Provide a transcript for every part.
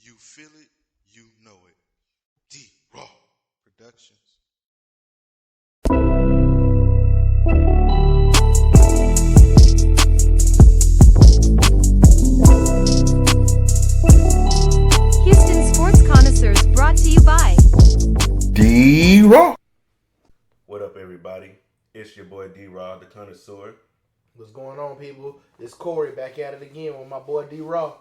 You feel it, you know it. Raww Productions. Houston Sports Connoisseurs brought to you by Raww. What up, everybody? It's your boy Raww, the connoisseur. What's going on, people? It's Corey back at it again with my boy Raww.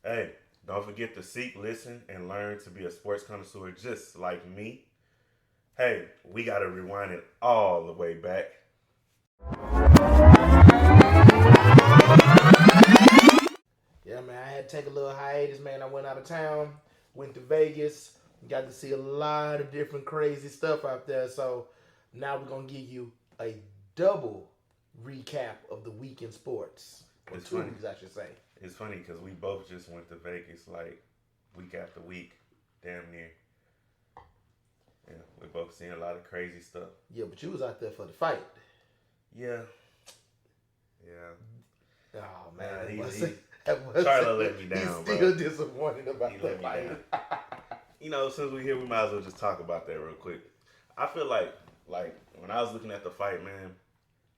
Hey, don't forget to seek, listen, and learn to be a sports connoisseur just like me. Hey, we got to rewind it all the way back. Yeah, man, I had to take a little hiatus, man. I went out of town, went to Vegas, got to see a lot of different crazy stuff out there. So now we're going to give you a double recap of the week in sports. Or It's two funny. weeks, I should say. It's funny because we both just went to Vegas like week after week, damn near. Yeah, we both seen a lot of crazy stuff. Yeah, but you was out there for the fight. Yeah. Oh, Nah, man. he- that Charlo let me down, He's still disappointed about He the let me fight. down. You know, since we're here, we might as well just talk about that real quick. I feel like when I was looking at the fight, man,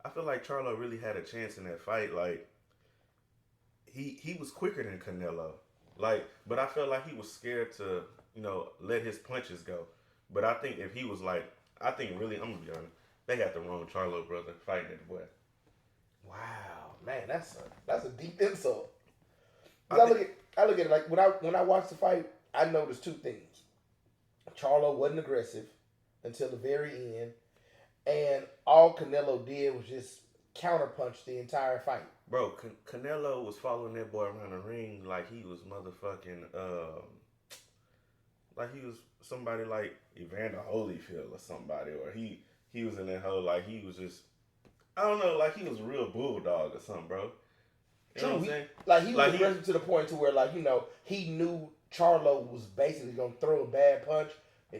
I feel like Charlo really had a chance in that fight. Like, he was quicker than Canelo. Like, but I felt like he was scared to, let his punches go. But I think if he was like, I think really, I'm gonna be honest, they got the wrong Charlo brother fighting that boy. Wow, man, that's a deep insult. I 'Cause think- I look at it like when I watched the fight, I noticed two things. Charlo wasn't aggressive until the very end, and all Canelo did was just counterpunch the entire fight. Bro, Canelo was following that boy around the ring like he was motherfucking, like he was somebody like Evander Holyfield or somebody, or he was in that whole like he was just, I don't know, like he was a real bulldog or something, bro. You know what I'm saying? Like he was Like, aggressive to the point to where he knew Charlo was basically gonna throw a bad punch.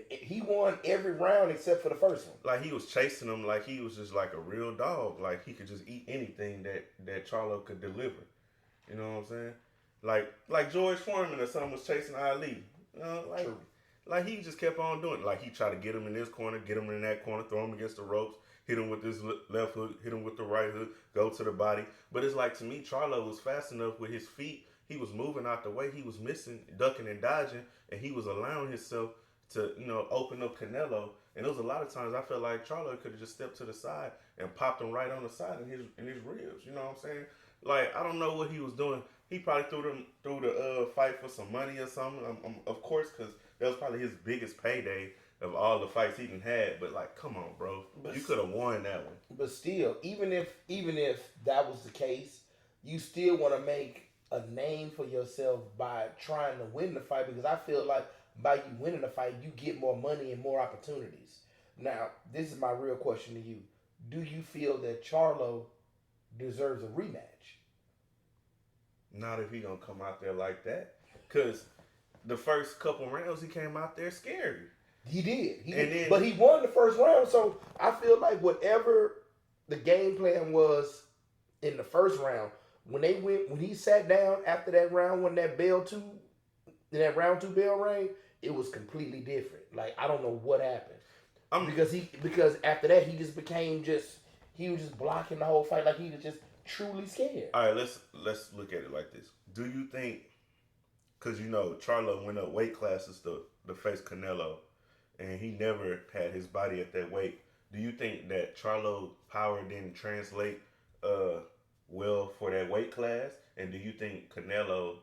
He won every round except for the first one. Like he was chasing him like he was just like a real dog. Like he could just eat anything that Charlo could deliver. You know what I'm saying? Like George Foreman or something was chasing Ali. You know, True. like he just kept on doing it. Like he tried to get him in this corner, get him in that corner, throw him against the ropes, hit him with this left hook, hit him with the right hook, go to the body. But it's like, to me, Charlo was fast enough with his feet. He was moving out the way. He was missing, ducking and dodging, and he was allowing himself to, open up Canelo. And there was a lot of times I felt like Charlo could have just stepped to the side and popped him right on the side in his ribs. You know what I'm saying? Like, I don't know what he was doing. He probably threw the fight for some money or something. Of course, because that was probably his biggest payday of all the fights he even had. But like, come on, bro, But you could have won that one. But still, even if that was the case, you still want to make a name for yourself by trying to win the fight, because I feel like by you winning the fight, you get more money and more opportunities. Now, this is my real question to you. Do you feel that Charlo deserves a rematch? Not if he gonna come out there like that, because the first couple rounds he came out there scary. He did. And then- But he won the first round, so I feel like whatever the game plan was in the first round, when he sat down after that round, when that round two bell rang, it was completely different. Like, I don't know what happened. Because after that he just became he was just blocking the whole fight, like he was just truly scared. All right, let's look at it like this. Do you think, because Charlo went up weight classes to face Canelo, and he never had his body at that weight. Do you think that Charlo's power didn't translate well for that weight class? And do you think Canelo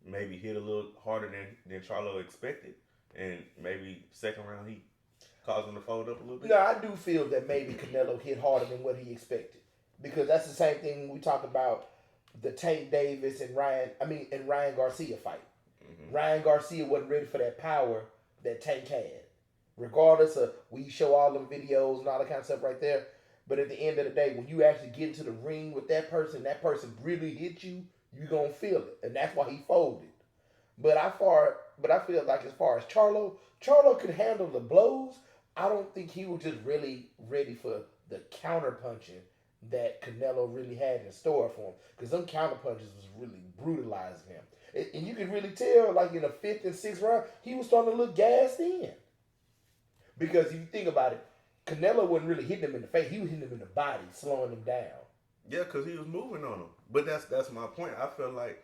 maybe hit a little harder than Charlo expected? And maybe second round he caused him to fold up a little bit? No, I do feel that maybe Canelo hit harder than what he expected, because that's the same thing when we talk about the Tank Davis and Ryan Garcia fight. Mm-hmm. Ryan Garcia wasn't ready for that power that Tank had. Regardless of, we show all them videos and all that kind of stuff right there, but at the end of the day, when you actually get into the ring with that person really hit you, you're gonna feel it, and that's why he folded. But I feel like as far as Charlo could handle the blows. I don't think he was just really ready for the counter punching that Canelo really had in store for him, because them counter punches was really brutalizing him. And you can really tell, like in the 5th and 6th round, he was starting to look gassed in. Because if you think about it, Canelo wasn't really hitting him in the face. He was hitting him in the body, slowing him down. Yeah, because he was moving on him. But that's my point. I feel like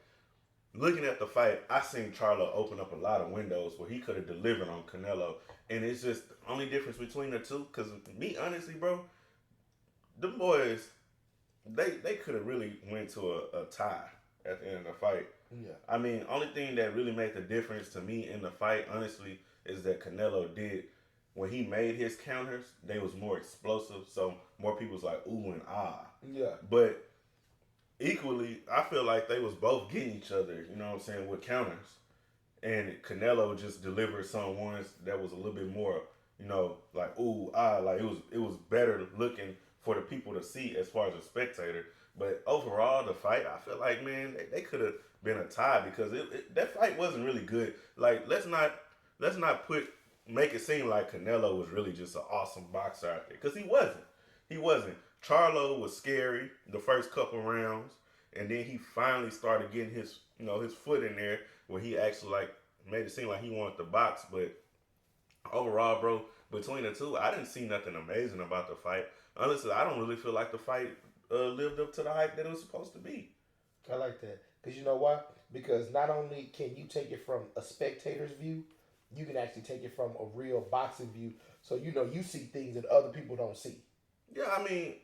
looking at the fight, I seen Charlo open up a lot of windows where he could have delivered on Canelo. And it's just the only difference between the two. Because me, honestly, bro, them boys, they could have really went to a tie at the end of the fight. Yeah. I mean, only thing that really made the difference to me in the fight, honestly, is that Canelo did, when he made his counters, they was more explosive. So more people was like, ooh and ah. Yeah. But equally, I feel like they was both getting each other, you know what I'm saying, with counters. And Canelo just delivered some ones that was a little bit more, you know, like ooh, ah, like it was better looking for the people to see as far as a spectator. But overall, the fight, I feel like, man, they could have been a tie because that fight wasn't really good. Like, let's not make it seem like Canelo was really just an awesome boxer out there, because he wasn't. He wasn't. Charlo was scary the first couple rounds, and then he finally started getting his foot in there where he actually like made it seem like he wanted to box. But overall, bro, between the two, I didn't see nothing amazing about the fight. Honestly, I don't really feel like the fight lived up to the hype that it was supposed to be. I like that. Because you know why? Because not only can you take it from a spectator's view, you can actually take it from a real boxing view. So, you see things that other people don't see. Yeah, I mean,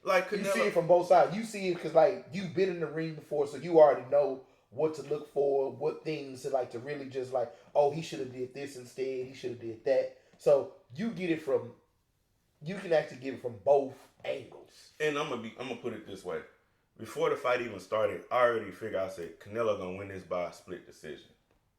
like Canelo, you see it from both sides. You see it because, like, you've been in the ring before, so you already know what to look for, what things to really just like, oh, he should have did this instead, he should have did that. So you can actually get it from both angles. And I'm gonna put it this way: before the fight even started, I already figured, I said Canelo gonna win this by a split decision.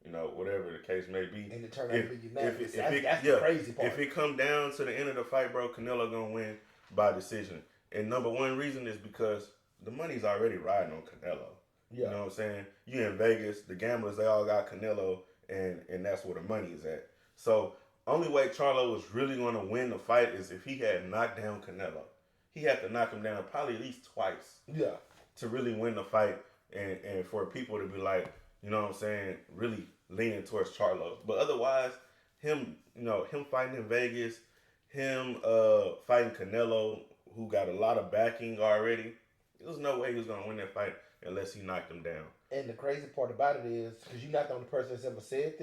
You know, whatever the case may be. And it turned out to be unanimous. That's the crazy part. If it come down to the end of the fight, bro, Canelo gonna win by decision. And number one reason is because the money's already riding on Canelo. Yeah. You know what I'm saying? You in Vegas, the gamblers, they all got Canelo, and that's where the money is at. So only way Charlo was really gonna win the fight is if he had knocked down Canelo. He had to knock him down probably at least twice. Yeah. To really win the fight and for people to be like, you know what I'm saying, really leaning towards Charlo. But otherwise, him fighting in Vegas, him fighting Canelo, who got a lot of backing already, there was no way he was going to win that fight unless he knocked him down. And the crazy part about it is, because you're not the only person that's ever said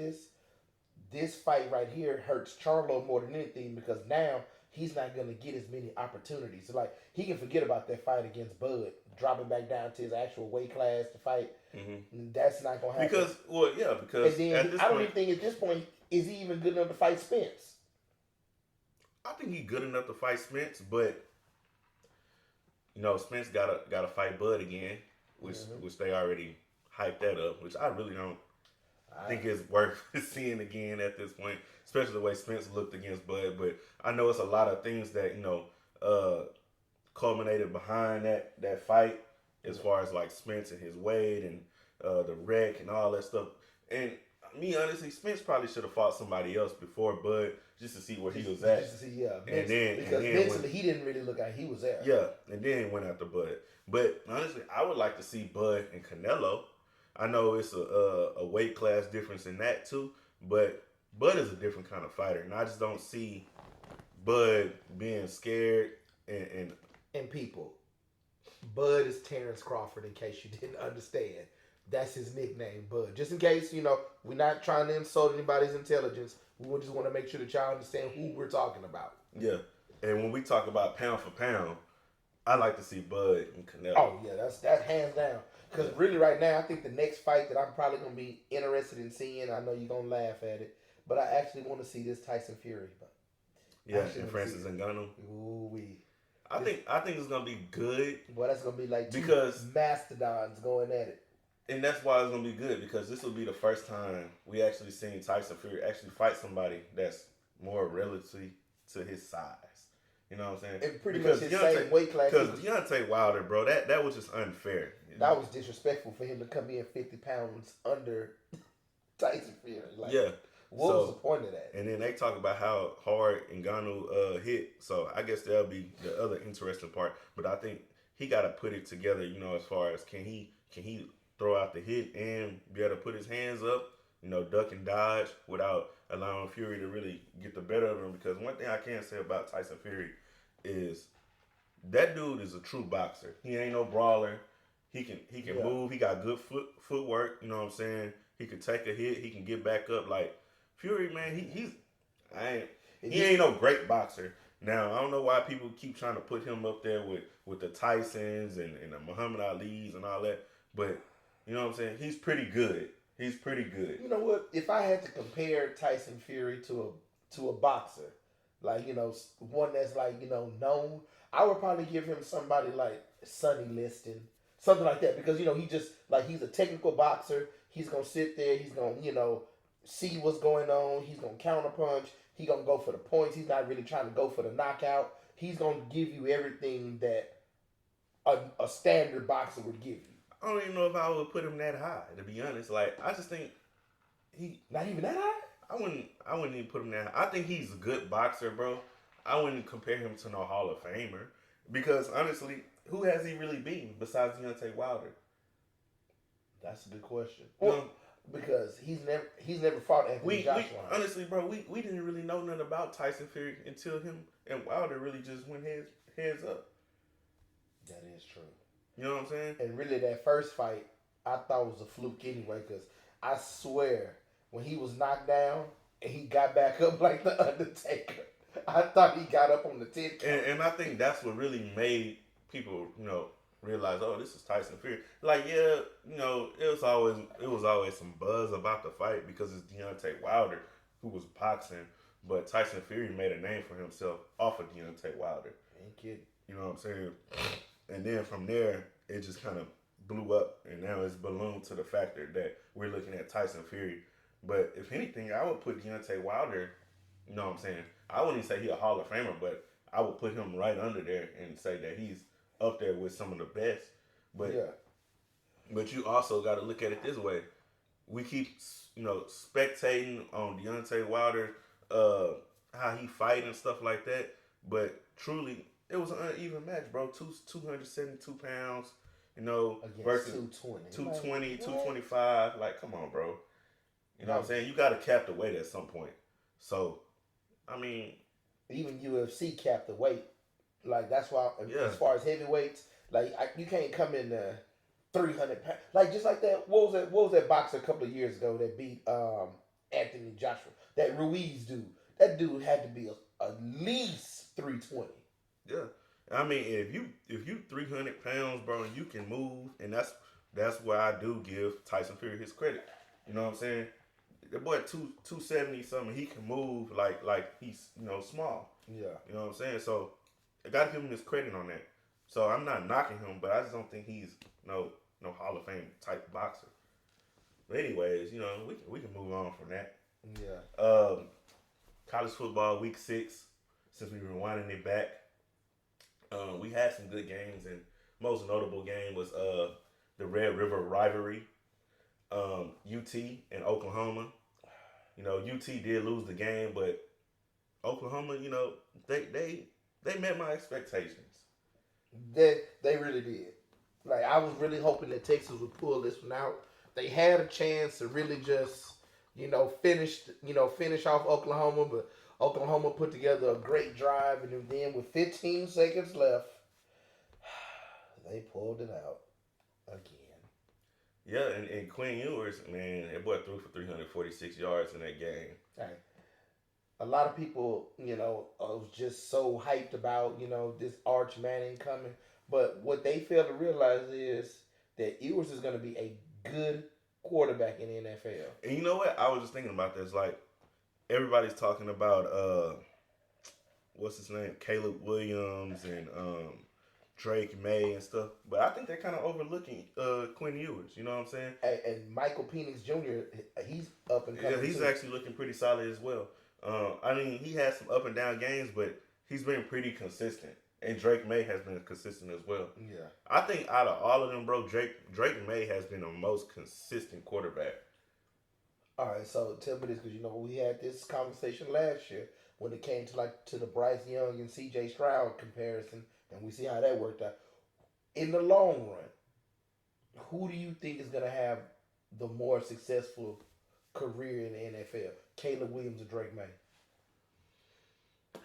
this fight right here hurts Charlo more than anything, because now he's not going to get as many opportunities. So, like, he can forget about that fight against Bud, dropping back down to his actual weight class to fight. Mm-hmm. That's not going to happen. Because and then I don't even think at this point, is he even good enough to fight Spence? I think he's good enough to fight Spence, but Spence got to fight Bud again, which they already hyped that up, which I really don't think is worth seeing again at this point, especially the way Spence looked against Bud. But I know it's a lot of things that culminated behind that fight, as far as like Spence and his weight and the wreck and all that stuff. And me, honestly, Spence probably should have fought somebody else before Bud, just to see where he was at. Just to see, because mentally he didn't really look like he was there. Yeah, and then he went after Bud. But honestly, I would like to see Bud and Canelo. I know it's a weight class difference in that too, but Bud is a different kind of fighter, and I just don't see Bud being scared and people. Bud is Terrence Crawford, in case you didn't understand. That's his nickname, Bud. Just in case, we're not trying to insult anybody's intelligence. We just want to make sure that y'all understand who we're talking about. Yeah. And when we talk about pound for pound, I like to see Bud and Canelo. Oh, yeah, that's hands down. Because really right now, I think the next fight that I'm probably going to be interested in seeing, I know you're going to laugh at it, but I actually want to see this Tyson Fury. But yeah, and Francis Ngannou. Ooh-wee. I think it's gonna be good. Well, that's gonna be like two mastodons going at it. And that's why it's gonna be good, because this will be the first time we actually seen Tyson Fury actually fight somebody that's more relatively to his size. You know what I'm saying? And pretty much his same weight class. Because Deontay Wilder, bro, that was just unfair. That was disrespectful for him to come in 50 pounds under Tyson Fury. Like, yeah. What was the point of that? And then they talk about how hard Ngannou hit. So I guess that'll be the other interesting part. But I think he got to put it together, as far as can he throw out the hit and be able to put his hands up, duck and dodge without allowing Fury to really get the better of him. Because one thing I can say about Tyson Fury is that dude is a true boxer. He ain't no brawler. He can move. He got good footwork. You know what I'm saying? He could take a hit. He can get back up. Like Fury, man, he ain't no great boxer. Now I don't know why people keep trying to put him up there with the Tysons and the Muhammad Ali's and all that. But you know what I'm saying? He's pretty good. He's pretty good. You know what? If I had to compare Tyson Fury to a boxer, like one that's like known, I would probably give him somebody like Sonny Liston, something like that, because he just like he's a technical boxer. He's gonna sit there. He's gonna see what's going on. He's gonna counterpunch. He's gonna go for the points. He's not really trying to go for the knockout. He's gonna give you everything that a standard boxer would give you. I don't even know if I would put him that high, to be honest. Like, I just think he not even that high. I wouldn't even put him that high. I think he's a good boxer, bro. I wouldn't compare him to no Hall of Famer because honestly, who has he really beaten besides Deontay Wilder? That's a good question. Well, because he's never fought Anthony Joshua. Honestly, bro, we didn't really know nothing about Tyson Fury until him and Wilder really just went heads up. That is true. You know what I'm saying? And really, that first fight, I thought was a fluke anyway, because I swear, when he was knocked down and he got back up like the Undertaker, I thought he got up on the 10 count. And I think that's what really made people, realize, oh, this is Tyson Fury. Like, yeah, it was always some buzz about the fight because it's Deontay Wilder who was boxing, but Tyson Fury made a name for himself off of Deontay Wilder. Ain't kidding. You know what I'm saying? And then from there, it just kind of blew up, and now it's ballooned to the factor that we're looking at Tyson Fury. But if anything, I would put Deontay Wilder, you know what I'm saying? I wouldn't even say he's a Hall of Famer, but I would put him right under there and say that he's up there with some of the best. But you also got to look at it this way. We keep, spectating on Deontay Wilder, how he fight and stuff like that. But truly, it was an uneven match, bro. 272 pounds, versus 220, 225. Like, come on, bro. You know what I'm saying? You got to cap the weight at some point. So, I mean, even UFC capped the weight. Like, that's why, as far as heavyweights, like, you can't come in 300 pounds. Like, just like that, what was that boxer a couple of years ago that beat Anthony Joshua? That Ruiz dude. That dude had to be at least 320. Yeah. I mean, if you 300 pounds, bro, and you can move, and that's where I do give Tyson Fury his credit. You know what I'm saying? The boy 270 something, he can move like he's small. Yeah. You know what I'm saying? So I gotta give him his credit on that. So I'm not knocking him, but I just don't think he's no Hall of Fame type boxer. But anyways, we can move on from that. Yeah. College football week 6, since we were winding it back. We had some good games, and most notable game was the Red River rivalry. UT and Oklahoma. UT did lose the game, but Oklahoma, they met my expectations. They really did. Like, I was really hoping that Texas would pull this one out. They had a chance to really just, finish off Oklahoma, but Oklahoma put together a great drive, and then with 15 seconds left, they pulled it out again. Yeah, and Quinn Ewers, man, that boy threw for 346 yards in that game. Right. A lot of people, was just so hyped about, this Arch Manning coming. But what they fail to realize is that Ewers is going to be a good quarterback in the NFL. And you know what? I was just thinking about this. Like, everybody's talking about, what's his name? Caleb Williams and Drake May and stuff. But I think they're kind of overlooking Quinn Ewers. You know what I'm saying? And Michael Penix Jr., he's up and coming. Yeah, he's actually looking pretty solid as well. I mean, he has some up and down games, but he's been pretty consistent. And Drake May has been consistent as well. Yeah. I think out of all of them, bro, Drake May has been the most consistent quarterback. All right, so tell me this, because we had this conversation last year when it came to the Bryce Young and C.J. Stroud comparison, and we see how that worked out. In the long run, Who do you think is gonna have the more successful career in the NFL? Caleb Williams or Drake May?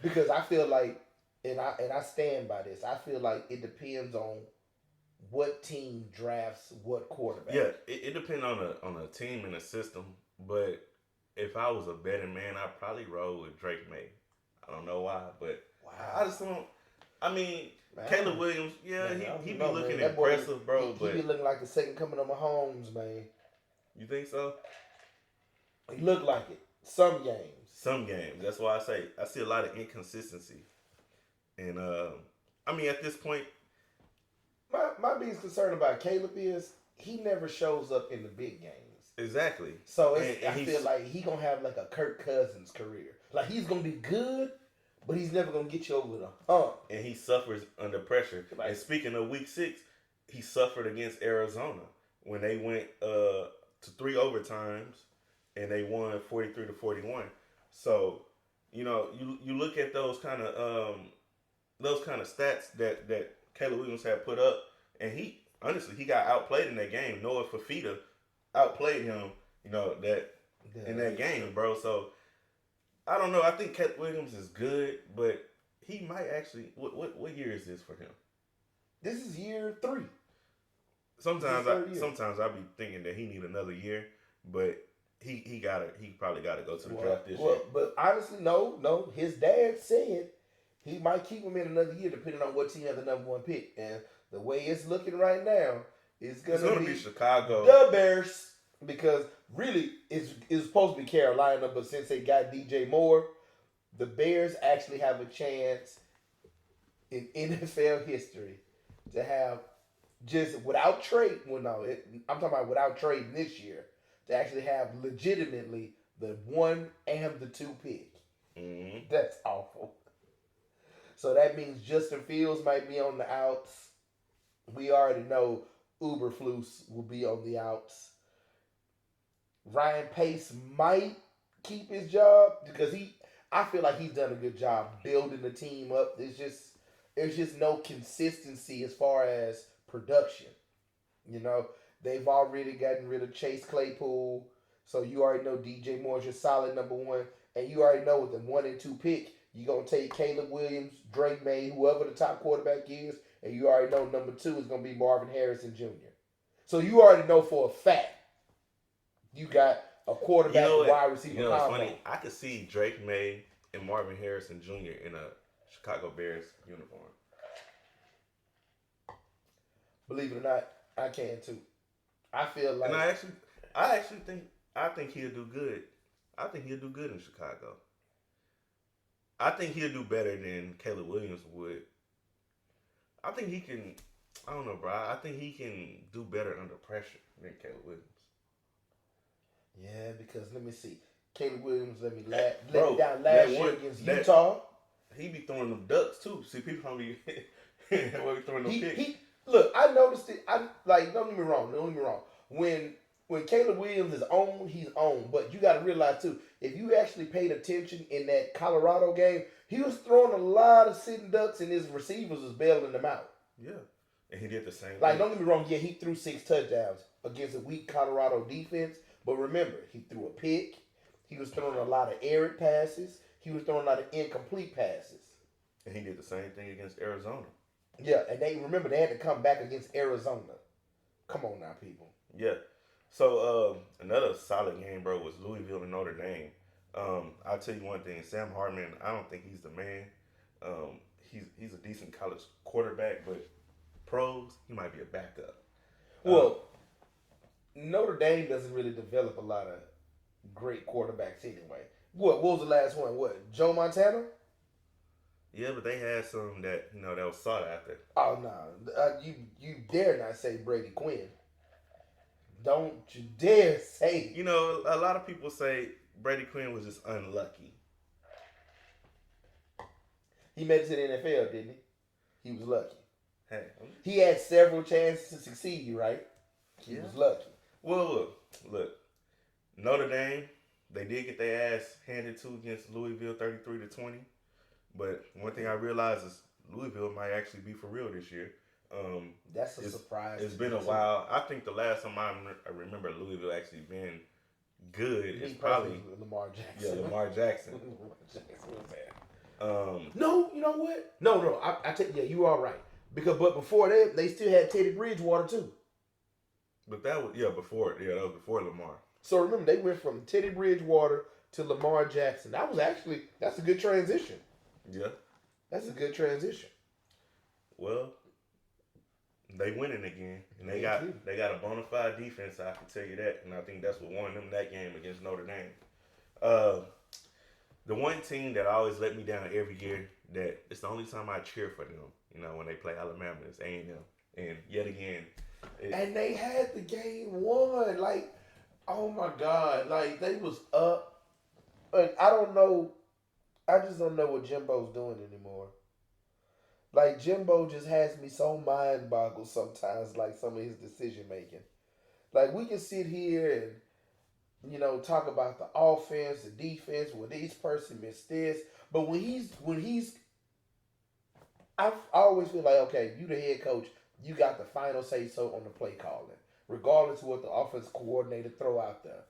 Because I feel like, and I stand by this. I feel like it depends on what team drafts what quarterback. Yeah, it depends on a team and a system. But if I was a betting man, I'd probably roll with Drake May. I don't know why, but Wow. I just don't. I mean, Man, Caleb Williams, yeah, man, he be know, looking man. That boy, impressive, bro. He but be looking like the second coming of Mahomes, man. you think so? He looked like it. Some games. Some games. That's why I say I see a lot of inconsistency. And I mean, at this point, My biggest concern about Caleb is he never shows up in the big games. exactly. So And I feel like he gonna have like a Kirk Cousins career. Like he's gonna be good, but he's never gonna get you over the hump. And he suffers under pressure. Right. And speaking of Week 6, he suffered against Arizona when they went to 3 overtimes and they won 43-41. So, you know, you look at those kind of stats that Caleb Williams had put up, and he honestly he got outplayed in that game. Noah Fafita outplayed him, you know, in that game, bro. So I don't know. I think Caleb Williams is good, but he might actually. What year is this for him? This is year 3. Sometimes This is third year. sometimes I be thinking that he need another year, but he probably gotta go to the draft this year. But honestly, no. His dad said he might keep him in another year, depending on what team has the number 1 pick. And the way it's looking right now, it's gonna be Chicago. the Bears, because really it's supposed to be Carolina, but since they got DJ Moore, the Bears actually have a chance in NFL history to have just without trade. Well, no, I'm talking about without trading this year, to actually have legitimately the 1 and the 2 pick. Mm-hmm. That's awful. So that means Justin Fields might be on the outs. We already know Uberflus will be on the outs. Ryan Pace might keep his job because I feel like he's done a good job building the team up. There's just no consistency as far as production. You know, they've already gotten rid of Chase Claypool, so you already know DJ Moore's your solid number 1, and you already know with the 1 and 2 pick, you're going to take Caleb Williams, Drake May, whoever the top quarterback is, and you already know number 2 is going to be Marvin Harrison Jr. So you already know for a fact you got a quarterback and wide receiver You know, it's combo. funny. I could see Drake May and Marvin Harrison Jr. in a Chicago Bears uniform. Believe it or not, I can too. I feel like, And I think he'll do good. I think he'll do good in Chicago. I think he'll do better than Caleb Williams would. I think he can. I don't know, bro. I think he can do better under pressure than Caleb Williams. yeah, because let me see. Caleb Williams let me down that last year one- against that- Utah. He be throwing them ducks too. See, people don't be throwing them picks. Look, I noticed it. Don't get me wrong. When Caleb Williams is on, he's on. But you got to realize too, if you actually paid attention in that Colorado game, he was throwing a lot of sitting ducks, and his receivers was bailing them out. Yeah, and he did the same. Like, thing. don't get me wrong. Yeah, he threw 6 touchdowns against a weak Colorado defense. But remember, he threw a pick. He was throwing a lot of errant passes. He was throwing a lot of incomplete passes. And he did the same thing against Arizona. Yeah, and they had to come back against Arizona. Come on now, people. Yeah. So another solid game, bro, was Louisville and Notre Dame. I'll tell you one thing, Sam Hartman, I don't think he's the man. He's a decent college quarterback, but pros, he might be a backup. Well, Notre Dame doesn't really develop a lot of great quarterbacks anyway. What was the last one? What, Joe Montana? Yeah, but they had some that that was sought after. Oh no, you dare not say Brady Quinn. Don't you dare say. A lot of people say Brady Quinn was just unlucky. He made it to the NFL, didn't he? He was lucky. Hey, He had several chances to succeed, right? He was lucky. well, look, Notre Dame, they did get their ass handed to against Louisville 33-20. But one thing I realized is Louisville might actually be for real this year. That's a surprise. It's been a while. I think the last time I remember Louisville actually being good is probably Lamar Jackson. Yeah, Lamar Jackson. Lamar Jackson was there. No, you know what? No. I tell you, you are right. But before that, they still had Teddy Bridgewater too. But that was that was before Lamar. So remember, they went from Teddy Bridgewater to Lamar Jackson. That's a good transition. Yeah. That's a good transition. Well, they winning again, and they got a bona fide defense. I can tell you that, and I think that's what won them that game against Notre Dame. The one team that always let me down every year, that it's the only time I cheer for them. You know, when they play Alabama, it's A&M, and yet again, and they had the game won. Like, oh my God, like they was up. Like, I don't know. I just don't know what Jimbo's doing anymore. Like, Jimbo just has me so mind boggled sometimes, like some of his decision making. Like, we can sit here and, talk about the offense, the defense, well, this person missed this. But I always feel like, okay, you the head coach, you got the final say so on the play calling, regardless of what the offense coordinator throw out there.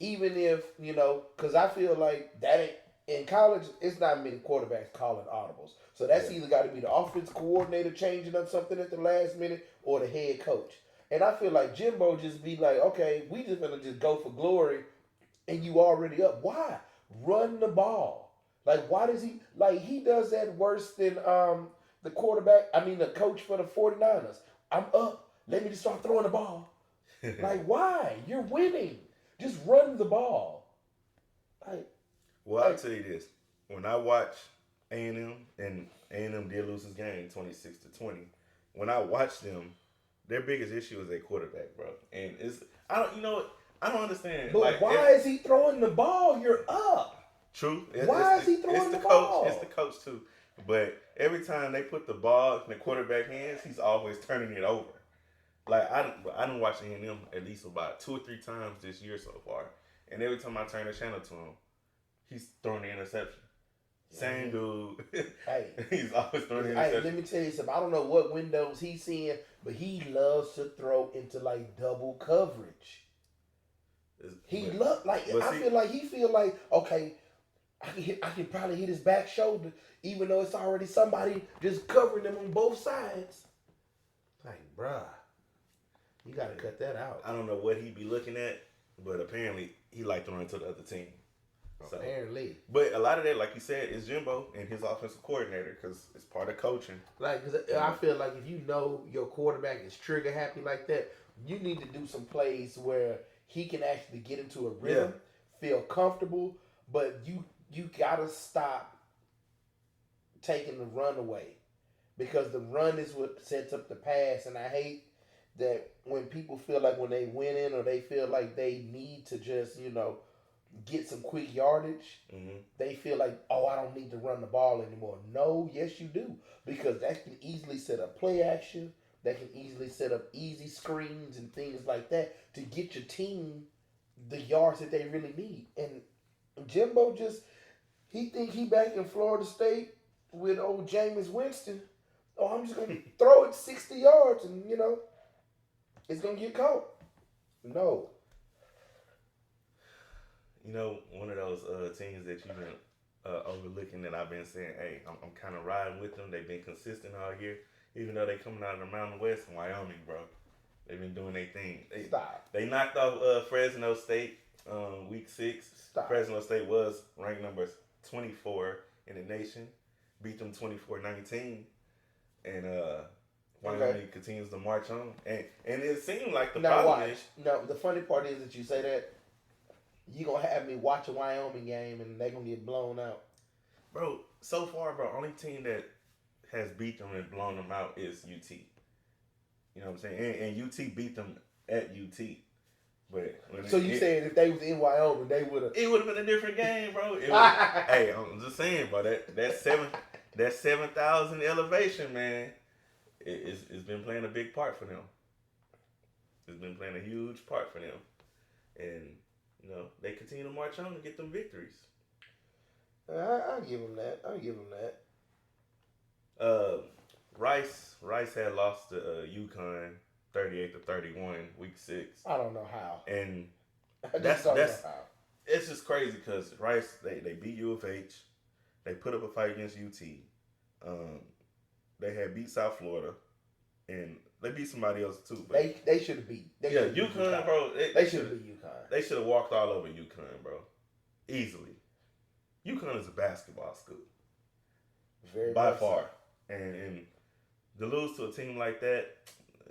Even if, because I feel like that ain't, in college, it's not many quarterbacks calling audibles. So that's either got to be the offense coordinator changing up something at the last minute or the head coach. And I feel like Jimbo just be like, okay, we just going to just go for glory and you already up. Why? Run the ball. Like, why does he does that worse than the coach for the 49ers. I'm up. Let me just start throwing the ball. Like, why? You're winning. Just run the ball. I'll tell you this. When I watch A&M, and A&M did lose this game 26-20, when I watch them, their biggest issue is their quarterback, bro. And I don't understand. But why is he throwing the ball? You're up. True. Why is he throwing the ball? It's the coach, too. But every time they put the ball in the quarterback hands, he's always turning it over. Like, I done watched A&M at least about 2 or 3 times this year so far. And every time I turn the channel to him, he's throwing the interception. Same dude. Hey, he's always throwing the interception. Hey, let me tell you something. I don't know what windows he's seeing, but he loves to throw into like double coverage. I feel like okay, I can probably hit his back shoulder, even though it's already somebody just covering him on both sides. Like, bruh, you gotta cut that out. I don't know what he be looking at, but apparently he like throwing to the other team. So, apparently. But a lot of that, like you said, is Jimbo and his offensive coordinator, because it's part of coaching. Like, cause I feel like if you know your quarterback is trigger happy like that, you need to do some plays where he can actually get into a rhythm, feel comfortable, but you gotta stop taking the run away, because the run is what sets up the pass. And I hate that when people feel like when they winning or they feel like they need to just get some quick yardage, they feel like, oh, I don't need to run the ball anymore. No, yes you do, because that can easily set up play action. That can easily set up easy screens and things like that to get your team the yards that they really need. And Jimbo he think he back in Florida State with old Jameis Winston. Oh, I'm just going to throw it 60 yards and, it's going to get caught. No. One of those teams that you've been overlooking that I've been saying, hey, I'm kind of riding with them. They've been consistent all year, even though they coming out of the Mountain West in Wyoming, bro. They've been doing their thing. They knocked off Fresno State week 6. Stop. Fresno State was ranked number 24 in the nation. Beat them 24-19. And Wyoming continues to march on. And it seemed like the problem is... No, the funny part is that you say that, you're going to have me watch a Wyoming game and they're going to get blown out. Bro, so far, only team that has beat them and blown them out is UT. You know what I'm saying? And UT beat them at UT. But saying if they was in Wyoming, they would have... It would have been a different game, bro. Hey, I'm just saying, bro. That 7,000 elevation, man, it's been playing a big part for them. It's been playing a huge part for them. And... they continue to march on to get them victories. I'll give them that. Rice had lost to UConn 38-31 week 6. I don't know how. And I just don't know how. It's just crazy because Rice they beat U of H. They put up a fight against UT. They had beat South Florida, and they beat somebody else too. But they should have beat. UConn, bro. They should have beat UConn. They should have walked all over UConn, bro. Easily. UConn is a basketball school. Very by much far. So. And to lose to a team like that,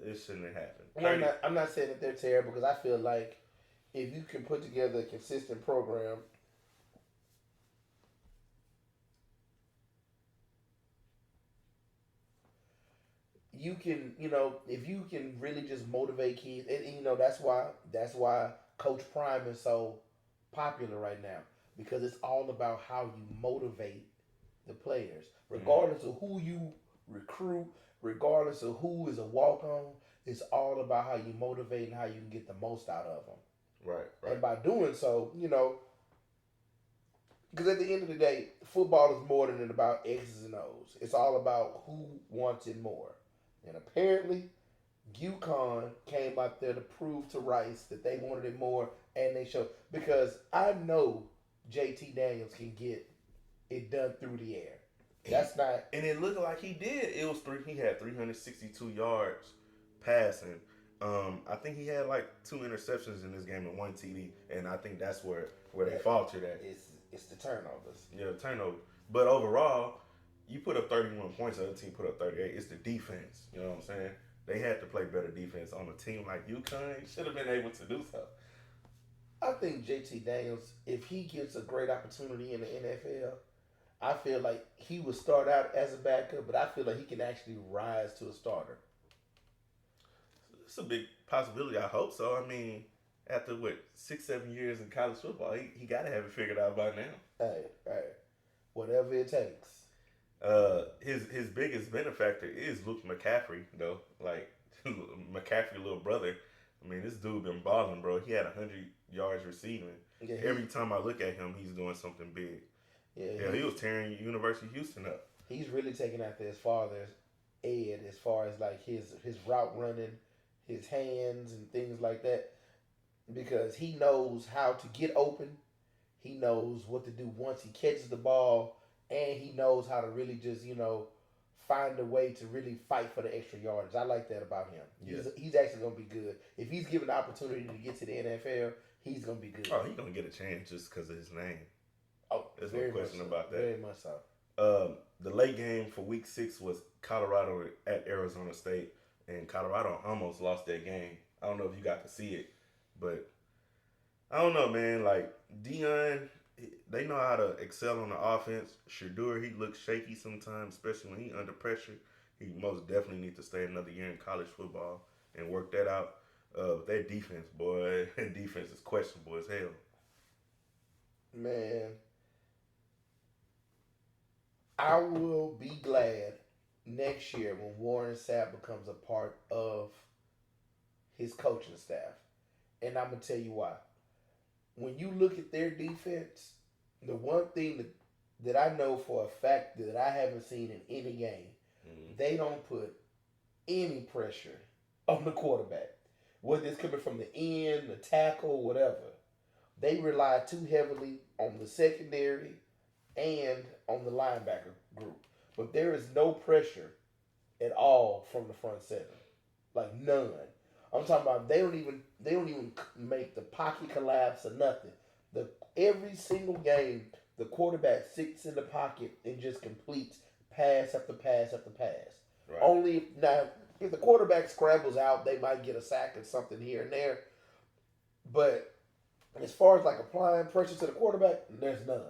it shouldn't have happened. Well, I'm not saying that they're terrible because I feel like if you can put together a consistent program, you can, if you can really just motivate kids, and that's why Coach Prime is so popular right now, because it's all about how you motivate the players, regardless of who you recruit, regardless of who is a walk-on. It's all about how you motivate and how you can get the most out of them. Right. And by doing so, because at the end of the day, football is more than about X's and O's. It's all about who wants it more. And apparently, UConn came out there to prove to Rice that they wanted it more, and they showed. Because I know JT Daniels can get it done through the air. That's not. And it looked like he did. He had 362 yards passing. I think he had like 2 interceptions in this game and 1 TD, and I think that's where they faltered at. It's the turnovers. Yeah, turnover. But overall, you put up 31 points, the other team put up 38. It's the defense. You know what I'm saying? They had to play better defense on a team like UConn. He should have been able to do so. I think JT Daniels, if he gets a great opportunity in the NFL, I feel like he would start out as a backup, but I feel like he can actually rise to a starter. It's a big possibility. I hope so. I mean, after 6-7 years in college football, he got to have it figured out by now. Hey, whatever it takes. His biggest benefactor is Luke McCaffrey, though. Like McCaffrey's little brother. I mean, this dude been balling, bro. He had 100 yards receiving. Yeah, every time I look at him, he's doing something big. Yeah, he was tearing University of Houston up. He's really taking after his father's Ed, as far as like his route running, his hands and things like that, because he knows how to get open. He knows what to do once he catches the ball, and he knows how to really just find a way to really fight for the extra yardage. I like that about him. Yeah. He's actually gonna be good if he's given the opportunity to get to the NFL. He's gonna be good. Oh, he's gonna get a chance just because of his name. Oh, there's no question about that. Very much so. The late game for week 6 was Colorado at Arizona State, and Colorado almost lost that game. I don't know if you got to see it, but I don't know, man. Like, Deion, they know how to excel on the offense. Shedeur, he looks shaky sometimes, especially when he under pressure. He most definitely needs to stay another year in college football and work that out. Their defense, boy, their defense is questionable as hell. Man, I will be glad next year when Warren Sapp becomes a part of his coaching staff. And I'm going to tell you why. When you look at their defense, the one thing that I know for a fact that I haven't seen in any game, they don't put any pressure on the quarterback. Whether it's coming from the end, the tackle, whatever. They rely too heavily on the secondary and on the linebacker group. But there is no pressure at all from the front seven. Like none. I'm talking about they don't even make the pocket collapse or nothing. Every single game, the quarterback sits in the pocket and just completes pass after pass after pass. Right. Only now, if the quarterback scrambles out, they might get a sack or something here and there. But as far as like applying pressure to the quarterback, there's none.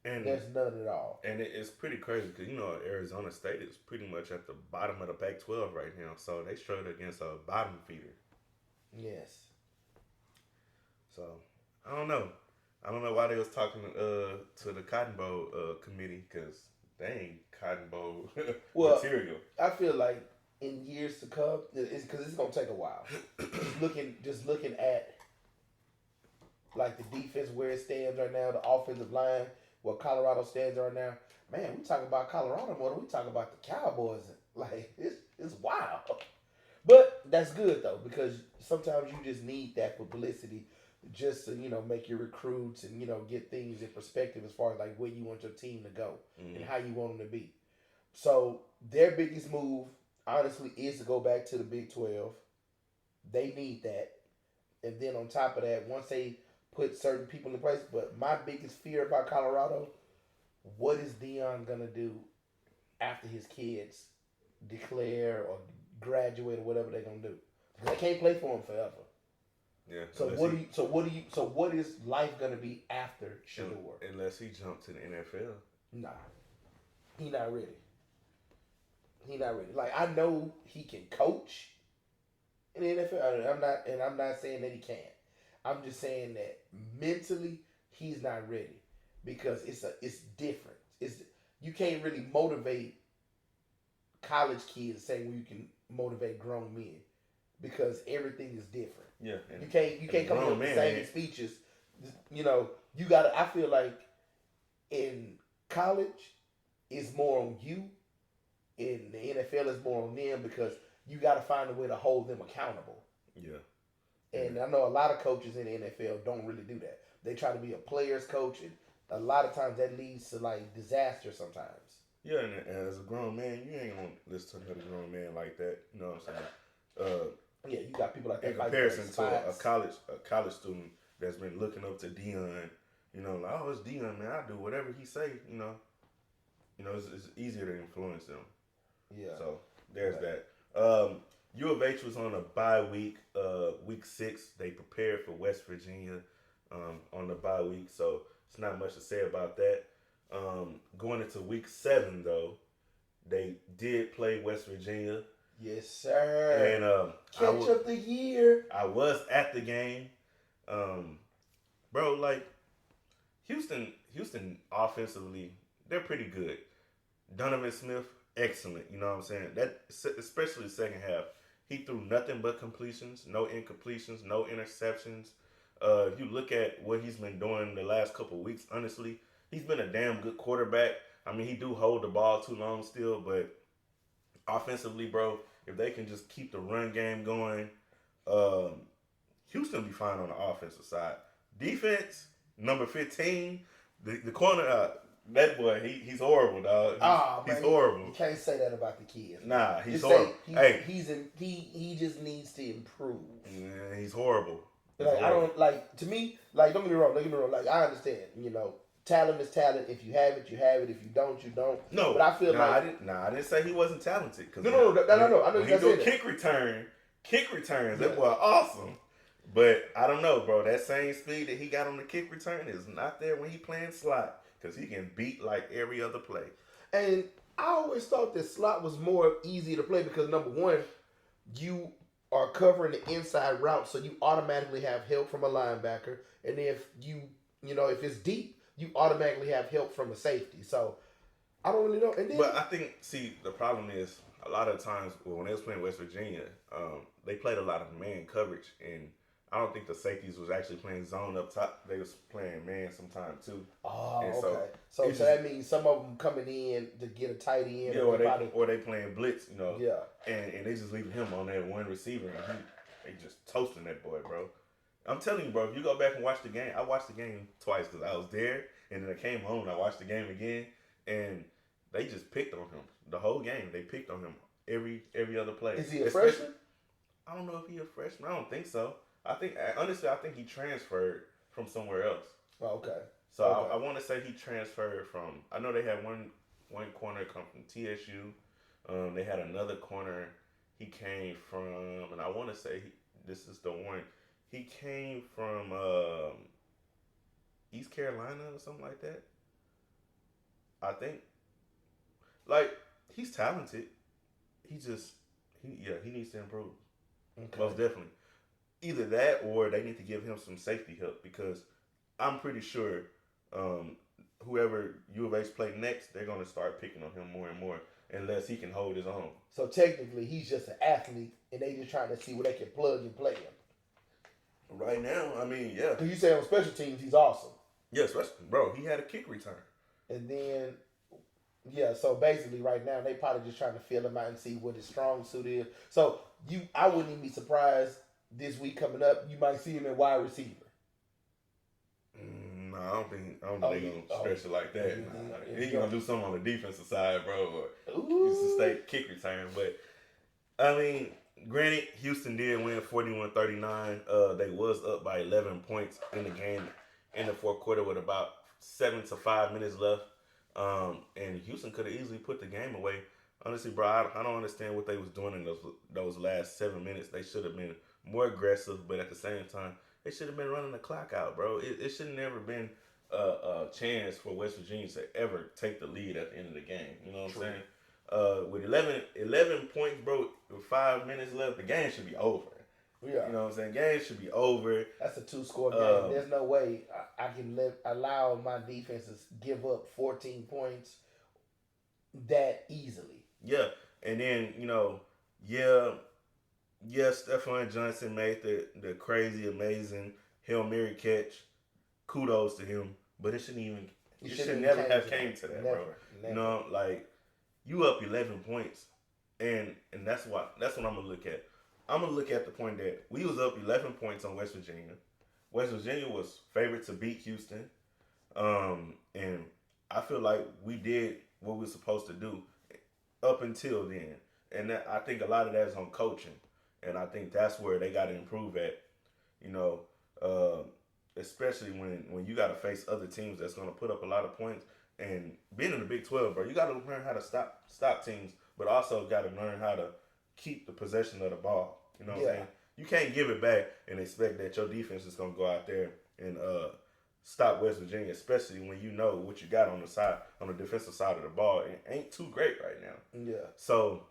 And there's none at all. And it's pretty crazy because, Arizona State is pretty much at the bottom of the Pac-12 right now. So they struggled against a bottom feeder. Yes. So, I don't know. I don't know why they was talking to the Cotton Bowl committee because they ain't Cotton Bowl material. I feel like in years to come, because it's going to take a while. just looking at like the defense where it stands right now, the offensive line, where Colorado stands right now. Man, we talk about Colorado more than we talk about the Cowboys Like it's wild. But that's good though, because sometimes you just need that publicity just to, make your recruits and, get things in perspective as far as like where you want your team to go and how you want them to be. So their biggest move, honestly, is to go back to the Big 12. They need that. And then on top of that, once they put certain people in place, but my biggest fear about Colorado, what is Dion gonna do after his kids declare or graduate or whatever they're gonna do? They can't play for him forever. Yeah. So what is life gonna be after Shador? Unless he jumps to the NFL. Nah, he not ready. He not ready. Like, I know he can coach in the NFL. I'm not saying that he can't. I'm just saying that mentally he's not ready because it's different. You can't really motivate college kids the same way you can motivate grown men because everything is different. Yeah. You can't come up with the same speeches. You gotta. I feel like in college it's more on you. In the NFL, it's more on them because you got to find a way to hold them accountable. Yeah. And I know a lot of coaches in the NFL don't really do that. They try to be a player's coach, and a lot of times that leads to like disaster sometimes. Yeah, and as a grown man, you ain't gonna listen to another grown man like that. You know what I'm saying? Yeah, you got people like that. In comparison to a college student that's been looking up to Dion, like, oh, it's Dion, man. I do whatever he say. It's easier to influence them. Yeah. So there's that. U of H was on a bye week, week 6. They prepared for West Virginia on the bye week, so it's not much to say about that. Going into week 7, though, they did play West Virginia. Yes, sir. And catch up the year. I was at the game, bro. Like Houston offensively, they're pretty good. Donovan Smith, excellent. You know what I'm saying? That especially the second half, he threw nothing but completions, no incompletions, no interceptions. If you look at what he's been doing the last couple of weeks, honestly, he's been a damn good quarterback. I mean, he do hold the ball too long still, but offensively, bro, if they can just keep the run game going, Houston be fine on the offensive side. Defense, number 15, the corner. That boy, he's horrible, dog. He's horrible. You can't say that about the kids. Nah, he's horrible. He just needs to improve. Yeah, he's horrible. I don't like. To me, like, don't get me wrong. Like, I understand. Talent is talent. If you have it, you have it. If you don't, you don't. No, but I feel I didn't say he wasn't talented. No. I know. When he do a kick returns, that boy awesome. But I don't know, bro. That same speed that he got on the kick return is not there when he playing slot. Because he can beat like every other play. And I always thought that slot was more easy to play because, number one, you are covering the inside route, so you automatically have help from a linebacker. And if if it's deep, you automatically have help from a safety. So I don't really know. But I think, the problem is a lot of times when they was playing West Virginia, they played a lot of man coverage, and I don't think the safeties was actually playing zone up top. They was playing man sometime too. Oh, and okay. So that means some of them coming in to get a tight end. Yeah, or they playing blitz, Yeah. And they just leaving him on that one receiver, and they just toasting that boy, bro. I'm telling you, bro, if you go back and watch the game, I watched the game twice because I was there, and then I came home and I watched the game again, and they just picked on him the whole game. They picked on him every other play. Is he a freshman? I don't know if he a freshman. I don't think so. I think he transferred from somewhere else. Oh, okay. So I want to say he transferred from. I know they had one corner come from TSU. They had another corner. He came from, and I want to say this is the one. He came from East Carolina or something like that. I think. Like, he's talented. He needs to improve. Okay. Most definitely. Either that or they need to give him some safety help because I'm pretty sure whoever U of H play next, they're going to start picking on him more and more unless he can hold his own. So technically, he's just an athlete, and they just trying to see where they can plug and play him. Right now, I mean, yeah. Because you say on special teams, he's awesome. Yes, bro, he had a kick return. And then Yeah, so basically, right now they probably just trying to feel him out and see what his strong suit is. So I wouldn't even be surprised this week coming up. You might see him in wide receiver. No, I don't think they gonna stretch it like that. Nah. He gonna do something on the defensive side, bro, or Houston State kick return. But I mean, granted, Houston did win 41-39. They was up by 11 points in the game in the fourth quarter with about 7 to 5 minutes left. And Houston could have easily put the game away. Honestly, bro, I don't understand what they was doing in those last 7 minutes. They should have been more aggressive, but at the same time, they should have been running the clock out, bro. It should have never been a chance for West Virginia to ever take the lead at the end of the game. You know what I'm saying? With 11 points, bro, with 5 minutes left, the game should be over. Yeah. You know what I'm saying? Game should be over. That's a 2-score game. There's no way I can allow my defenses give up 14 points that easily. Yeah. And then, Stephon Johnson made the crazy, amazing Hail Mary catch. Kudos to him. But it should never have came to that, bro. Never. You up 11 points. And that's what I'm going to look at. I'm going to look at the point that we was up 11 points on West Virginia. West Virginia was favored to beat Houston. And I feel like we did what we were supposed to do up until then. And I think a lot of that is on coaching. And I think that's where they got to improve at. Especially when you got to face other teams that's going to put up a lot of points. And being in the Big 12, bro, you got to learn how to stop teams, but also got to learn how to keep the possession of the ball. You know what I'm saying? You can't give it back and expect that your defense is going to go out there and stop West Virginia, especially when you know what you got on the defensive side of the ball. It ain't too great right now. Yeah. So,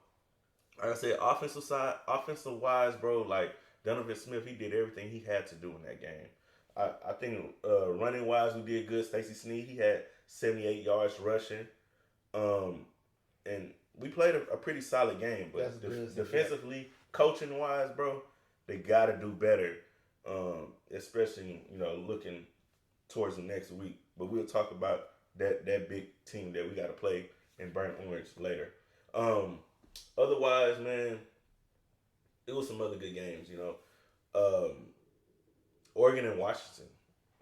like I said, offensive-wise, bro, like Donovan Smith, he did everything he had to do in that game. I think running-wise, we did good. Stacey Sneed, he had 78 yards rushing. And we played a pretty solid game, but defensively, coaching-wise, bro, they got to do better, especially, looking towards the next week. But we'll talk about that big team that we got to play in Burnt Orange later. Otherwise, man, it was some other good games, Oregon and Washington.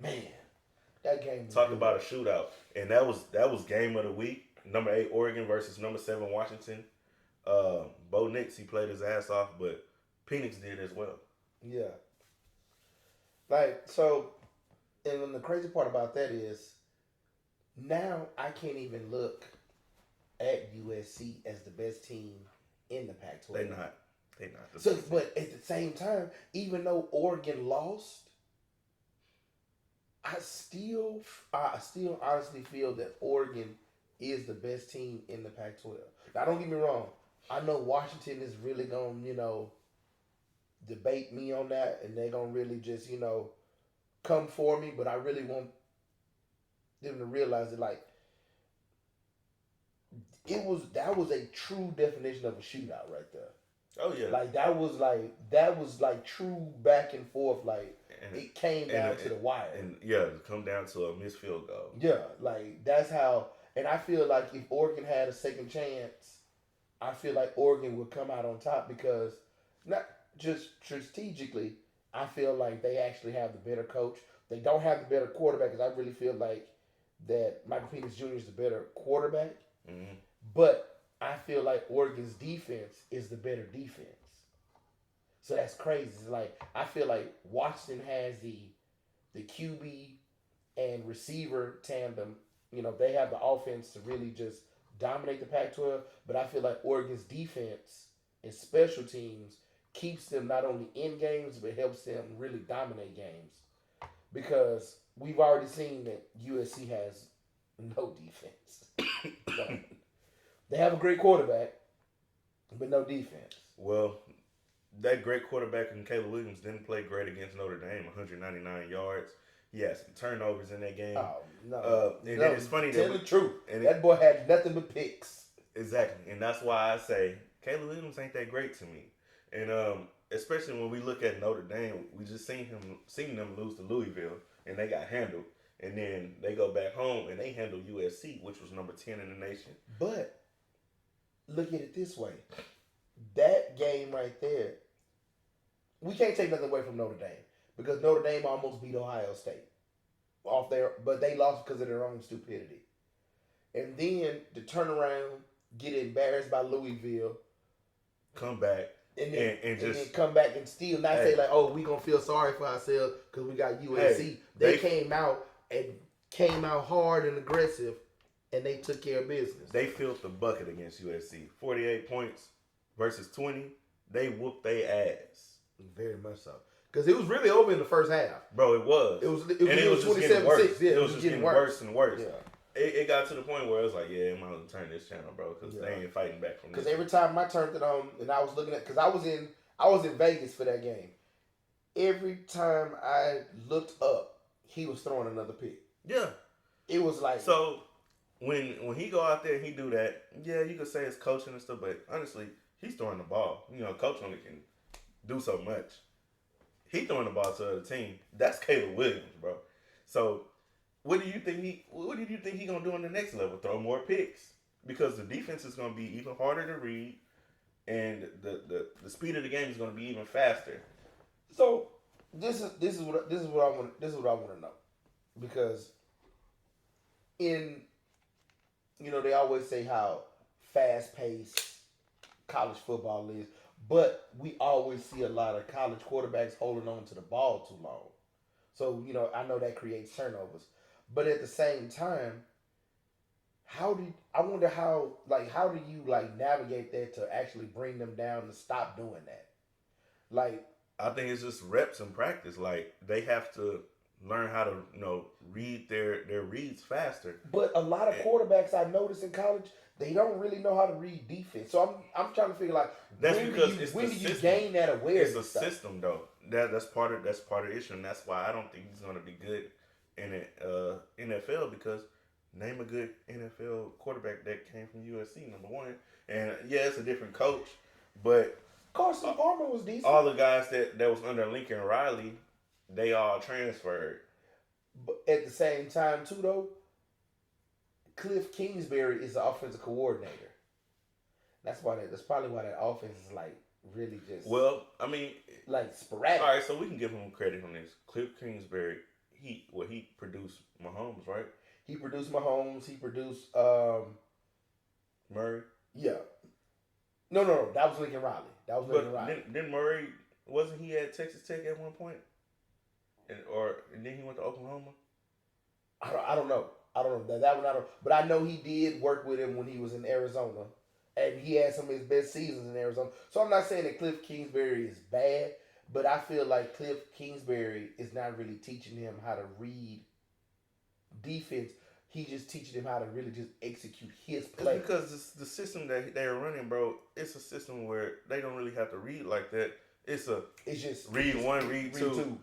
Man, that game was Talk good. About a shootout. And that was game of the week. Number 8 Oregon versus number 7 Washington. Bo Nix, he played his ass off, but Penix did as well. Yeah. And then the crazy part about that is now I can't even look at USC as the best team in the Pac-12. They're not. So, but at the same time, even though Oregon lost, I still honestly feel that Oregon is the best team in the Pac-12. Now, don't get me wrong. I know Washington is really going to, debate me on that, and they're going to really just, come for me, but I really want them to realize that, that was a true definition of a shootout right there. Oh, yeah. That was true back and forth, it came down to the wire. And, it come down to a missed field goal. Yeah, that's how, and I feel like if Oregon had a second chance, I feel like Oregon would come out on top because, not just strategically, I feel like they actually have the better coach. They don't have the better quarterback because I really feel like that Michael Penix Jr. is the better quarterback. Mm-hmm. But I feel like Oregon's defense is the better defense. So that's crazy. It's I feel like Washington has the QB and receiver tandem. They have the offense to really just dominate the Pac-12. But I feel like Oregon's defense and special teams keeps them not only in games, but helps them really dominate games. Because we've already seen that USC has no defense. So, they have a great quarterback, but no defense. Well, that great quarterback in Caleb Williams didn't play great against Notre Dame, 199 yards. He had some turnovers in that game. Oh, no. And it's funny tell the truth. And that boy had nothing but picks. Exactly. And that's why I say Caleb Williams ain't that great to me. And especially when we look at Notre Dame, we just seen them lose to Louisville, and they got handled. And then they go back home and they handle USC, which was number 10 in the nation. But look at it this way. That game right there, we can't take nothing away from Notre Dame because Notre Dame almost beat Ohio State off there, but they lost because of their own stupidity. And then to turn around, get embarrassed by Louisville, come back, and then, and just then come back and still not say like, oh, we gonna feel sorry for ourselves because we got USC. They came out hard and aggressive, and they took care of business. They filled the bucket against USC. 48 points versus 20. They whooped their ass. Very much so. Because it was really over in the first half. Bro, it was. It was just getting worse. Yeah, it was just getting worse and worse. Yeah. It got to the point where it was like, yeah, I'm going to turn this channel, bro, because they ain't fighting back from this. Because every time I turned it on and I was looking at, because I was in Vegas for that game. Every time I looked up, he was throwing another pick. Yeah. It was like. So when he go out there and he do that, yeah, you could say it's coaching and stuff, but honestly, he's throwing the ball. You know, coach only can do so much. He throwing the ball to the other team. That's Caleb Williams, bro. So what do you think he gonna do on the next level? Throw more picks because the defense is gonna be even harder to read, and the speed of the game is gonna be even faster. So this is what I want to know, because they always say how fast paced college football is. But we always see a lot of college quarterbacks holding on to the ball too long. So, I know that creates turnovers. But at the same time, how do you navigate that to actually bring them down to stop doing that? Like, I think it's just reps and practice. Like, they have to learn how to, read their reads faster. But a lot of quarterbacks I notice in college, they don't really know how to read defense. So I'm trying to figure like when do you gain that awareness? It's a system though. That's part of the issue, and that's why I don't think he's gonna be good in NFL, because name a good NFL quarterback that came from USC, number one. And yeah, it's a different coach, but Carson Palmer was decent. All the guys that was under Lincoln Riley, they all transferred. But at the same time too though, Cliff Kingsbury is the offensive coordinator. That's probably why that offense is like really just. Well, I mean, like sporadic. All right, so we can give him credit on this. Cliff Kingsbury, he produced Mahomes, right? He produced Mahomes. He produced Murray. Yeah. No, that was Lincoln Riley. Lincoln Riley. Then Murray, wasn't he at Texas Tech at one point? And then he went to Oklahoma. I don't know. That one I don't. But I know he did work with him when he was in Arizona, and he had some of his best seasons in Arizona. So I'm not saying that Cliff Kingsbury is bad, but I feel like Cliff Kingsbury is not really teaching him how to read defense. He's just teaching him how to really just execute his play. It's because the system that they're running, bro, it's a system where they don't really have to read like that. It's just read one, read two,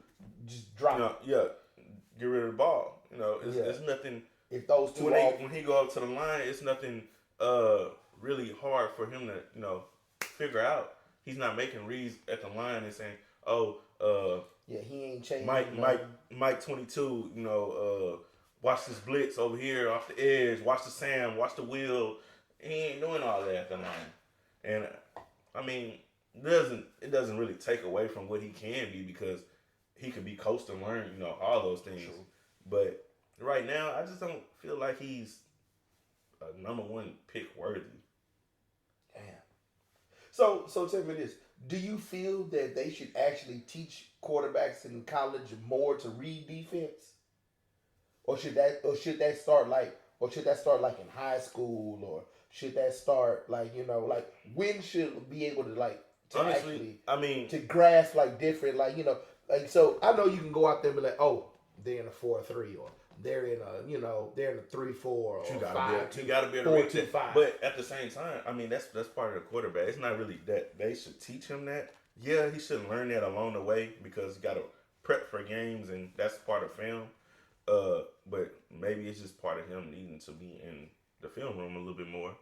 just drop. Yeah, get rid of the ball. It's nothing. If those two when he go up to the line, it's nothing really hard for him to figure out. He's not making reads at the line and saying, he ain't changing. Mike 22, watch this blitz over here off the edge, watch the Sam, watch the wheel. He ain't doing all that at the line. And I mean, it doesn't really take away from what he can be, because he could be coached and learn, all those things. True. But right now, I just don't feel like he's a number one pick worthy. Damn. So tell me this: do you feel that they should actually teach quarterbacks in college more to read defense, or should that start like in high school, or should that start like when should be able to honestly, actually, to grasp different so I know you can go out there and be like, oh, they're in a 4-3, or they're in a 3-4, or you 5-2. You gotta be able to read that. 4-2-5. But at the same time, that's part of the quarterback. It's not really that they should teach him that. Yeah, he should learn that along the way, because you gotta prep for games, and that's part of film. But maybe it's just part of him needing to be in the film room a little bit more,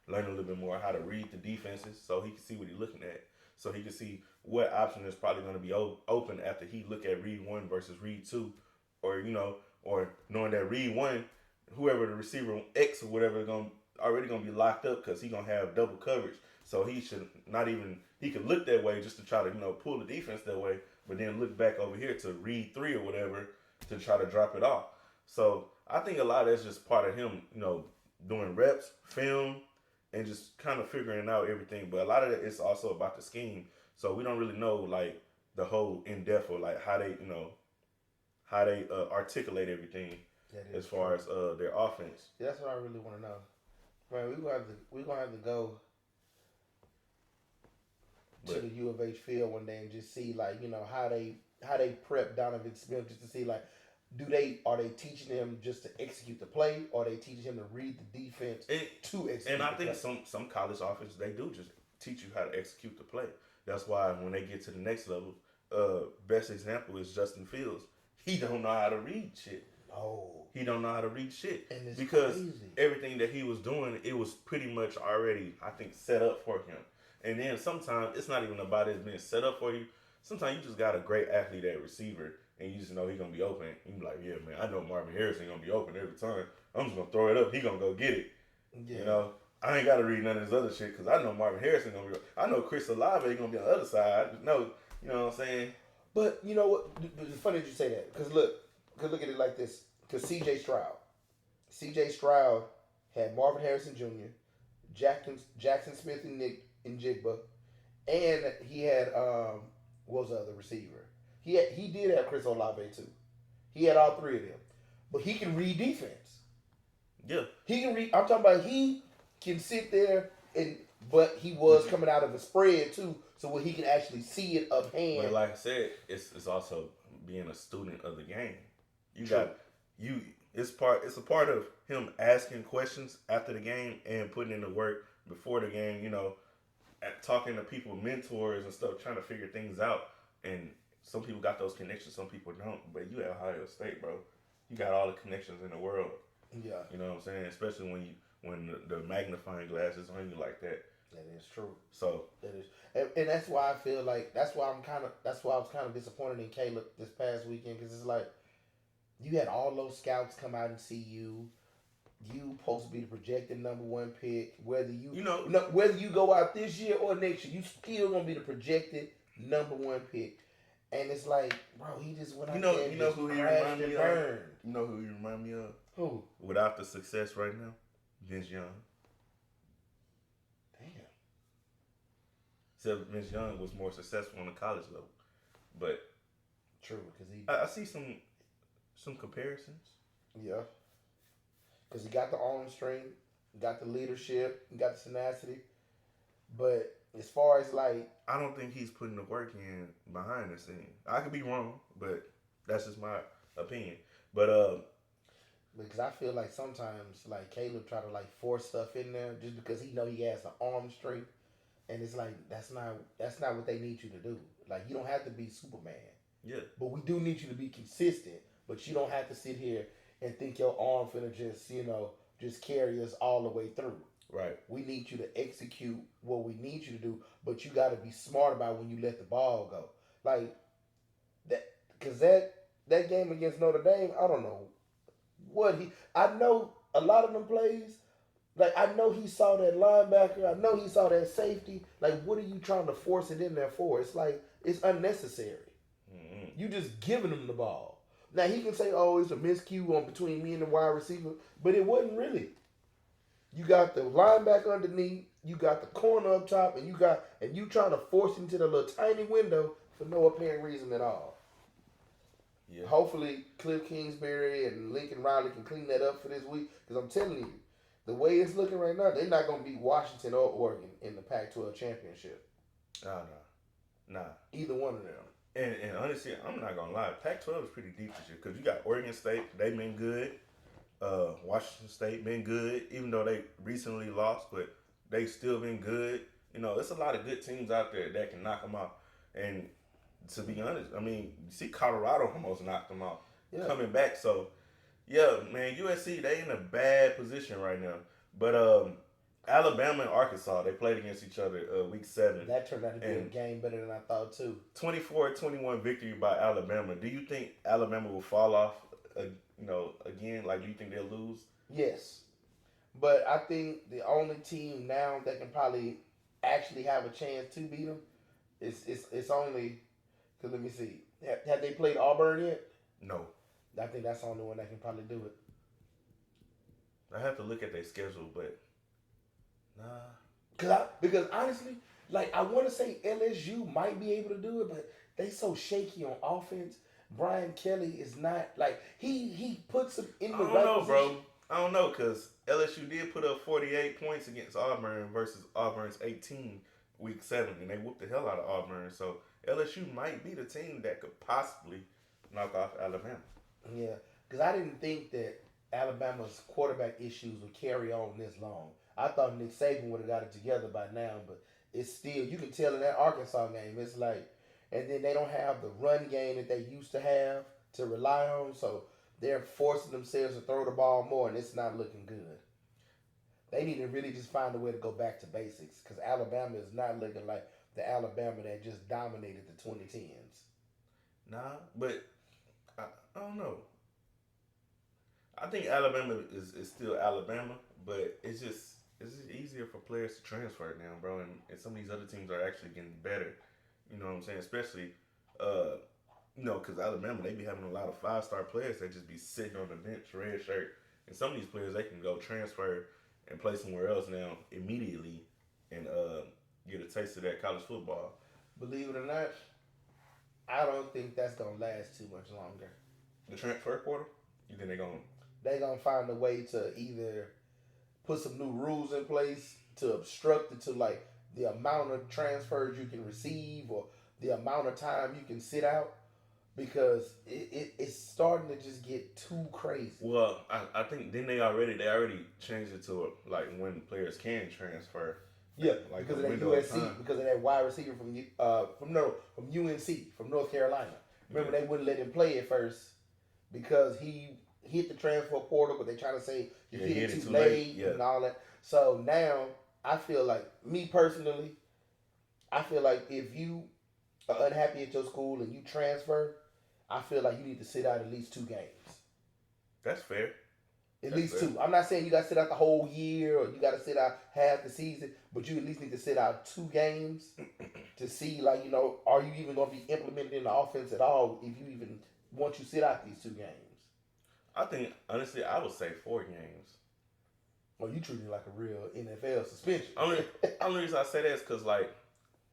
learn a little bit more how to read the defenses, so he can see what he's looking at, so he can see what option is probably going to be open after he look at read 1 versus read 2, or or knowing that read one, whoever the receiver X or whatever is already gonna be locked up because he's gonna have double coverage. So he should not even, he could look that way just to try to, pull the defense that way, but then look back over here to read 3 or whatever to try to drop it off. So I think a lot of that's just part of him, doing reps, film, and just kind of figuring out everything. But a lot of it is also about the scheme. So we don't really know like the whole in depth or like how they, articulate everything as far as their offense. Yeah, that's what I really want to know. Man, we're gonna have to go to the U of H field one day and just see like how they prep Donovan Smith, just to see like are they teaching him just to execute the play, or are they teaching him to read the defense to execute and I the think play? some college offenses, they do just teach you how to execute the play. That's why when they get to the next level, best example is Justin Fields. He don't know how to read shit. Oh, he don't know how to read shit, and it's because crazy. Everything that he was doing, it was pretty much already, I think, set up for him. And then sometimes it's not even about it being set up for you. Sometimes you just got a great athlete at receiver, and you just know he's gonna be open. You be like, yeah, man, I know Marvin Harrison gonna be open every time. I'm just gonna throw it up. He gonna go get it. Yeah. I ain't gotta read none of this other shit because I know Marvin Harrison gonna be. I know Chris Olave gonna be on the other side. No, you know what I'm saying. But you know what? It's funny that you say that, because look at it like this. Because C.J. Stroud had Marvin Harrison Jr., Jackson Smith and Jigba, and he had what was the other receiver? He did have Chris Olave too. He had all 3 of them, but he can read defense. Yeah, he can read. I'm talking about he can sit there but he was coming out of a spread too, so where he can actually see it up hand. But like I said, it's also being a student of the game. It's a part of him asking questions after the game and putting in the work before the game. Talking to people, mentors and stuff, trying to figure things out. And some people got those connections, some people don't. But you at Ohio State, bro, you got all the connections in the world. Yeah, you know what I'm saying. Especially when the magnifying glass is on you like that. That is true. So that is, and that's why I feel like that's why I was kind of disappointed in Caleb this past weekend, because it's like you had all those scouts come out and see you. You supposed to be the projected #1 pick, whether you go out this year or next year, you still gonna be the projected #1 pick. And it's like, bro, he just went out there and just crashed and burned. You know who he remind me of? Who? Without the success right now, Vince Young. Except Vince Young was more successful on the college level, but true, because I see some comparisons. Yeah, because he got the arm strength, got the leadership, got the tenacity, but as far as like, I don't think he's putting the work in behind the scene. I could be wrong, but that's just my opinion. But because I feel like sometimes like Caleb try to like force stuff in there just because he know he has the arm strength. And it's like that's not what they need you to do. Like, you don't have to be Superman. Yeah. But we do need you to be consistent. But you don't have to sit here and think your arm finna just carry us all the way through. Right. We need you to execute what we need you to do, but you got to be smart about when you let the ball go. Like that, because that game against Notre Dame, I don't know I know a lot of them plays. Like, I know he saw that linebacker. I know he saw that safety. Like, what are you trying to force it in there for? It's like, it's unnecessary. Mm-hmm. You just giving him the ball. Now, he can say, oh, it's a miscue on between me and the wide receiver. But it wasn't really. You got the linebacker underneath. You got the corner up top. And you trying to force him to the little tiny window for no apparent reason at all. Yeah. Hopefully, Cliff Kingsbury and Lincoln Riley can clean that up for this week. Because I'm telling you, the way it's looking right now, they're not going to beat Washington or Oregon in the Pac-12 championship. Nah. Either one of them. And honestly, I'm not going to lie. Pac-12 is pretty deep this year because you got Oregon State. They've been good. Washington State been good, even though they recently lost, but they still been good. There's a lot of good teams out there that can knock them out. And to be honest, I mean, you see Colorado almost knocked them out coming back. So, yeah, man, USC, they in a bad position right now. But Alabama and Arkansas, they played against each other week 7. That turned out to be a game better than I thought, too. 24-21 victory by Alabama. Do you think Alabama will fall off again, like, do you think they'll lose? Yes. But I think the only team now that can probably actually have a chance to beat them it's only because let me see. Have they played Auburn yet? No. I think that's the only one that can probably do it. I have to look at their schedule, but nah. Because honestly, like I want to say LSU might be able to do it, but they so shaky on offense. Brian Kelly is not like he puts them in the right I don't know, position. bro. I don't know because LSU did put up 48 points against Auburn versus Auburn's 18 week 7, and they whooped the hell out of Auburn. So LSU might be the team that could possibly knock off Alabama. Yeah, because I didn't think that Alabama's quarterback issues would carry on this long. I thought Nick Saban would have got it together by now, but it's still, you can tell in that Arkansas game, it's like, and then they don't have the run game that they used to have to rely on, so they're forcing themselves to throw the ball more, and it's not looking good. They need to really just find a way to go back to basics, because Alabama is not looking like the Alabama that just dominated the 2010s. Nah, but I don't know. I think Alabama is still Alabama, but it's just easier for players to transfer now, bro. And some of these other teams are actually getting better. You know what I'm saying? Especially, because Alabama, they be having a lot of 5-star players that just be sitting on the bench, red shirt. And some of these players, they can go transfer and play somewhere else now immediately and get a taste of that college football. Believe it or not, I don't think that's going to last too much longer. The transfer portal? You think they're going to... They're going to find a way to either put some new rules in place to obstruct it to like the amount of transfers you can receive or the amount of time you can sit out, because it's starting to just get too crazy. Well, I think they already changed it to like when players can transfer. Yeah, like because of that USC, because of that wide receiver from UNC, from North Carolina. Remember, they wouldn't let him play at first because he hit the transfer portal, but they trying to say he hit it too late and all that. So now, I feel like, me personally, I feel like if you are unhappy at your school and you transfer, I feel like you need to sit out at least 2 games. That's fair. At least 2. I'm not saying you got to sit out the whole year or you got to sit out half the season, but you at least need to sit out 2 games to see, like, are you even going to be implemented in the offense at all if you even want you sit out these 2 games? I think, honestly, I would say 4 games. Well, you treat it like a real NFL suspension. Only reason I say that is because, like,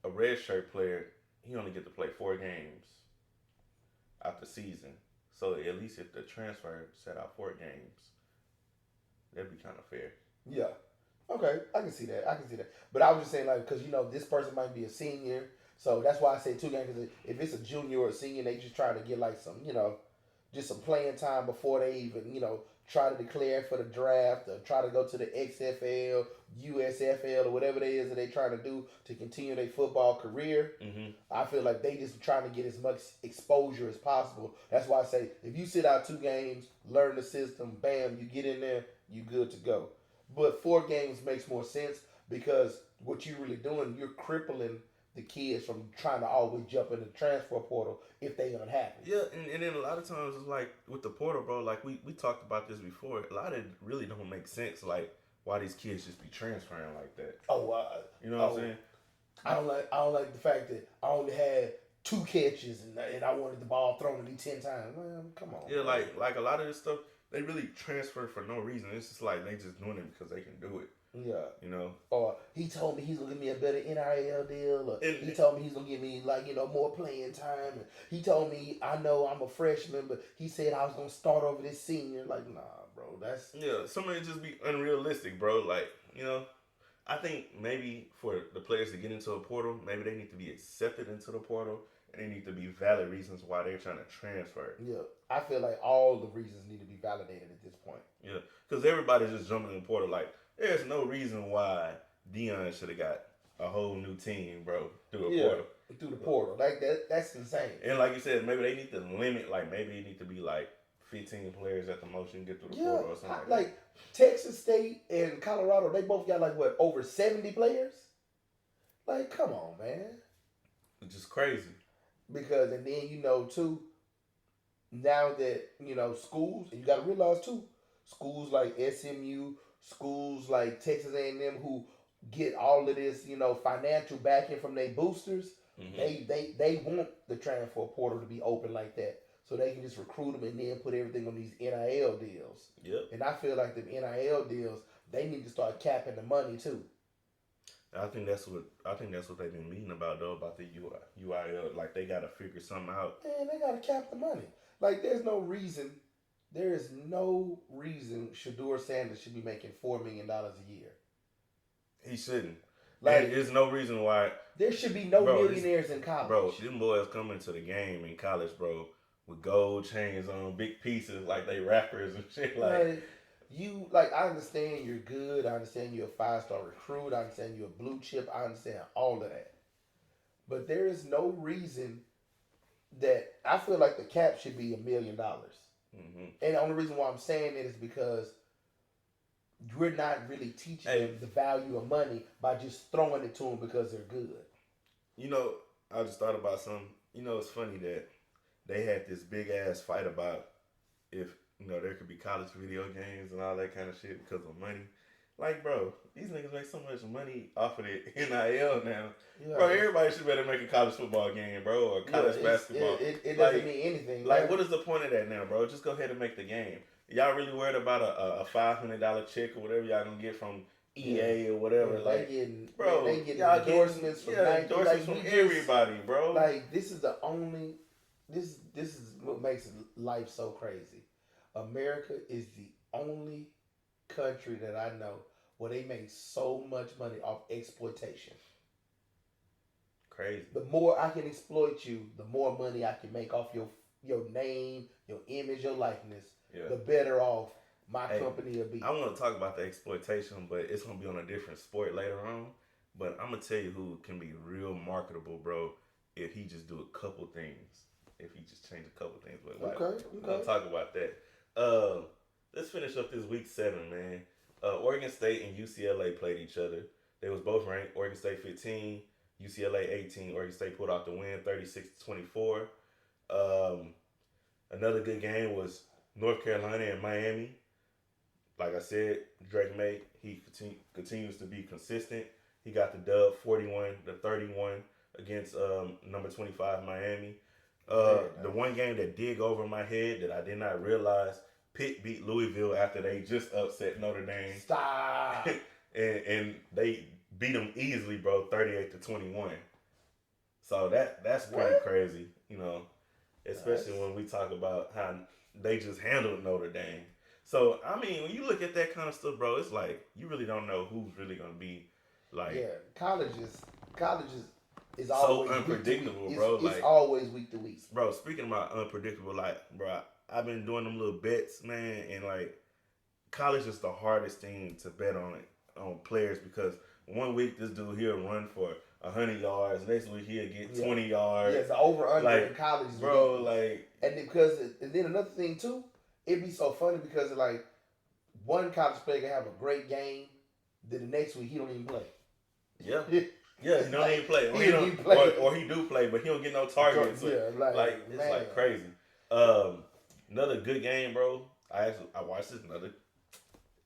a red shirt player, he only get to play 4 games out the season. So at least if the transfer set out 4 games, that'd be kind of fair. Yeah. Okay, I can see that. But I was just saying, like, because, this person might be a senior. So that's why I say 2 games. Because if it's a junior or a senior, they just try to get, like, some, just some playing time before they even, try to declare for the draft or try to go to the XFL, USFL, or whatever it is that they trying to do to continue their football career. Mm-hmm. I feel like they just trying to get as much exposure as possible. That's why I say, if you sit out 2 games, learn the system, bam, you get in there, you good to go. But 4 games makes more sense because what you're really doing, you're crippling the kids from trying to always jump in the transfer portal if they unhappy. Yeah, and then a lot of times it's like with the portal, bro, like we talked about this before. A lot of it really don't make sense, like why these kids just be transferring like that. You know what I'm saying? I don't like the fact that I only had 2 catches and I wanted the ball thrown at me 10 times. Man, come on. Yeah, like a lot of this stuff, they really transfer for no reason. It's just like they just doing it because they can do it. Yeah. Or he told me he's going to give me a better NIL deal. Or he told me he's going to give me, like, more playing time. And he told me, I know I'm a freshman, but he said I was going to start over this senior. Like, nah, bro. That's... Yeah, some of it just be unrealistic, bro. Like, I think maybe for the players to get into a portal, maybe they need to be accepted into the portal. And they need to be valid reasons why they're trying to transfer. Yeah. I feel like all the reasons need to be validated at this point. Yeah. Because everybody's just jumping in the portal like, there's no reason why Deion should have got a whole new team, bro, through a portal. Through the portal. Like, that's insane. And like you said, maybe they need to limit, like, maybe it need to be, like, 15 players at the most you can get through the portal or something like that. Like, Texas State and Colorado, they both got, like, what, over 70 players? Like, come on, man. It's just crazy. Because, and then, too, now that schools, and you got to realize too, schools like SMU, schools like Texas A&M, who get all of this financial backing from their boosters, they want the transfer portal to be open like that, so they can just recruit them and then put everything on these NIL deals. Yep. And I feel like the NIL deals, they need to start capping the money too. I think that's what they've been meaning about though, about the UIL. Like they gotta figure something out. Man, they gotta cap the money. Like there is no reason Shador Sanders should be making $4 million a year. He shouldn't. Like there's no reason why. There should be no millionaires in college. Bro, them boys coming to the game in college, bro, with gold chains on, big pieces like they rappers and shit. I understand you're good. I understand you're a 5-star recruit. I understand you're a blue chip. I understand all of that. But there is no reason that I feel like the cap should be $1 million. Mm-hmm. And the only reason why I'm saying it is because we're not really teaching them the value of money by just throwing it to them because they're good. I just thought about something. It's funny that they had this big ass fight about if there could be college video games and all that kind of shit because of money. Like, bro, these niggas make so much money off of the NIL now. Yeah. Bro, everybody should better make a college football game, bro, or college basketball. It doesn't mean anything. Like, what is the point of that now, bro? Just go ahead and make the game. Y'all really worried about a $500 check or whatever y'all gonna get from EA or whatever? Yeah, like, they getting endorsements from Nike. Endorsements from everybody, bro. Like, this is what makes life so crazy. America is the only country that I know where they make so much money off exploitation. Crazy. The more I can exploit you, the more money I can make off your name, your image, your likeness. Yeah. The better off my company will be. I want to talk about the exploitation, but it's going to be on a different sport later on. But I'm going to tell you who can be real marketable, bro, if he just do a couple things. If he just change a couple things. But okay. We're going to talk about that. Let's finish up this week 7, man. Oregon State and UCLA played each other. They was both ranked. Oregon State 15, UCLA 18. Oregon State pulled out the win, 36-24. Another good game was North Carolina and Miami. Like I said, Drake May, he continues to be consistent. He got the dub 41-31 against number 25 Miami. The one game that did go over my head that I did not realize, Pitt beat Louisville after they just upset Notre Dame. Stop. and they beat them easily, bro, 38-21. So that's pretty crazy, especially when we talk about how they just handled Notre Dame. So, I mean, when you look at that kind of stuff, bro, it's like you really don't know who's really going to be like. Yeah, college is so always unpredictable, bro. It's always week to week. Bro, speaking about unpredictable, like, bro, I've been doing them little bets, man, and like college is the hardest thing to bet on players because one week this dude he'll run for 100 yards, next week he'll get 20 yards. Yeah, it's over under in college, bro. And then another thing too, it'd be so funny because like one college player can have a great game, then the next week he don't even play. Yeah. Yeah, he don't even play. Or he do play, but he don't get no targets. So, it's like crazy. Another good game, bro. I watched this another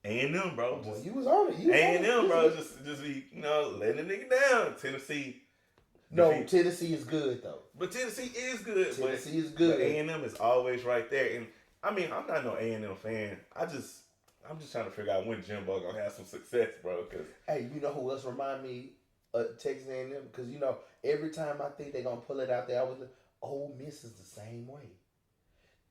A&M, bro. You was on it. A&M, bro. Just be letting the nigga down. Tennessee. Tennessee is good though. But Tennessee is good. Tennessee is good. But A&M is always right there. And I mean, I'm not no A&M fan. I'm just trying to figure out when Jimbo gonna have some success, bro. Cause hey, you know who else remind me? Texas A&M, because every time I think they're gonna pull it out there, I was like, Ole Miss is the same way.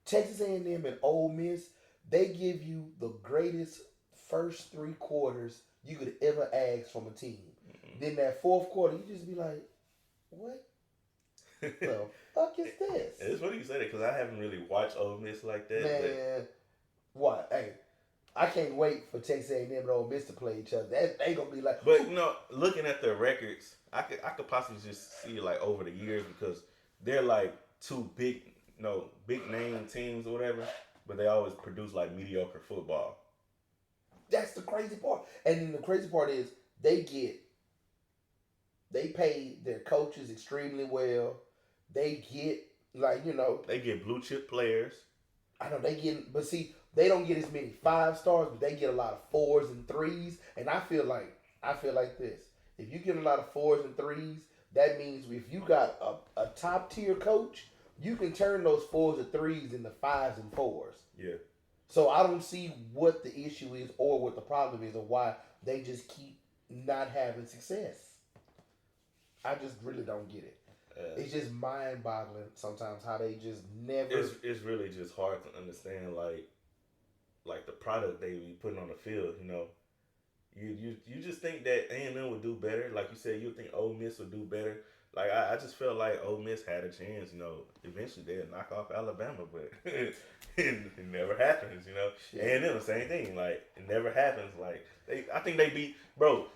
Texas A&M and Ole Miss, they give you the greatest first 3 quarters you could ever ask from a team. Mm-hmm. Then that 4th quarter, you just be like, what the fuck is this? It's funny you say that because I haven't really watched Ole Miss like that. Man, what? Hey. I can't wait for Texas A&M and Ole Miss to play each other. They gonna be like. But looking at their records, I could possibly just see like over the years because they're like 2 big name teams or whatever, but they always produce like mediocre football. That's the crazy part, and then the crazy part is they pay their coaches extremely well. They get Like, you know, They get blue chip players. I know they get, but see, they don't get as many 5-stars, but they get a lot of 4s and 3s. And I feel like this: if you get a lot of 4s and 3s, that means if you got a top tier coach, you can turn those 4s and 3s into 5s and 4s. Yeah. So I don't see what the issue is or what the problem is or why they just keep not having success. I just really don't get it. It's just mind-boggling sometimes how they just never. It's really just hard to understand, like the product they be putting on the field. You know, you just think that A&M would do better. Like you said, you think Ole Miss would do better. Like I just felt like Ole Miss had a chance. You know, eventually they'd knock off Alabama, but it never happens. You know, A&M the same thing. Like it never happens. Like I think they beat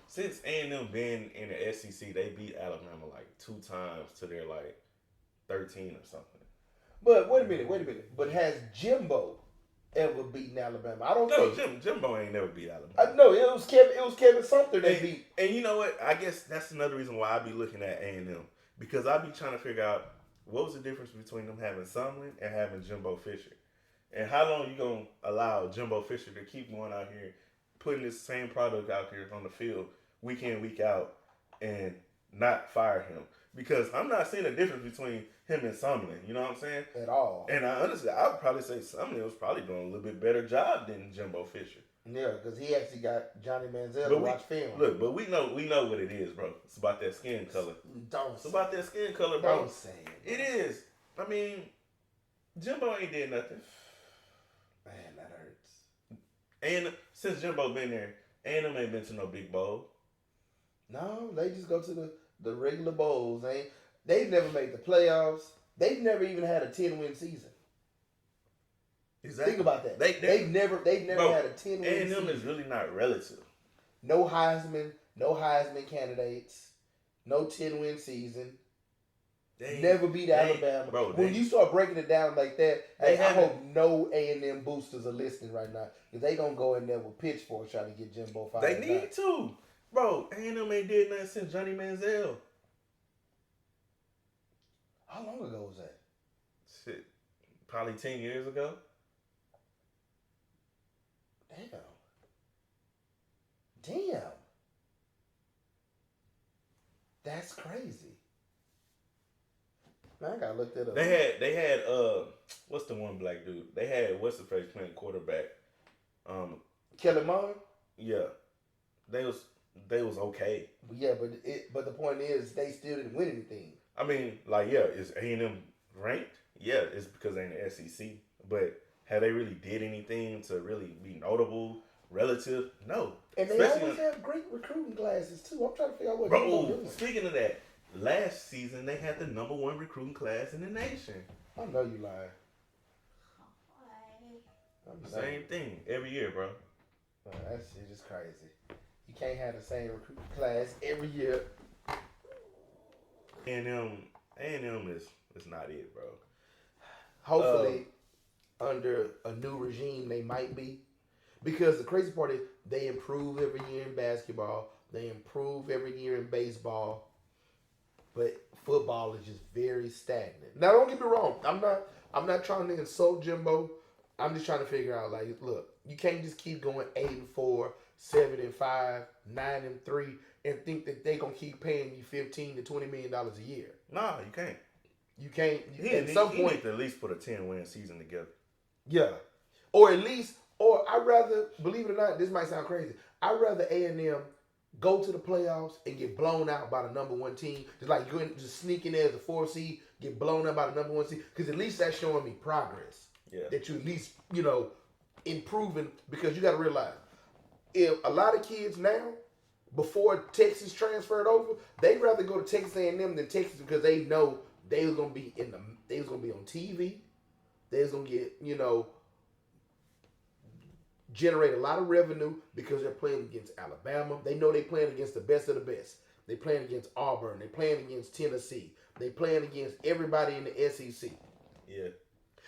since A&M been in the SEC, they beat Alabama like 2 times to their like 13 or something. But wait a minute. But has Jimbo ever beaten Alabama? I don't think. Jimbo ain't never beat Alabama. No, it was Kevin Sumter that beat. And you know what? I guess that's another reason why I be looking at A&M, because I be trying to figure out what was the difference between them having Sumlin and having Jimbo Fisher, and how long you gonna allow Jimbo Fisher to keep going out here putting this same product out here on the field week in, week out, and not fire him. Because I'm not seeing a difference between him and Sumlin. You know what I'm saying? At all. And I would probably say Sumlin was probably doing a little bit better job than Jimbo Fisher. Yeah, because he actually got Johnny Manziel to watch film. Look, but we know what it is, bro. It's about that skin color. It's about that skin color, bro. Don't say it. It is. I mean, Jimbo ain't did nothing. Man, that hurts. And since Jimbo been there, A&M ain't been to no big bowl. No, they just go to the regular bowls. They've never made the playoffs. They've never even had a 10-win season. Exactly. Think about that. They've never had a 10-win season. A&M is really not relative. No Heisman candidates. No 10-win season. Never beat Alabama. Bro, when you start breaking it down like that, I hope no A&M boosters are listening right now, because they gonna go in there with pitchforks trying to get Jimbo fired. They need to. Bro, A&M ain't did nothing since Johnny Manziel. How long ago was that? Shit, probably 10 years ago. Damn. That's crazy. Man, I gotta look that up. They had what's the one black dude? They had what's the face playing quarterback? Kellen Mond? Yeah. They was okay. Yeah, but the point is they still didn't win anything. I mean, like, yeah, is A&M ranked? Yeah, it's because they in the SEC. But have they really did anything to really be notable, relative? No. And they always have great recruiting classes too. I'm trying to figure out what they're doing. Speaking of that, last season they had the #1 recruiting class in the nation. I know you lying. Same thing every year, bro. Oh, that shit is crazy. You can't have the same recruiting class every year. A&M is not it, bro. Hopefully, under a new regime, they might be. Because the crazy part is they improve every year in basketball. They improve every year in baseball. But football is just very stagnant. Now, don't get me wrong. I'm not trying to insult Jimbo. I'm just trying to figure out, like, look, you can't just keep going 8-4, 7-5, 9-3, and think that they're gonna keep paying you $15 to $20 million a year. Nah, you can't. You can't. He need to at least put a 10-win season together. Yeah, or I'd rather, believe it or not, this might sound crazy, I'd rather A&M go to the playoffs and get blown out by the #1 team. Just like you just sneak in there as a 4 seed, get blown out by the #1 seed, because at least that's showing me progress. Yeah. That you at least, improving, because you got to realize, if a lot of kids now, before Texas transferred over, they'd rather go to Texas A&M than Texas, because they know they was gonna be they was gonna be on TV, they was gonna get, generate a lot of revenue, because they're playing against Alabama. They know they're playing against the best of the best. They're playing against Auburn. They're playing against Tennessee. They're playing against everybody in the SEC. Yeah.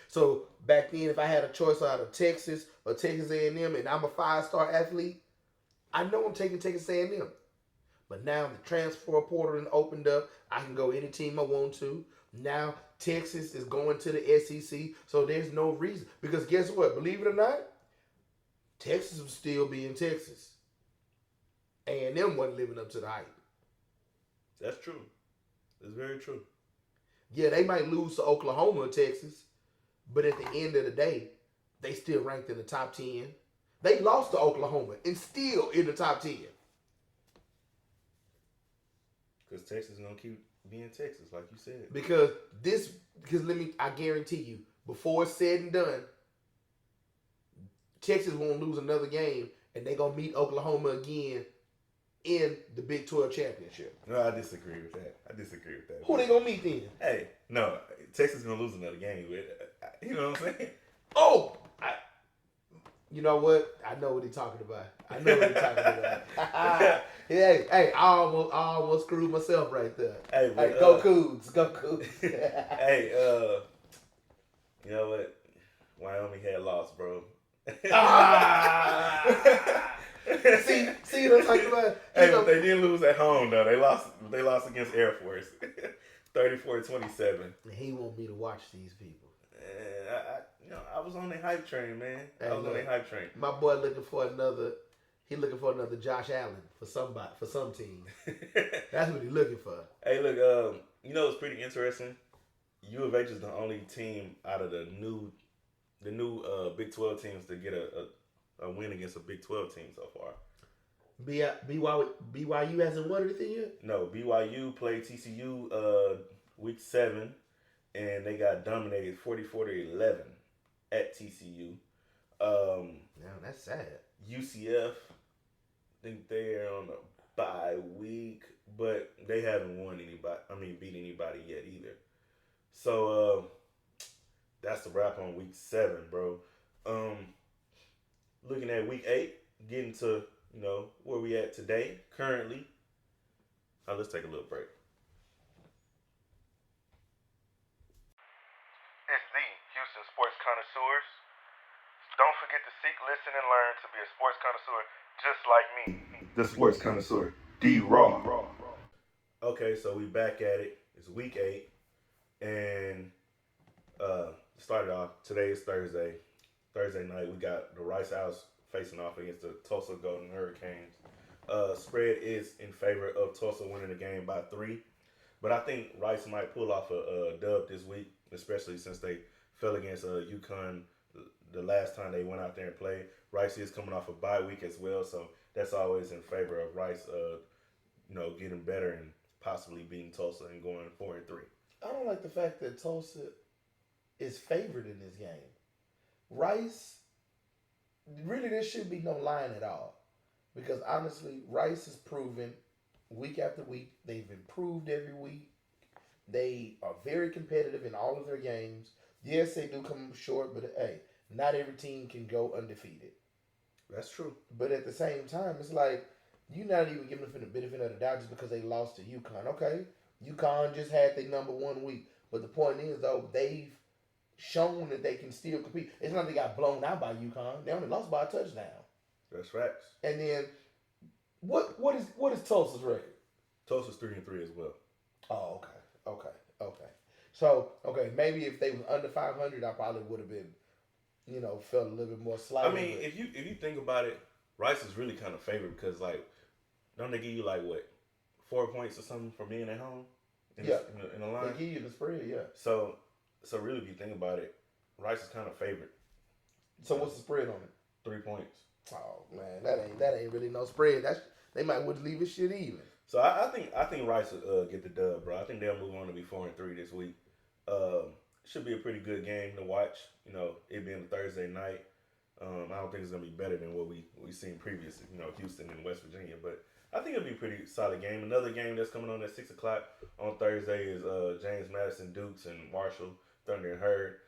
So back then, if I had a choice out of Texas or Texas A&M, and I'm a 5-star athlete, I know I'm taking Texas A&M. But now the transfer portal opened up. I can go any team I want to. Now Texas is going to the SEC, so there's no reason. Because guess what? Believe it or not, Texas will still be in Texas. A&M wasn't living up to the hype. That's true. It's very true. Yeah, they might lose to Oklahoma or Texas, but at the end of the day, they still ranked in the top 10. They lost to Oklahoma and still in the top 10. Because Texas is going to keep being Texas, like you said. Because I guarantee you, before it's said and done, Texas won't lose another game, and they're going to meet Oklahoma again in the Big 12 championship. No, I disagree with that. Who they going to meet then? Hey, no, Texas is going to lose another game. You know what I'm saying? Oh! You know what? I know what he's talking about. Hey, I almost screwed myself right there. Hey, go Cougs. Go Cougs. Hey, you know what? Wyoming had lost, bro. See what I'm talking about? Hey, but they didn't lose at home though. They lost against Air Force, 34-27. He want me to watch these people. I was on the hype train, man. Hey, I was on the hype train. My boy looking for another Josh Allen for some team. That's what he's looking for. Hey, look, it's pretty interesting. U of H is the only team out of the new Big 12 teams to get a win against a Big 12 team so far. BYU hasn't won anything yet? No, BYU played TCU week 7, and they got dominated 44-11 at TCU. Now that's sad. UCF, I think they're on a bye week, but they haven't beat anybody yet either. So that's the wrap on week 7, bro. Looking at week 8, getting to where we at today, currently. Let's take a little break. It's the Houston Sports Connoisseurs. Don't forget to seek, listen, and learn to be a sports connoisseur just like me. The sports connoisseur, Raww. Okay, so we back at it. It's week 8. And started off, today is Thursday. Thursday night, we got the Rice House facing off against the Tulsa Golden Hurricanes. Spread is in favor of Tulsa winning the game by 3. But I think Rice might pull off a dub this week, especially since they fell against UConn the last time they went out there and played. Rice is coming off a bye week as well, so that's always in favor of Rice, getting better and possibly beating Tulsa and going 4-3. I don't like the fact that Tulsa is favored in this game. Rice, really there should be no line at all. Because honestly, Rice has proven week after week, they've improved every week. They are very competitive in all of their games. Yes, they do come short, but hey, not every team can go undefeated. That's true. But at the same time, it's like, you're not even giving them the benefit of the doubt just because they lost to UConn. Okay, UConn just had their number 1 week. But the point is, though, they've shown that they can still compete. It's not they got blown out by UConn. They only lost by a touchdown. That's facts. And then, what is Tulsa's record? Tulsa's 3-3 as well. Oh, okay. So, maybe if they was under 500, I probably would have been, felt a little bit more slight. I mean, if you think about it, Rice is really kind of favored because, don't they give you 4 points or something for being at home? In the line? They give you the spread, yeah. So really, if you think about it, Rice is kind of favored. So what's the spread on it? 3 points. Oh man, that ain't really no spread. They might would leave it shit even. So I think Rice will get the dub, bro. I think they'll move on to be 4-3 this week. Should be a pretty good game to watch. It being a Thursday night. I don't think it's gonna be better than what we seen previously. Houston and West Virginia, but I think it'll be a pretty solid game. Another game that's coming on at 6 o'clock on Thursday is James Madison Dukes and Marshall Thunder and Herd.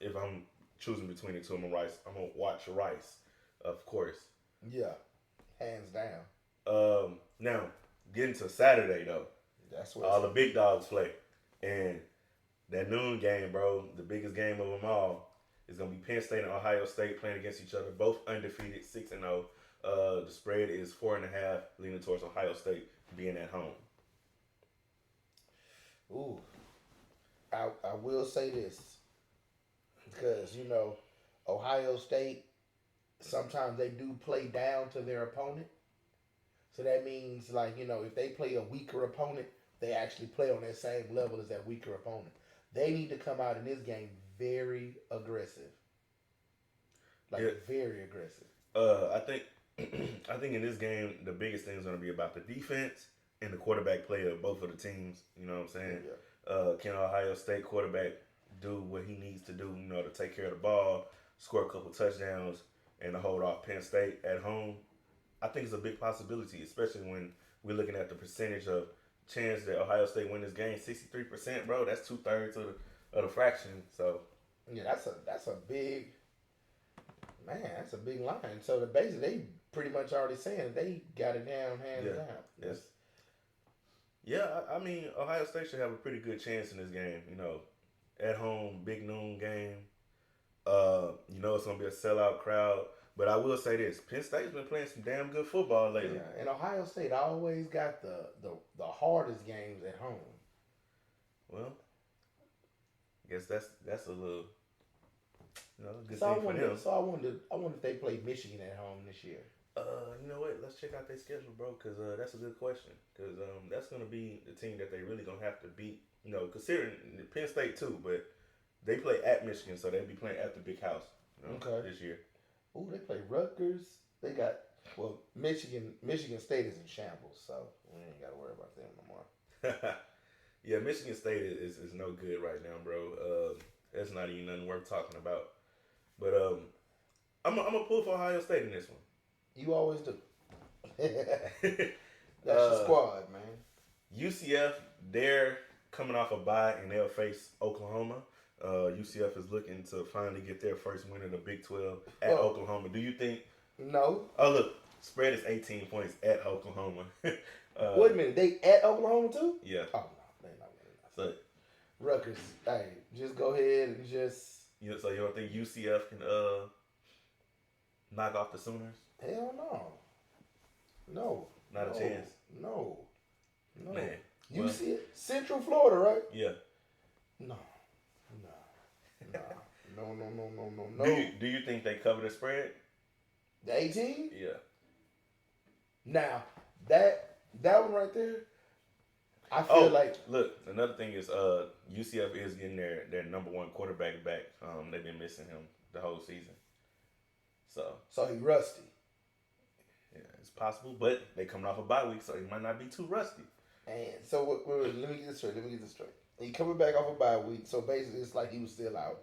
If I'm choosing between the two, I'm gonna watch Rice, of course. Yeah, hands down. Now getting to Saturday though, that's what all the big dogs play, and that noon game, bro, the biggest game of them all, is gonna be Penn State and Ohio State playing against each other, both undefeated, 6-0. The spread is 4.5, leaning towards Ohio State being at home. Ooh, I will say this because Ohio State sometimes they do play down to their opponent. So that means like if they play a weaker opponent, they actually play on that same level as that weaker opponent. They need to come out in this game very aggressive, like very aggressive. I think I think in this game the biggest thing is going to be about the defense and the quarterback play of both of the teams. You know what I'm saying? Yeah. Can Ohio State quarterback do what he needs to do? To take care of the ball, score a couple touchdowns, and to hold off Penn State at home. I think it's a big possibility, especially when we're looking at the percentage of chance that Ohio State win this game. 63%, bro. That's 2/3 of the fraction. So yeah, that's a big man. That's a big line. So basically they pretty much already saying they got it down hands down. Yes. Yeah, I mean Ohio State should have a pretty good chance in this game. At home, big noon game. It's gonna be a sellout crowd. But I will say this: Penn State's been playing some damn good football lately. Yeah, and Ohio State always got the hardest games at home. Well, I guess that's a little good So thing for them. So I wonder if they play Michigan at home this year. You know what? Let's check out their schedule, bro, because that's a good question. Because that's gonna be the team that they really gonna have to beat. Considering Penn State too, but they play at Michigan, so they'll be playing at the Big House. This year. Ooh, they play Rutgers. They got Michigan State is in shambles, so we ain't got to worry about them no more. Yeah, Michigan State is no good right now, bro. That's not even nothing worth talking about. But I'm gonna pull for Ohio State in this one. You always do. That's your squad, man. UCF, they're coming off a bye and they'll face Oklahoma. UCF is looking to finally get their first win in the Big 12 at Oklahoma. Do you think? No. Oh, look. Spread is 18 points at Oklahoma. Wait a minute. They at Oklahoma, too? Yeah. Oh, no. They're not winning. So, Rutgers, hey, just go ahead and just... So you don't think UCF can knock off the Sooners? Hell no. No. Not a chance? No. Man. UCF? Central Florida, right? Yeah. No. No. Do you think they cover the spread? The 18? Yeah. Now, that one right there, I feel like... Look, another thing is UCF is getting their number one quarterback back. They've been missing him the whole season. So he rusty. Yeah, it's possible, but they coming off a bye week, so he might not be too rusty. And so, let me get this straight. He coming back off a bye week, so basically it's like he was still out.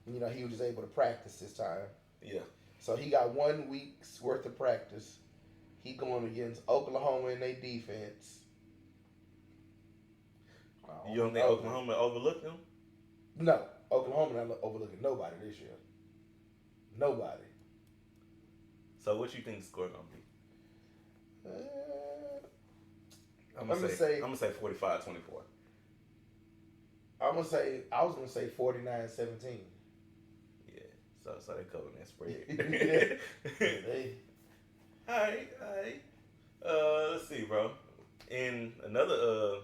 He was just able to practice this time. Yeah. So he got 1 week's worth of practice. He going against Oklahoma in their defense. You don't think Oklahoma overlooked them? No. Oklahoma not overlooking nobody this year. Nobody. So what you think the score gonna be? I'm gonna say 45-24. I was gonna say 49-17. Yeah. So they covering that spread. All right. Let's see, bro. In another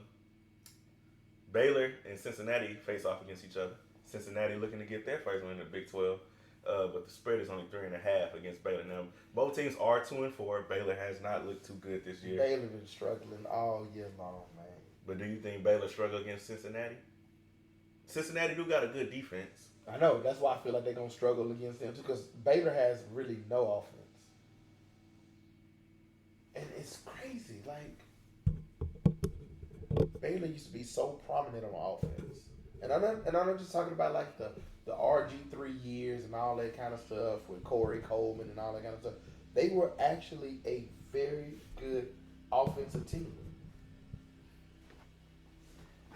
Baylor and Cincinnati face off against each other. Cincinnati looking to get their first win in the Big 12. But the spread is only 3.5 against Baylor. Now, both teams are 2-4. Baylor has not looked too good this year. Baylor been struggling all year long, man. But do you think Baylor struggle against Cincinnati? Cincinnati do got a good defense. I know. That's why I feel like they're going to struggle against them, too, because Baylor has really no offense. And it's crazy. Like, Baylor used to be so prominent on offense. And I'm not just talking about, like, the RG3 years and all that kind of stuff with Corey Coleman and all that kind of stuff. They were actually a very good offensive team.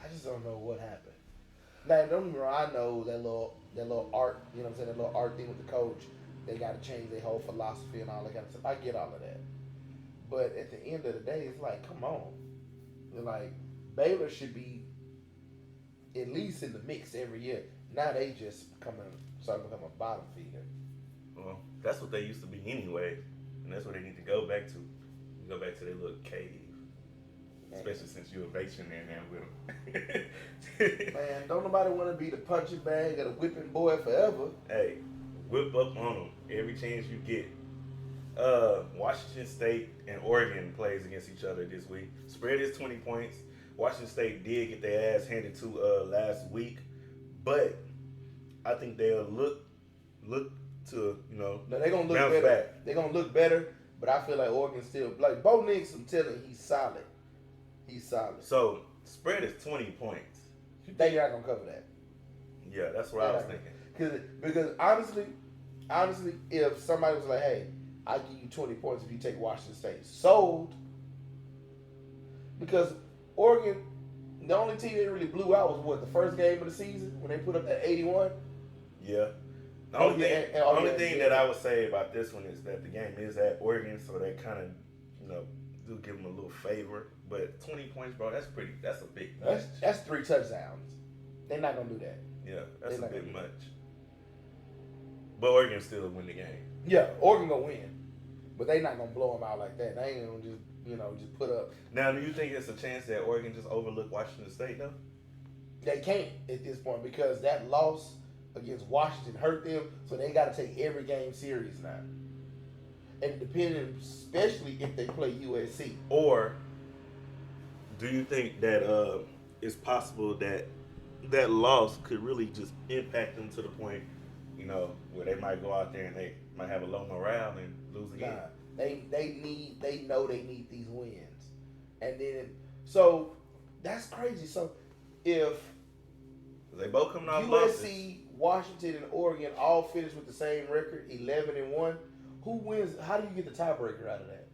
I just don't know what happened. Now, don't get me wrong, I know that little art, you know what I'm saying, that little art thing with the coach. They got to change their whole philosophy and all that kind of stuff. I get all of that. But at the end of the day, it's like, come on. Like, Baylor should be at least in the mix every year. Now they just start to become a bottom feeder. Well, that's what they used to be anyway. And that's what they need to go back to. Go back to their little cave. Especially since you're a Vacation there now with him. Man, don't nobody want to be the punching bag or the whipping boy forever. Hey, whip up on them every chance you get. Washington State and Oregon plays against each other this week. Spread is 20 points. Washington State did get their ass handed to last week, but I think they'll look to No, they're gonna look bounce better. back. They're gonna look better, but I feel like Oregon still like Bo Nix. I'm telling you, he's solid. He's solid. So spread is 20 points. They're not gonna cover that. Yeah, that's what I was thinking. Because honestly, if somebody was like, "Hey, I'll give you 20 points if you take Washington State," sold. Because Oregon, the only team they really blew out was what, the first game of the season when they put up that 81. Yeah. The only thing that I would say about this one is that the game is at Oregon, so that kind of, do give them a little favor. But 20 points, bro, that's a big much. That's 3 touchdowns. They're not gonna do that. Yeah, that's a bit much. But Oregon still win the game. Yeah, Oregon gonna win, but they not gonna blow them out like that. They ain't gonna just put up. Now, do you think it's a chance that Oregon just overlook Washington State though? They can't at this point because that loss against Washington hurt them, so they got to take every game serious now. And depending, especially if they play USC. Or do you think that it's possible that that loss could really just impact them to the point, where they might go out there and they might have a low morale and lose again? Nah, they know they need these wins, and then so that's crazy. So if They both coming off losses. USC, Washington, and Oregon all finish with the same record, 11-1. Who wins? How do you get the tiebreaker out of that?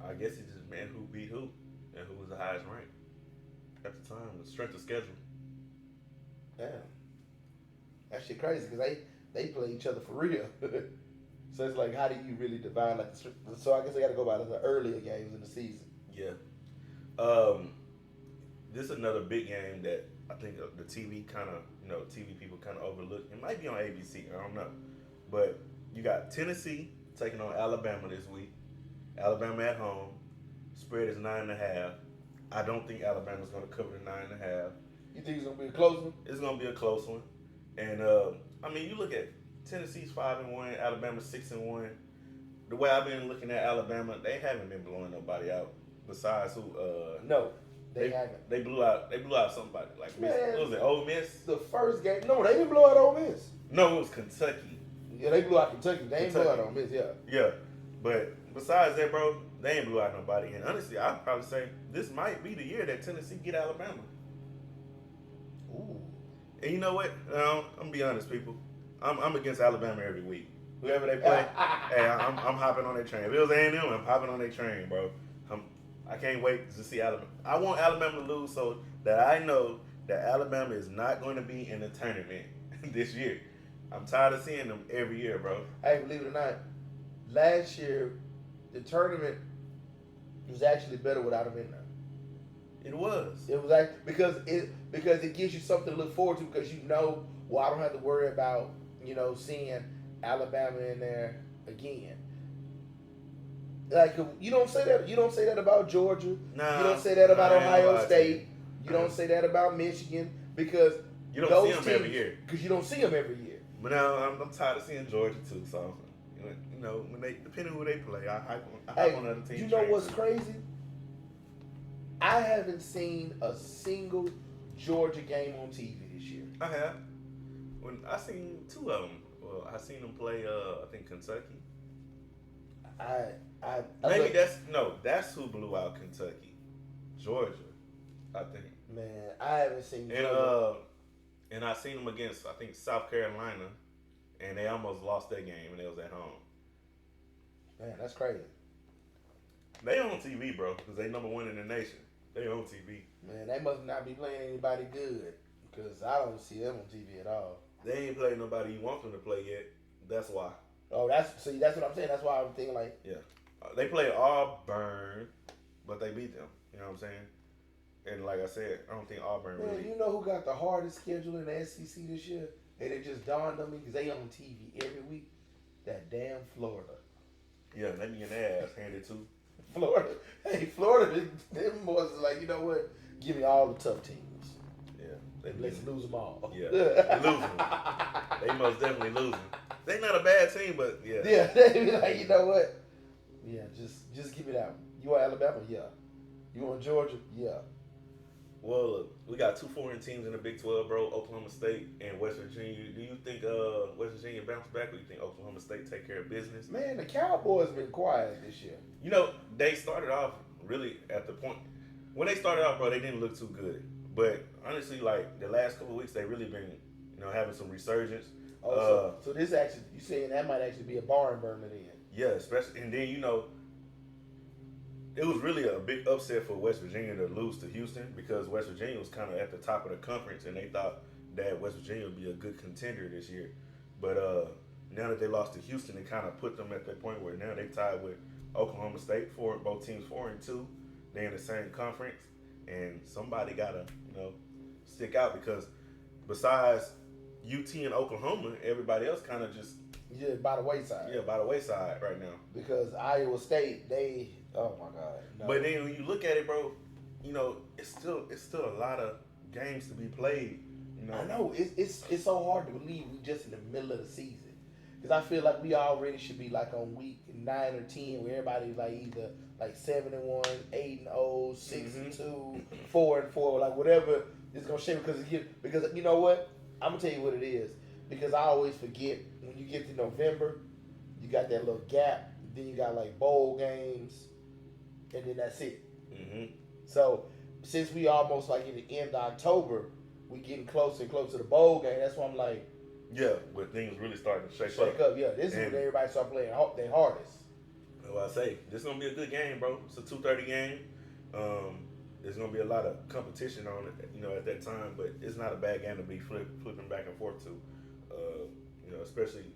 I guess it just meant who beat who and who was the highest ranked at the time. The strength of schedule. Damn, that shit crazy because they play each other for real. So it's like, how do you really divide like the? So I guess they got to go by the earlier games in the season. Yeah. This is another big game that I think the TV kind of, TV people kind of overlook. It might be on ABC. I don't know. But you got Tennessee taking on Alabama this week. Alabama at home. Spread is 9.5. I don't think Alabama's going to cover the 9.5. You think it's going to be a close one? It's going to be a close one. And, you look at Tennessee's 5-1, Alabama's 6-1. The way I've been looking at Alabama, they haven't been blowing nobody out. Besides who? No, they haven't. They blew out somebody. Like, what was it, Ole Miss? The first game. No, they didn't blow out Ole Miss. No, it was Kentucky. Yeah, they blew out Kentucky. They ain't blew out Ole Miss, yeah. Yeah. But besides that, bro, they ain't blew out nobody. And honestly, I'd probably say this might be the year that Tennessee get Alabama. Ooh. And you know what? I'm going to be honest, people. I'm against Alabama every week. Whoever they play, hey, I'm hopping on their train. If it was A&M, I'm hopping on their train, bro. I can't wait to see Alabama. I want Alabama to lose so that I know that Alabama is not going to be in the tournament this year. I'm tired of seeing them every year, bro. Hey, believe it or not, last year the tournament was actually better without them in there. It was. It was like because it gives you something to look forward to because I don't have to worry about seeing Alabama in there again. Like you don't say that about Georgia. Nah, you don't say that about Ohio State. You Nah. don't say that about Michigan because you don't see them every year. Because you don't see them every year. But now I'm tired of seeing Georgia too. So when they depending on who they play, I hype on other teams. You know what's crazy? I haven't seen a single Georgia game on TV this year. I have. When I seen 2 of them. Well, I seen them play. I think Kentucky. That's who blew out Kentucky, Georgia, I think. Man, I haven't seen. And I seen them against I think South Carolina, and they almost lost that game, and they was at home. Man, that's crazy. They on TV, bro, because they #1 in the nation. They on TV. Man, they must not be playing anybody good because I don't see them on TV at all. They ain't played nobody you want them to play yet. That's why. Oh, that's what I'm saying. That's why I'm thinking like. Yeah. They played Auburn, but they beat them. You know what I'm saying? And like I said, I don't think Auburn Man, really. you know who got the hardest schedule in the SEC this year? And it just dawned on me because they on TV every week. That damn Florida. Yeah, they be in their ass handed too. Florida. Hey, Florida, them boys is like, you know what? Give me all the tough teams. Yeah, Let's lose them all. Yeah, they losing. They most definitely losing. They not a bad team, but yeah. Yeah, they be like, you know what? Yeah, just give me that one. You want Alabama? Yeah. You want Georgia? Yeah. Well, look, we got 2 foreign teams in the Big 12, bro. Oklahoma State and West Virginia. Do you think West Virginia bounce back, or do you think Oklahoma State take care of business? Man, the Cowboys been quiet this year. You know, they started off really at the point when they started off, bro. They didn't look too good, but honestly, like the last couple of weeks, they really been, having some resurgence. Oh, so this actually, you saying that might actually be a barn burner then? Yeah, especially, and then it was really a big upset for West Virginia to lose to Houston, because West Virginia was kind of at the top of the conference, and they thought that West Virginia would be a good contender this year. But now that they lost to Houston, it kind of put them at that point where now they tied with Oklahoma State, both teams 4-2. They're in the same conference, and somebody gotta stick out, because besides UT and Oklahoma, everybody else kind of just by the wayside. Yeah, by the wayside right now. Because Iowa State, oh my God. No. But then when you look at it, bro, it's still a lot of games to be played. I know it's so hard to believe we just in the middle of the season, because I feel like we already should be like on week 9 or 10, where everybody's like either like 7-1, 8-0, 6-2, 4-4, like whatever is gonna shape. Because you know what, I'm gonna tell you what it is. Because I always forget, when you get to November, you got that little gap. Then you got like bowl games, and then that's it. Mm-hmm. So since we almost like in the end of October, we getting closer and closer to the bowl game. That's why I'm like, yeah, where things really starting to shake up. Yeah, this is when everybody start playing their hardest. Well, I say this is gonna be a good game, bro. It's a 2:30 game. There's gonna be a lot of competition on it, at that time. But it's not a bad game to be flipping back and forth to. Especially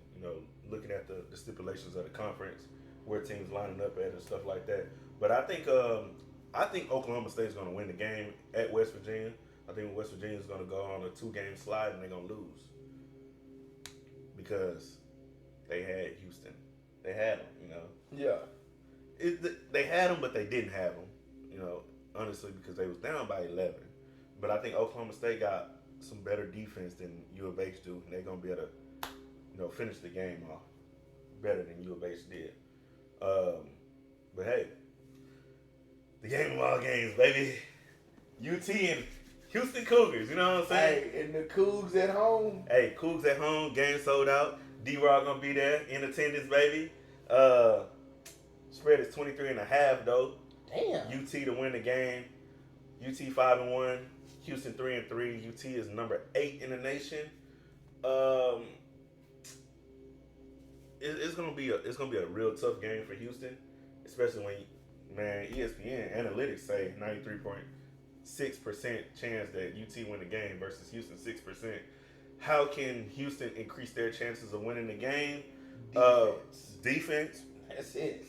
looking at the stipulations of the conference, where teams lining up at and stuff like that. But I think Oklahoma State's gonna win the game at West Virginia. I think West Virginia's gonna go on a 2-game slide, and they're gonna lose because they had Houston. They had them, Yeah. They had them, but they didn't have them, honestly, because they was down by 11. But I think Oklahoma State got some better defense than U of H do, and they're gonna be able to, finish the game off better than U of H did. But hey, the game of all games, baby. UT and Houston Cougars, you know what I'm saying? Hey, and the Cougs at home. Hey, Cougs at home, game sold out. D-Raww gonna be there in attendance, baby. Spread is 23.5 though. Damn. UT to win the game. UT 5-1. Houston 3-3. UT is number 8 in the nation. It's gonna be a real tough game for Houston, especially when ESPN analytics say 93.6% chance that UT win the game versus Houston 6%. How can Houston increase their chances of winning the game? Defense. That's it.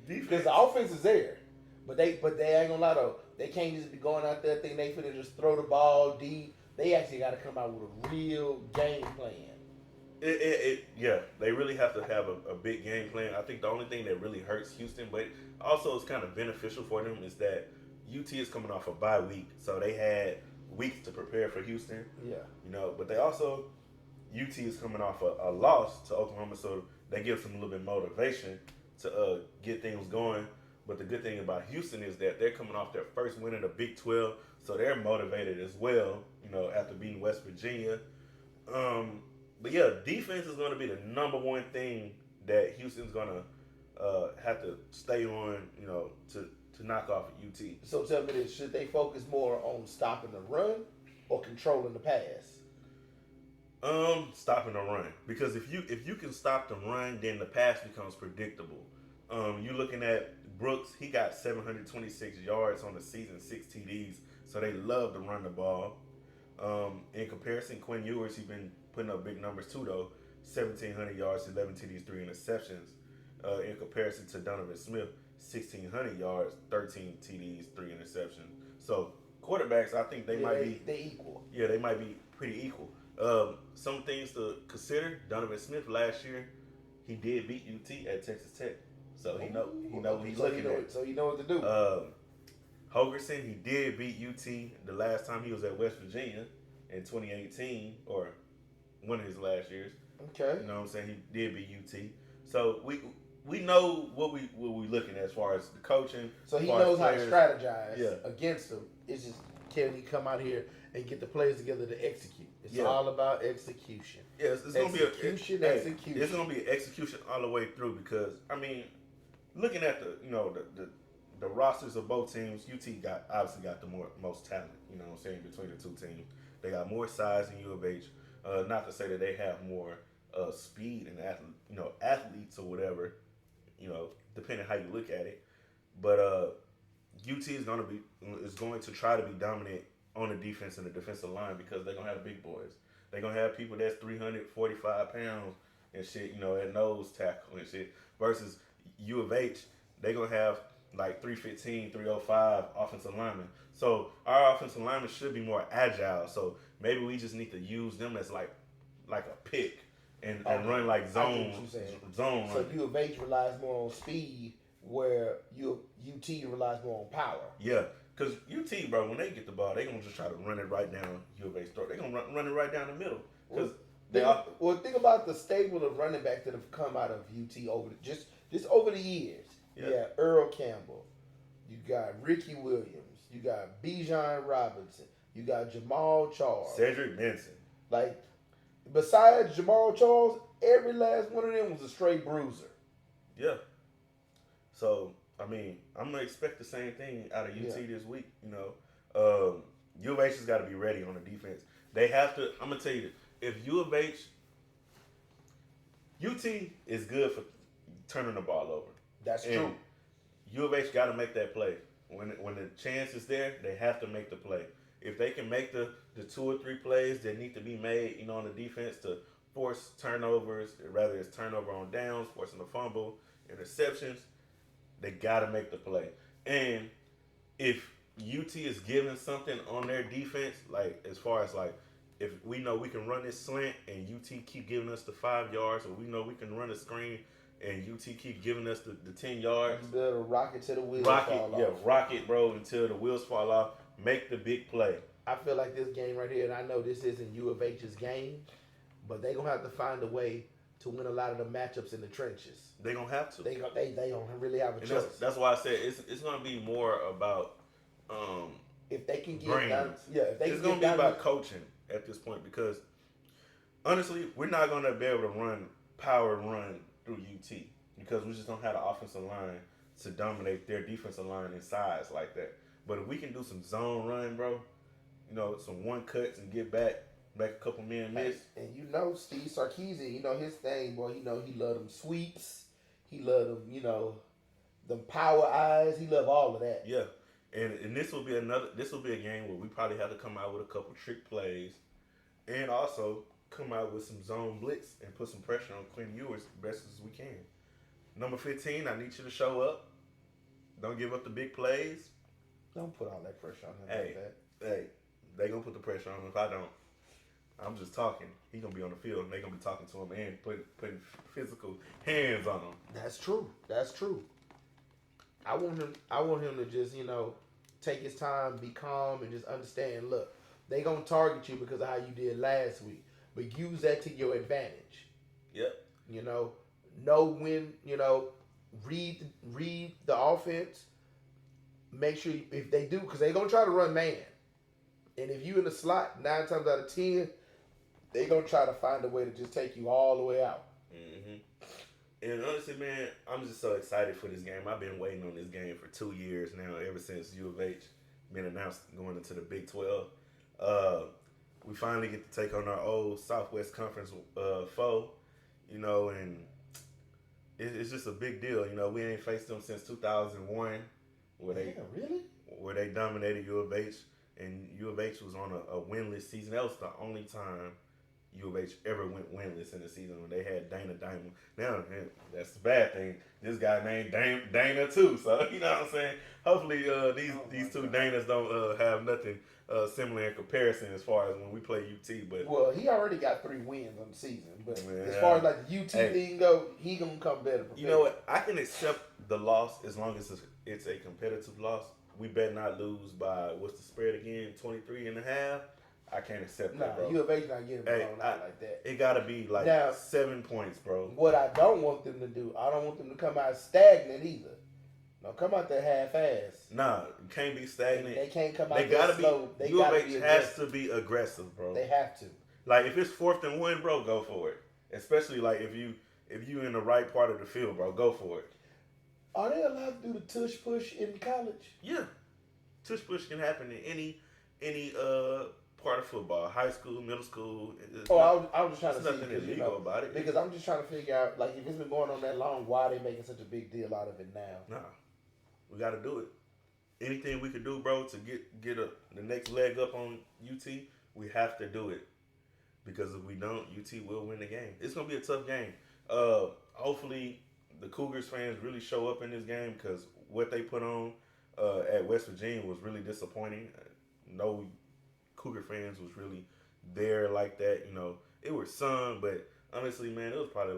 Defense. Because the offense is there, but they ain't gonna lie though. They can't just be going out there thinking they finna just throw the ball deep. They actually got to come out with a real game plan. Yeah, they really have to have a big game plan. I think the only thing that really hurts Houston, but also is kind of beneficial for them, is that UT is coming off a bye week, so they had weeks to prepare for Houston. Yeah. But they also, UT is coming off a loss to Oklahoma, so that gives them a little bit of motivation to get things going. But the good thing about Houston is that they're coming off their first win in the Big 12, so they're motivated as well, after beating West Virginia. But yeah, defense is going to be the number one thing that Houston's going to have to stay on, to knock off UT. So tell me this, should they focus more on stopping the run or controlling the pass? Stopping the run. Because if you can stop the run, then the pass becomes predictable. You're looking at Brooks, he got 726 yards on the season, 6 TDs, so they love to run the ball. In comparison, Quinn Ewers, he's been putting up big numbers too, though. 1,700 yards, 11 TDs, 3 interceptions. In comparison to Donovan Smith, 1,600 yards, 13 TDs, 3 interceptions. So quarterbacks, I think they might be equal. Yeah, they might be pretty equal. Some things to consider: Donovan Smith last year, he did beat UT at Texas Tech, So he know what he's So looking at. So he know what to do. Hogerson, he did beat UT the last time he was at West Virginia in 2018, or one of his last years. Okay. You know what I'm saying? He did beat UT. So we know what we looking at as far as the coaching. So he knows how to strategize Yeah. against them. It's just, can he come out here and get the players together to execute? It's Yeah. all about execution. Yeah, it's gonna be execution. It's gonna be execution all the way through, because I mean, looking at the rosters of both teams, UT obviously got the most talent. You know what I'm saying, between the two teams. They got more size than U of H. Not to say that they have more speed and athletes or whatever. You know, depending how you look at it. But UT is going to try to be dominant on the defense and the defensive line, because they're gonna have big boys. They're gonna have people that's 345 pounds and shit, at nose tackle and shit. Versus U of H, they're gonna have like 315, 305 offensive linemen. So our offensive linemen should be more agile. So maybe we just need to use them as like a pick and run like zone. So U of H relies more on speed, where UT relies more on power. Yeah, because UT, bro, when they get the ball, they gonna just try to run it right down U of H's throat. They gonna run it right down the middle. Because think about the stable of running backs that have come out of UT over the years. Yeah, Earl Campbell. You got Ricky Williams. You got Bijan Robinson. You got Jamal Charles. Cedric Benson. Like, besides Jamal Charles, every last one of them was a straight bruiser. Yeah. So, I mean, I'm going to expect the same thing out of UT this week, U of H has got to be ready on the defense. They have to, I'm going to tell you, if U of H, UT is good for turning the ball over. That's true. U of H got to make that play. When the chance is there, they have to make the play. If they can make the 2 or 3 plays that need to be made, on the defense to force turnovers, whether it's turnover on downs, forcing a fumble, interceptions, they got to make the play. And if UT is giving something on their defense, like as far as like, if we know we can run this slant and UT keep giving us the 5 yards, or we know we can run a screen and UT keep giving us the 10 yards. You better rock it till the wheels fall off. Yeah, rock it, bro, until the wheels fall off. Make the big play. I feel like this game right here, and I know this isn't U of H's game, but they're going to have to find a way to win a lot of the matchups in the trenches. They're going to have to. They don't really have a choice. That's why I said it's going to be more about if they can get brains. It's going to be about coaching at this point, because honestly, we're not going to be able to power run through UT, because we just don't have the offensive line to dominate their defensive line in size like that. But if we can do some zone run, bro, some one cuts and get back a couple men miss. And Steve Sarkisian, his thing, boy, he love them sweeps. He love them, them power eyes. He love all of that. Yeah. And this will be a game where we probably have to come out with a couple trick plays, and also come out with some zone blitz and put some pressure on Quinn Ewers as best as we can. Number 15, I need you to show up. Don't give up the big plays. Don't put all that pressure on him like that. Hey, they gonna put the pressure on him if I don't. I'm just talking. He gonna be on the field, and they gonna be talking to him and putting physical hands on him. That's true. I want him to just, take his time, be calm, and just understand, look, they gonna target you because of how you did last week. But use that to your advantage. Yep. Know when, read the offense. Make sure if they do, because they're going to try to run man. And if you in the slot, 9 times out of 10, they're going to try to find a way to just take you all the way out. Mm-hmm. And honestly, man, I'm just so excited for this game. I've been waiting on this game for 2 years now, ever since U of H been announced going into the Big 12. We finally get to take on our old Southwest Conference foe, and it's just a big deal. We ain't faced them since 2001. Where they dominated U of H, and U of H was on a winless season. That was the only time U of H ever went winless in the season when they had Dana Diamond. Now, man, that's the bad thing. This guy named Dana too. So, you know what I'm saying? Hopefully these two Danas don't have nothing similar in comparison as far as when we play UT. But well, he already got 3 wins on the season. But man, as far as like the UT thing go, he gonna come better prepared. You know what? I can accept the loss as long as it's a competitive loss. We better not lose by, what's the spread again? 23.5. I can't accept that, bro. U of H not getting blown out like that. It got to be like now, 7 points, bro. What I don't want them to do, I don't want them to come out stagnant either. No, come out there half-ass. Nah, you can't be stagnant. They can't come out there slow. U of H has to be aggressive, bro. They have to. Like, if it's 4th and 1, bro, go for it. Especially, like, if you in the right part of the field, bro, go for it. Are they allowed to do the tush push in college? Yeah. Tush push can happen in any part of football, high school, middle school. I was just trying to see nothing illegal about it. Because I'm just trying to figure out, like, if it's been going on that long, why are they making such a big deal out of it now? Nah, we got to do it. Anything we could do, bro, to get the next leg up on UT, we have to do it. Because if we don't, UT will win the game. It's gonna be a tough game. Hopefully, the Cougars fans really show up in this game because what they put on at West Virginia was really disappointing. No Cougar fans was really there like that. You know, it was some, but honestly, man, it was probably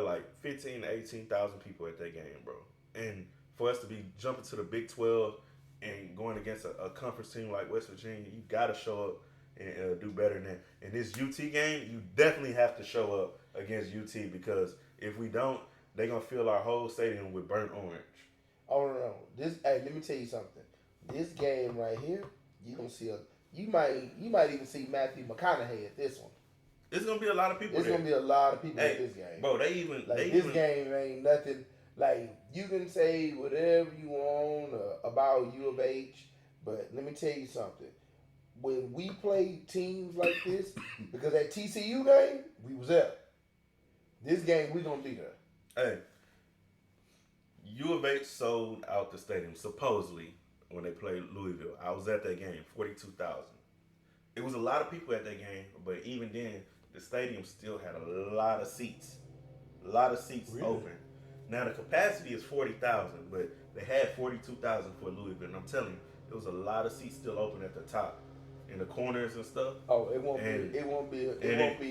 like 15 to 18,000 people at that game, bro. And for us to be jumping to the Big 12 and going against a conference team like West Virginia, you got to show up and do better than that. In this UT game, you definitely have to show up against UT because if we don't, they're going to fill our whole stadium with burnt orange. Oh, no. Let me tell you something. This game right here, you gonna see you might even see Matthew McConaughey at this one. There's gonna be a lot of people. There's gonna be a lot of people at this game, bro. This game ain't nothing. Like, you can say whatever you want about U of H, but let me tell you something. When we play teams like this, because that TCU game we was there. This game we gonna be there. Hey, U of H sold out the stadium supposedly. When they played Louisville, I was at that game, 42,000. It was a lot of people at that game, but even then, the stadium still had a lot of seats. Really? Open. Now, the capacity is 40,000, but they had 42,000 for Louisville. And I'm telling you, there was a lot of seats still open at the top, in the corners and stuff. Oh, it won't be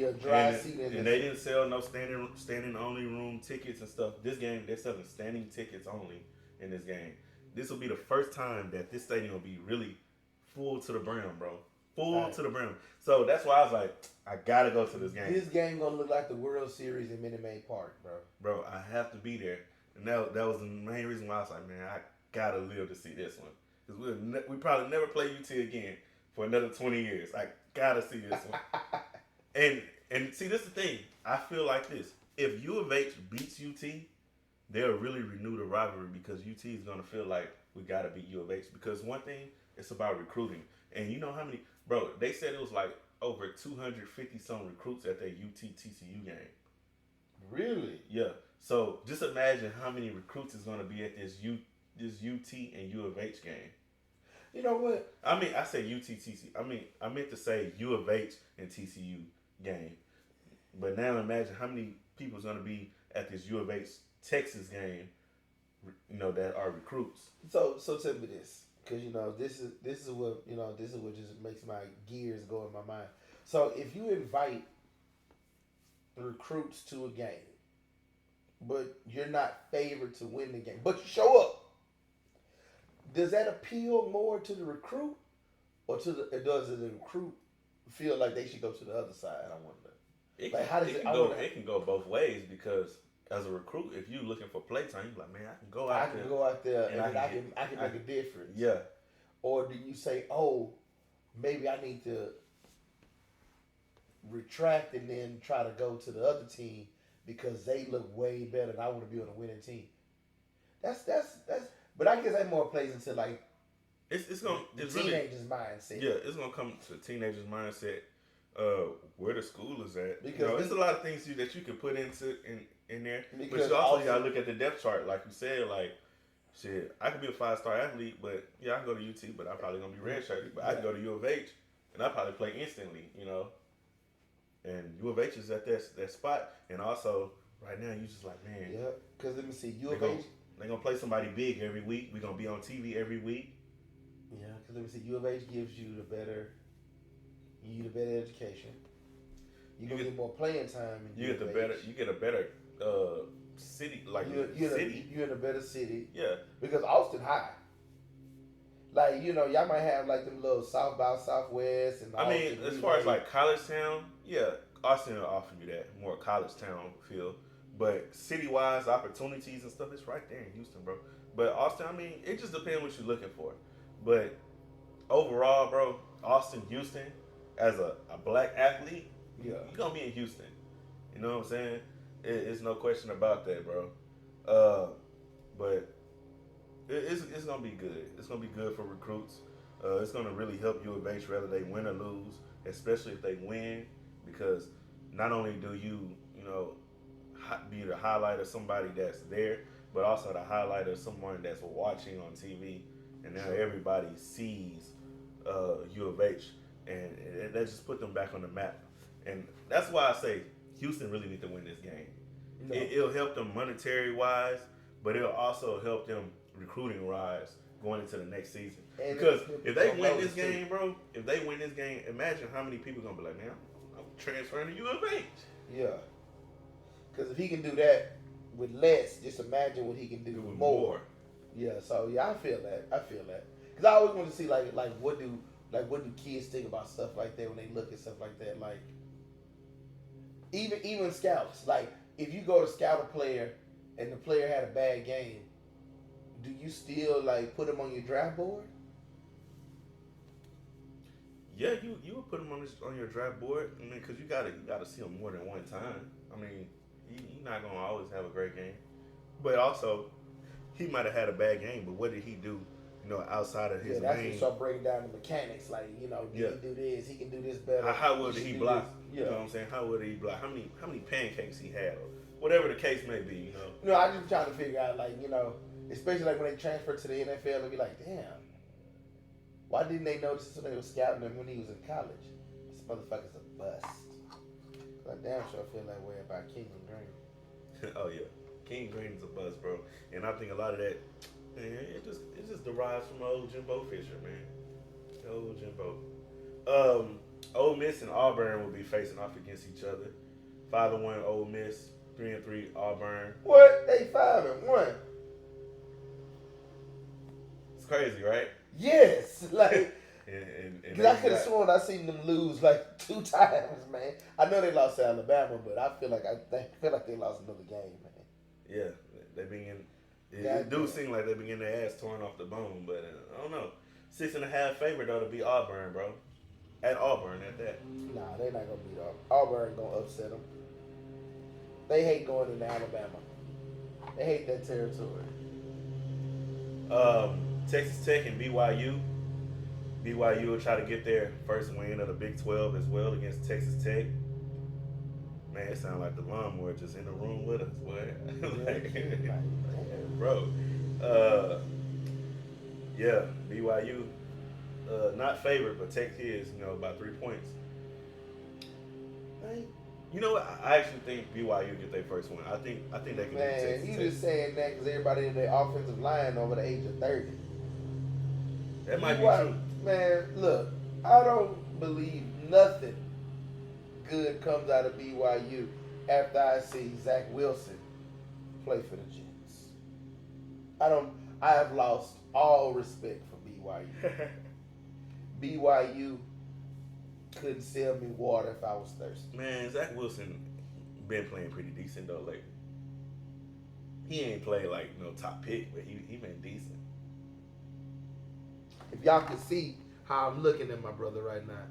a dry seat in And they didn't sell no standing only room tickets and stuff. This game, they're selling standing tickets only in this game. This will be the first time that this stadium will be really full to the brim, bro. To the brim. So that's why I was like, I gotta go to this game. This game gonna look like the World Series in Minute Maid Park, bro. Bro, I have to be there. And that was the main reason why I was like, man, I gotta live to see this one. Because we probably never play UT again for another 20 years. I gotta see this one. and see, this is the thing. I feel like this. If U of H beats UT, they'll really renew the rivalry because UT is going to feel like we got to beat U of H. Because one thing, it's about recruiting. And you know how many, bro, they said it was like over 250-some recruits at their UT-TCU game. Really? Yeah. So just imagine how many recruits is going to be at this UT and U of H game. You know what? I mean, I say UT-TCU. I meant to say U of H and TCU game. But now imagine how many people is going to be at this U of H Texas game, you know, that are recruits. So tell me this, because this is what just makes my gears go in my mind. So if you invite recruits to a game, but you're not favored to win the game, but you show up, does that appeal more to the recruit, or does the recruit feel like they should go to the other side? I wonder. It can go both ways because as a recruit, if you're looking for playtime, you're like, man, I can go out there and I can make a difference. Yeah. Or do you say, oh, maybe I need to retract and then try to go to the other team because they look way better and I want to be on a winning team? That's but I guess that more plays into like it's teenagers' mindset. Yeah, it's gonna come to teenagers' mindset. Where the school is at, because there's a lot of things that you can put in there. But you also gotta look at the depth chart, like you said. Like, shit, I could be a 5-star athlete, but yeah, I can go to UT, but I'm probably gonna be redshirted. But I can go to U of H and I probably play instantly, you know. And U of H is at that spot, and also right now you just like, man, Yeah, because let me see, U they of gonna, H. they gonna play somebody big every week. We gonna be on TV every week. Yeah, because let me see, U of H gives you the better, education. You gonna get more playing time. In You U get the of better. H. You get a better city, like city. You're in a better city. Yeah, Because Austin high. Like, y'all might have like them little South by Southwest and I mean, Austin as far as Relay. like college town, yeah, Austin will offer you that more college town feel. But city wise opportunities and stuff, it's right there in Houston, bro. But Austin, I mean, it just depends what you're looking for. But overall, bro, Austin, Houston, as a black athlete, Yeah. you're gonna be in Houston. You know what I'm saying? It's no question about that, bro. But it's gonna be good. It's gonna be good for recruits. It's gonna really help U of H whether they win or lose, especially if they win, because not only do you know be the highlight of somebody that's there, but also the highlight of someone that's watching on TV, and now everybody sees U of H, and that just put them back on the map. And that's why I say Houston really need to win this game. No. It'll help them monetary wise, but it'll also help them recruiting wise going into the next season. And Because if they it's win this too. game, bro, if they win this game, imagine how many people gonna be like, man, I'm transferring to U of H. Yeah. Because if he can do that with less, just imagine what he can do with more. Yeah. So yeah, I feel that. Because I always want to see like what do kids think about stuff like that when they look at stuff like that. Like even scouts. Like if you go to scout a player and the player had a bad game, do you still like put him on your draft board? Yeah, you would put him on your draft board. I mean, because you gotta see him more than one time. I mean, you're not gonna always have a great game, but also he might have had a bad game. But what did he do? You know, outside of his that's main. when you start breaking down the mechanics. Like did he do this? He can do this better. How well did he block? Yeah. You know what I'm saying? How well did he block? How many pancakes he had, or whatever the case may be. You know. No, I just trying to figure out especially like when they transfer to the NFL, and be like, damn, why didn't they notice when they were scouting him when he was in college? This motherfucker's a bust. I damn sure feel that way about King and Green. Oh yeah, King Green is a buzz, bro. And I think a lot of that, man, it just derives from old Jimbo Fisher, man. Old Jimbo. Ole Miss and Auburn will be facing off against each other. 5-1 Ole Miss, 3-3 Auburn. What? They 5-1. It's crazy, right? Yes, like. And Cause I could have sworn I seen them lose like 2 times, man. I know they lost to Alabama, but I feel like they lost another game, man. Yeah, they begin. It do seem like they begin their ass torn off the bone, but I don't know. 6.5 favorite though to beat Auburn, bro. At Auburn, at that. Nah, they're not gonna beat Auburn. Auburn gonna upset them. They hate going into Alabama. They hate that territory. Texas Tech and BYU. BYU will try to get their first win of the Big 12 as well against Texas Tech. Man, it sounds like the lawnmower just in the room with us, boy. Bro. Yeah, BYU, not favored, but Tech is, by 3 points. You know what? I actually think BYU get their first win. I think they can. Man, you just saying that because everybody in their offensive line over the age of 30. That might be true. Man, look, I don't believe nothing good comes out of BYU after I see Zach Wilson play for the Jets. I have lost all respect for BYU. BYU couldn't sell me water if I was thirsty. Man, Zach Wilson been playing pretty decent though lately. He ain't played like no top pick, but he been decent. If y'all can see how I'm looking at my brother right now,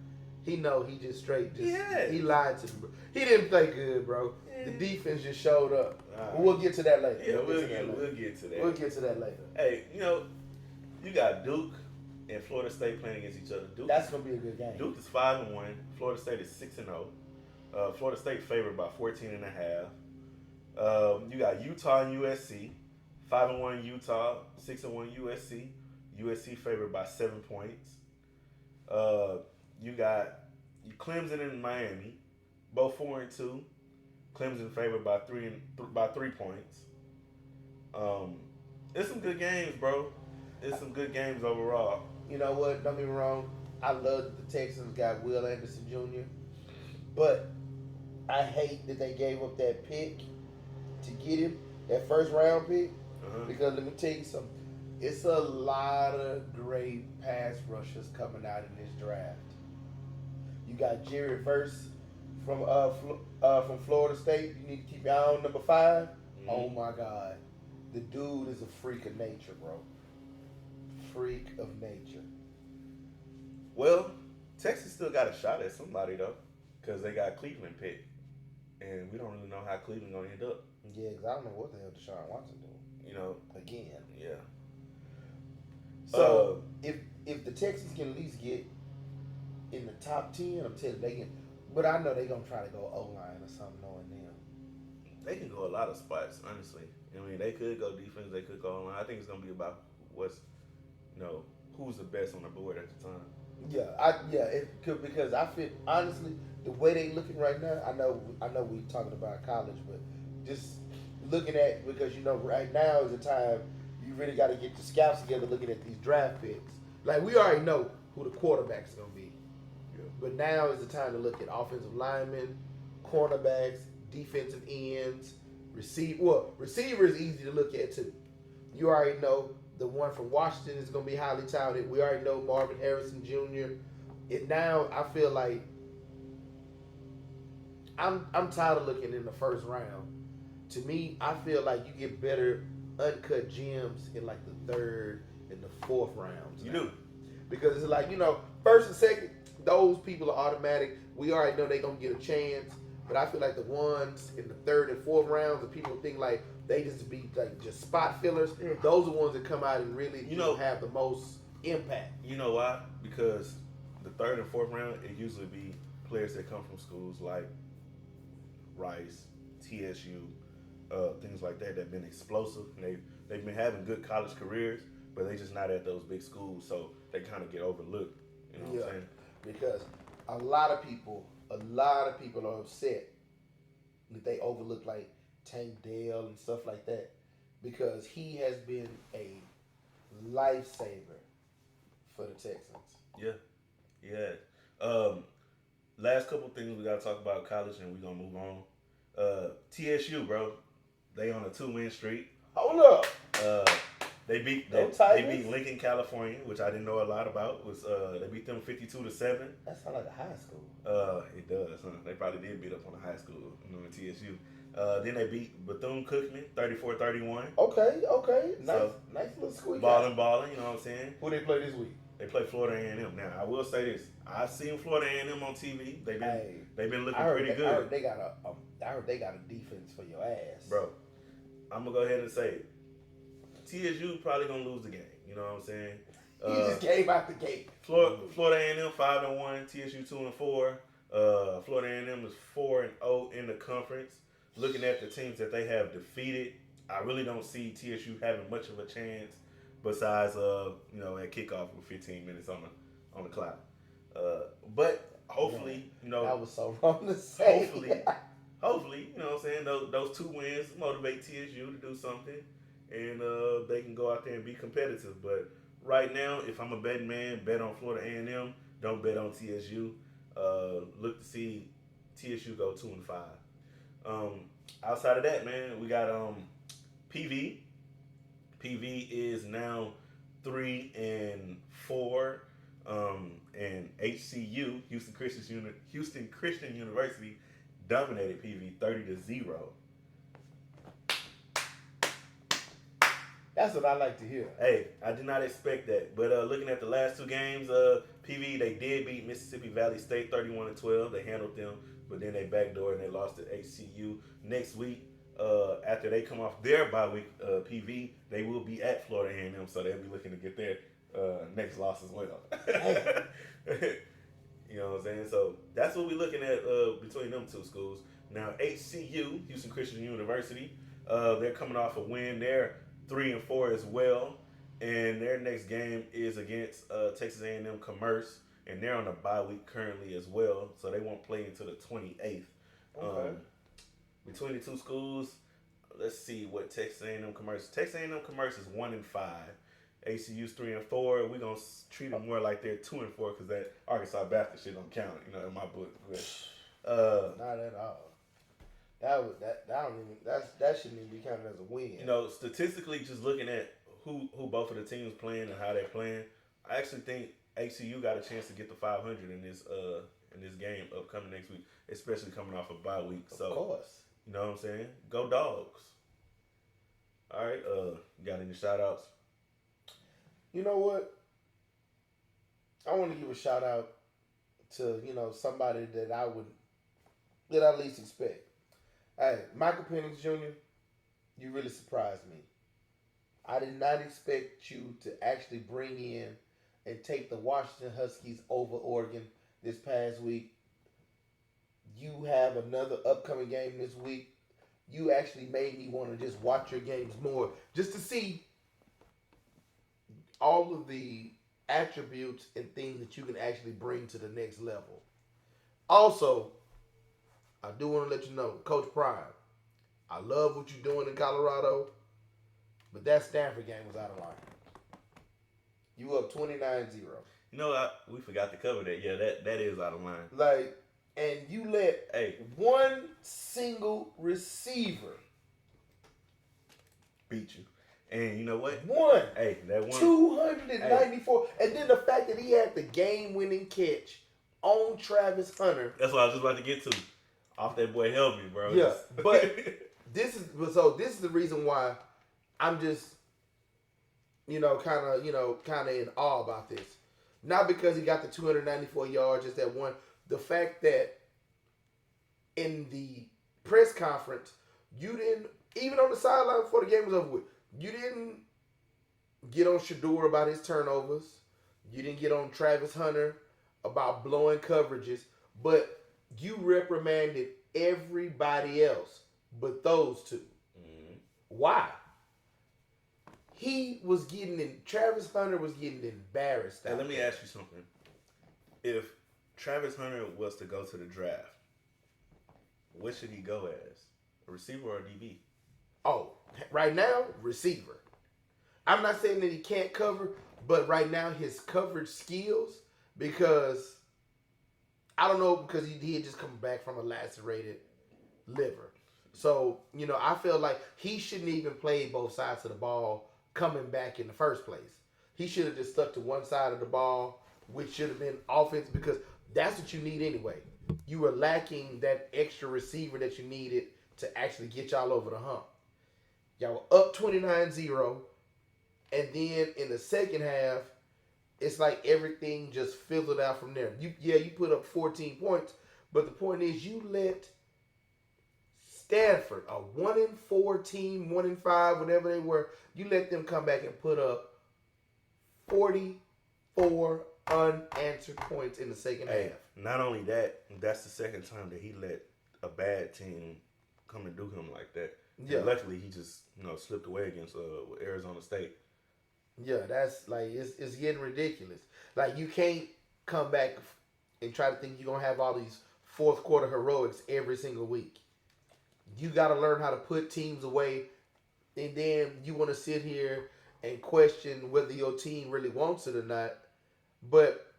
he know he just straight he lied to me, bro. He didn't play good, bro. Yeah. The defense just showed up. Right. We'll get to that later. Yeah, we'll get to that. We'll get to that later. Hey, you got Duke and Florida State playing against each other. That's gonna be a good game. Duke is 5-1. Florida State is 6-0. Florida State favored by 14.5. You got Utah and USC. 5-1 Utah, 6-1 USC. USC favored by 7 points. You got Clemson and Miami, both 4-2. Clemson favored by by 3 points. It's some good games, bro. It's some good games overall. You know what? Don't get me wrong. I love that the Texans got Will Anderson Jr., but I hate that they gave up that pick to get him, that first round pick. Because let me tell you something. It's a lot of great pass rushers coming out in this draft. You got Jerry Verse from Florida State. You need to keep your eye on number 5. Oh my God, the dude is a freak of nature, bro. Freak of nature. Well, Texas still got a shot at somebody though, because they got Cleveland picked, and we don't really know how Cleveland gonna end up. Yeah, because I don't know what the hell Deshaun Watson doing. You know, again. Yeah. So if the Texans can at least get in the top 10, I'm telling you they can. But I know they're gonna try to go O-line or something, knowing them. They can go a lot of spots, honestly. I mean, they could go defense, they could go O-line. I think it's gonna be about who's the best on the board at the time. Yeah, it could, because I feel honestly the way they looking right now. I know we talking about college, but just looking at, because right now is the time you really got to get the scouts together looking at these draft picks. Like, we already know who the quarterback's gonna be, but now is the time to look at offensive linemen, cornerbacks, defensive ends, receiver is easy to look at too. You already know the one from Washington is going to be highly touted. We already know Marvin Harrison Jr. Now I feel like I'm tired of looking in the first round. To me, I feel like you get better uncut gems in like the 3rd and the 4th rounds. You do. Because it's like, first and second, those people are automatic. We already know they're going to get a chance. But I feel like the ones in the 3rd and 4th rounds, the people think like they just be like just spot fillers. Those are the ones that come out and really have the most impact. You know why? Because the 3rd and 4th round, it usually be players that come from schools like Rice, TSU, things like that have been explosive. And they've been having good college careers, but they just not at those big schools, so they kind of get overlooked. You know what I'm saying? Because a lot of people are upset that they overlook like Tank Dell and stuff like that, because he has been a lifesaver for the Texans. Yeah. Last couple things we gotta talk about college, and we're gonna move on. TSU, bro, they on a 2-win streak. Hold up. They beat Lincoln, California, which I didn't know a lot about. They beat them 52-7. That sounds like a high school. It does. Huh? They probably did beat up on a high school, in TSU. Then they beat Bethune-Cookman 34-31. Okay. Nice little squeak. Balling, you know what I'm saying? Who they play this week? They play Florida A&M. Now, I will say this: I've seen Florida A&M on TV. They've been looking pretty good. I heard they got a defense for your ass, bro. I'm gonna go ahead and say it. TSU probably gonna lose the game. You know what I'm saying? He just came out the gate. Florida A&M 5-1, TSU 2-4. Florida A&M is 4-0 in the conference. Looking at the teams that they have defeated, I really don't see TSU having much of a chance. Besides, at kickoff with 15 minutes on the clock. But hopefully, that was so wrong to say. Hopefully, you know what I'm saying, those 2 wins motivate TSU to do something, and they can go out there and be competitive. But right now, if I'm a betting man, bet on Florida A&M. Don't bet on TSU. Look to see TSU go 2-5. Outside of that, man, we got PV. PV is now 3-4, and HCU, Houston Christian University, dominated PV 30-0. That's what I like to hear. Hey, I did not expect that, but looking at the last 2 games, PV, they did beat Mississippi Valley State 31-12. They handled them, but then they backdoored and they lost to HCU. Next week, after they come off their bye week, PV, they will be at Florida A&M, so they'll be looking to get their next loss as well. You know what I'm saying? So that's what we're looking at between them 2 schools. Now, HCU, Houston Christian University, they're coming off a win. They're 3-4 as well, and their next game is against Texas A&M Commerce. and they're on a bye week currently as well, so they won't play until the 28th. Okay. Between the two schools, let's see what Texas A&M Commerce. Texas A&M Commerce is 1-5. ACU's 3-4. We're gonna treat them more like they're 2-4 because that Arkansas Baptist shit don't count, in my book. But, not at all. That shouldn't even be counted as a win. Statistically, just looking at who both of the teams playing and how they're playing, I actually think ACU got a chance to get to 500 in this game upcoming next week, especially coming off a bye week. So, of course. You know what I'm saying? Go Dogs. All right. Got any shout outs? You know what? I want to give a shout out to, somebody that I least expect. Hey, Michael Penix Jr., you really surprised me. I did not expect you to actually bring in and take the Washington Huskies over Oregon this past week. You have another upcoming game this week. You actually made me want to just watch your games more, just to see all of the attributes and things that you can actually bring to the next level. Also, I do want to let you know, Coach Prime, I love what you're doing in Colorado, but that Stanford game was out of line. You up 29-0. We forgot to cover that. Yeah, that is out of line. And you let one single receiver beat you. And you know what? One. That one. 294. And then the fact that he had the game-winning catch on Travis Hunter. That's what I was just about to get to. Off that boy helmet, bro. Yeah, but this is the reason why I'm just, kind of in awe about this. Not because he got the 294 yards, just that one. The fact that in the press conference, you didn't, even on the sideline before the game was over with, you didn't get on Shador about his turnovers. You didn't get on Travis Hunter about blowing coverages. But you reprimanded everybody else but those two. Mm-hmm. Why? Travis Hunter was getting embarrassed. Let me ask you something. If Travis Hunter was to go to the draft, what should he go as? A receiver or a DB? Oh, right now, receiver. I'm not saying that he can't cover, but right now his coverage skills, because I don't know, because he had just come back from a lacerated liver. So, I feel like he shouldn't even play both sides of the ball coming back in the first place. He should have just stuck to one side of the ball, which should have been offense, because that's what you need anyway. You were lacking that extra receiver that you needed to actually get y'all over the hump. Y'all were up 29-0, and then in the second half, it's like everything just fizzled out from there. You put up 14 points, but the point is you let Stanford, a 1-4 team, 1-5, whatever they were, you let them come back and put up 44 unanswered points in the second half. Not only that, that's the second time that he let a bad team come and do him like that. Yeah. And luckily, he just slipped away against Arizona State. Yeah, that's it's getting ridiculous. You can't come back and try to think you're gonna have all these fourth quarter heroics every single week. You got to learn how to put teams away, and then you want to sit here and question whether your team really wants it or not. But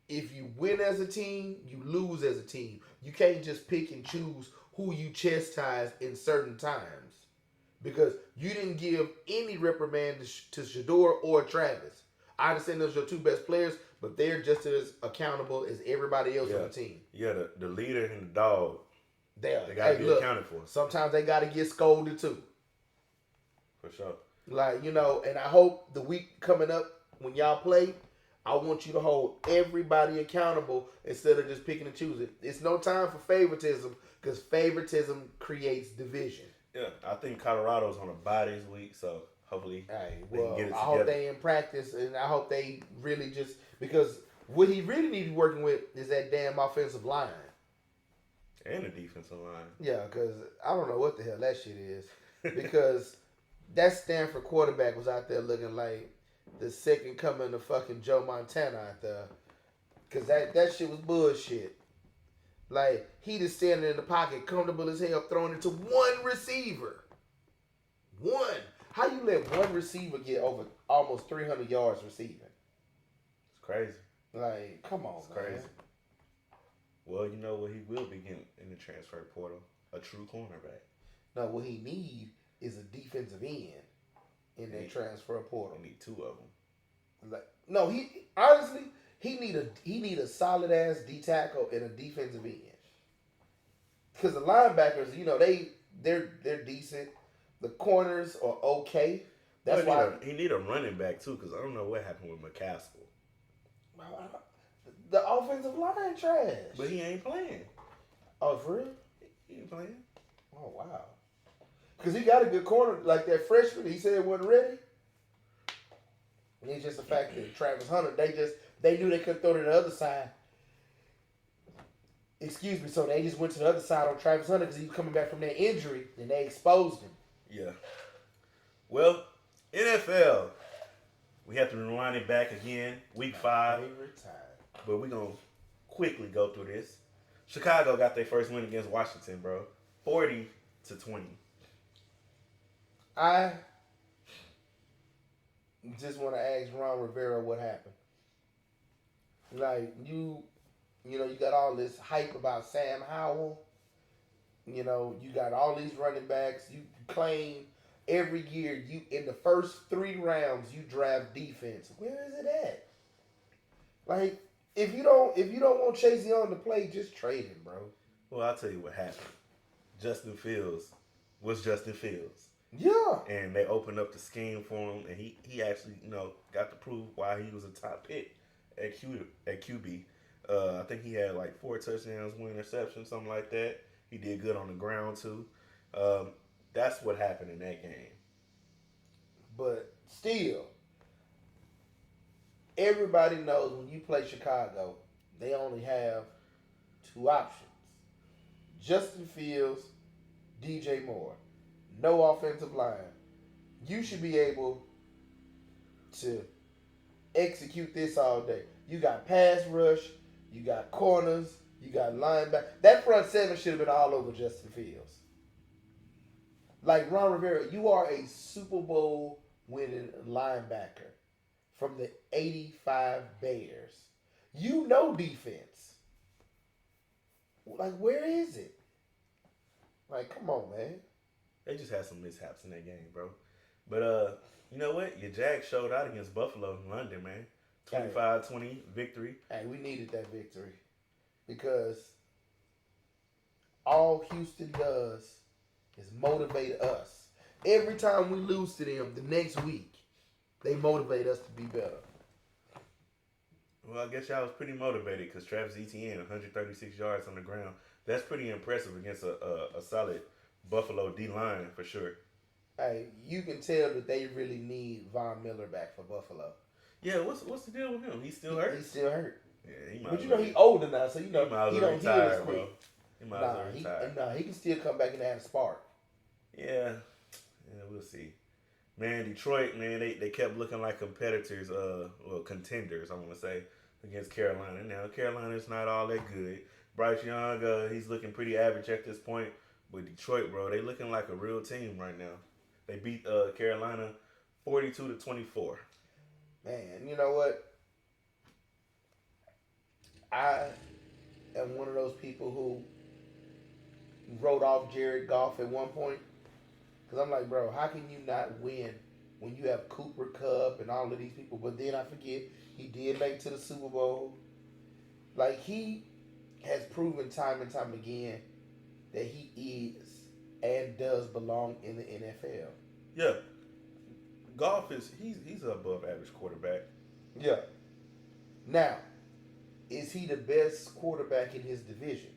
if you win as a team, you lose as a team. You can't just pick and choose who you chastise in certain times, because you didn't give any reprimand to Shador or Travis. I understand those are your two best players, but they're just as accountable as everybody else on the team. Yeah, the leader and the dog. They got to be accounted for. Sometimes they got to get scolded too. For sure. And I hope the week coming up when y'all play, I want you to hold everybody accountable instead of just picking and choosing. It's no time for favoritism, because favoritism creates division. Yeah, I think Colorado's on a bye this week, so hopefully they can get it together. I hope they in practice, and I hope they really just, because what he really needs to be working with is that damn offensive line. And the defensive line. Yeah, because I don't know what the hell that shit is. Because that Stanford quarterback was out there looking like the second coming of fucking Joe Montana out there. Because that shit was bullshit. Like, he just standing in the pocket, comfortable as hell, throwing it to one receiver. One. How you let one receiver get over almost 300 yards receiving? It's crazy. Like, come on, It's man. crazy. Well, you know what he will be getting in the transfer portal? A true cornerback. No, what he need is a defensive end in that transfer portal. He need two of them. Like, no, he honestly he need a solid ass D tackle and a defensive end. Because the linebackers, you know, they're decent. The corners are okay. That's why he need a running back too. Because I don't know what happened with McCaskill. the offensive line trash. But he ain't playing. Oh, for real? He ain't playing. Oh, wow. Because he got a good corner. Like that freshman, he said it wasn't ready. And it's just the fact that Travis Hunter, they knew they couldn't throw to the other side. Excuse me. So they just went to the other side on Travis Hunter because he was coming back from that injury, and they exposed him. Yeah. Well, NFL. We have to rewind it back again. Week 5. Favorite time. But we're going to quickly go through this. Chicago got their first win against Washington, bro. 40-20. I just want to ask Ron Rivera what happened. Like, you know, you got all this hype about Sam Howell. You know, you got all these running backs. You claim every year you in the first 3 rounds you draft defense. Where is it at? Like, if you don't want Chase Young to play, just trade him, bro. Well, I'll tell you what happened. Justin Fields was Justin Fields. Yeah. And they opened up the scheme for him, and he actually, you know, got to prove why he was a top pick at QB. I think he had like 4 touchdowns, 1 interception, something like that. He did good on the ground too. That's what happened in that game. But still, everybody knows when you play Chicago, they only have 2 options. Justin Fields, DJ Moore. No offensive line. You should be able to execute this all day. You got pass rush, you got corners, you got linebacker. That front 7 should have been all over Justin Fields. Like Ron Rivera, you are a Super Bowl winning linebacker from the 85 Bears. You know defense. Like, where is it? Like, come on, man. They just had some mishaps in that game, bro. But, you know what? Your Jags showed out against Buffalo in London, man. 25-20 victory. Hey, we needed that victory. Because all Houston does is motivate us. Every time we lose to them the next week, they motivate us to be better. Well, I guess y'all was pretty motivated because Travis Etienne, 136 yards on the ground. That's pretty impressive against a solid Buffalo D-line for sure. Hey, you can tell that they really need Von Miller back for Buffalo. Yeah, what's the deal with him? He's still hurt? He's still hurt. Yeah, he might. But you know, he's older now, so you know he don't heal as quick. Bro. He might as well retire. Nah, he can still come back and add a spark. Yeah, we'll see. Man, Detroit, man, they kept looking like competitors, contenders, I want to say, against Carolina. Now, Carolina's not all that good. Bryce Young, he's looking pretty average at this point. But Detroit, bro, they looking like a real team right now. They beat Carolina 42-24. Man, you know what? I am one of those people who wrote off Jared Goff at one point. Because I'm like, bro, how can you not win when you have Cooper Kupp and all of these people? But then I forget, he did make it to the Super Bowl. Like, he has proven time and time again that he is and does belong in the NFL. Yeah. Goff he's an above average quarterback. Yeah. Now, is he the best quarterback in his division?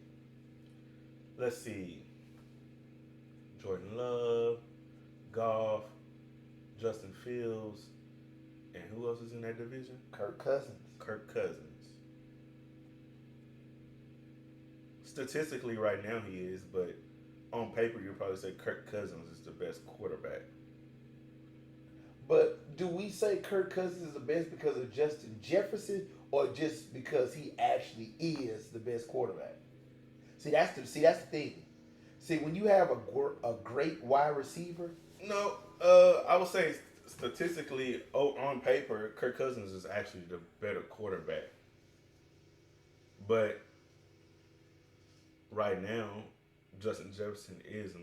Let's see. Jordan Love, Goff, Justin Fields, and who else is in that division? Kirk Cousins. Kirk Cousins. Statistically, right now he is, but on paper, you'd probably say Kirk Cousins is the best quarterback. But do we say Kirk Cousins is the best because of Justin Jefferson, or just because he actually is the best quarterback? See, that's the thing. See, when you have a great wide receiver, No, I would say statistically, on paper, Kirk Cousins is actually the better quarterback. But right now, Justin Jefferson is,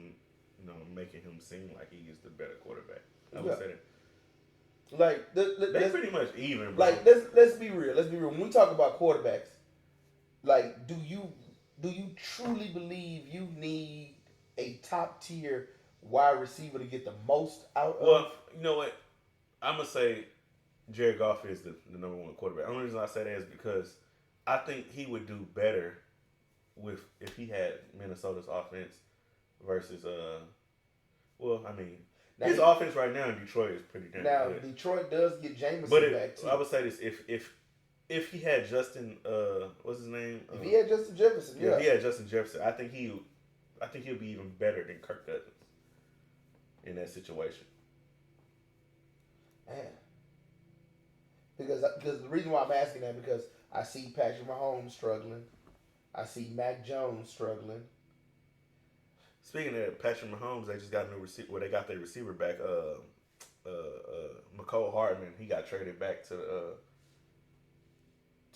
making him seem like he is the better quarterback. I would say that. like They pretty much even, bro. like let's be real. Let's be real. When we talk about quarterbacks, like do you truly believe you need a top tier wide receiver to get the most out of? Well, you know what? I'm gonna say Jared Goff is the number one quarterback. The only reason I say that is because I think he would do better if he had Minnesota's offense versus Now, his offense right now in Detroit is pretty damn now good. Detroit does get Jameson But back too. I would say this: if he had Justin, what's his name? If he had Justin Jefferson, If he had Justin Jefferson, I think he'll be even better than Kirk Cousins in that situation. Man. Because the reason why I'm asking that, because I see Patrick Mahomes struggling, I see Mac Jones struggling. Speaking of Patrick Mahomes, they just got a new receiver. Well, they got their receiver back. McCole Hardman. He got traded back to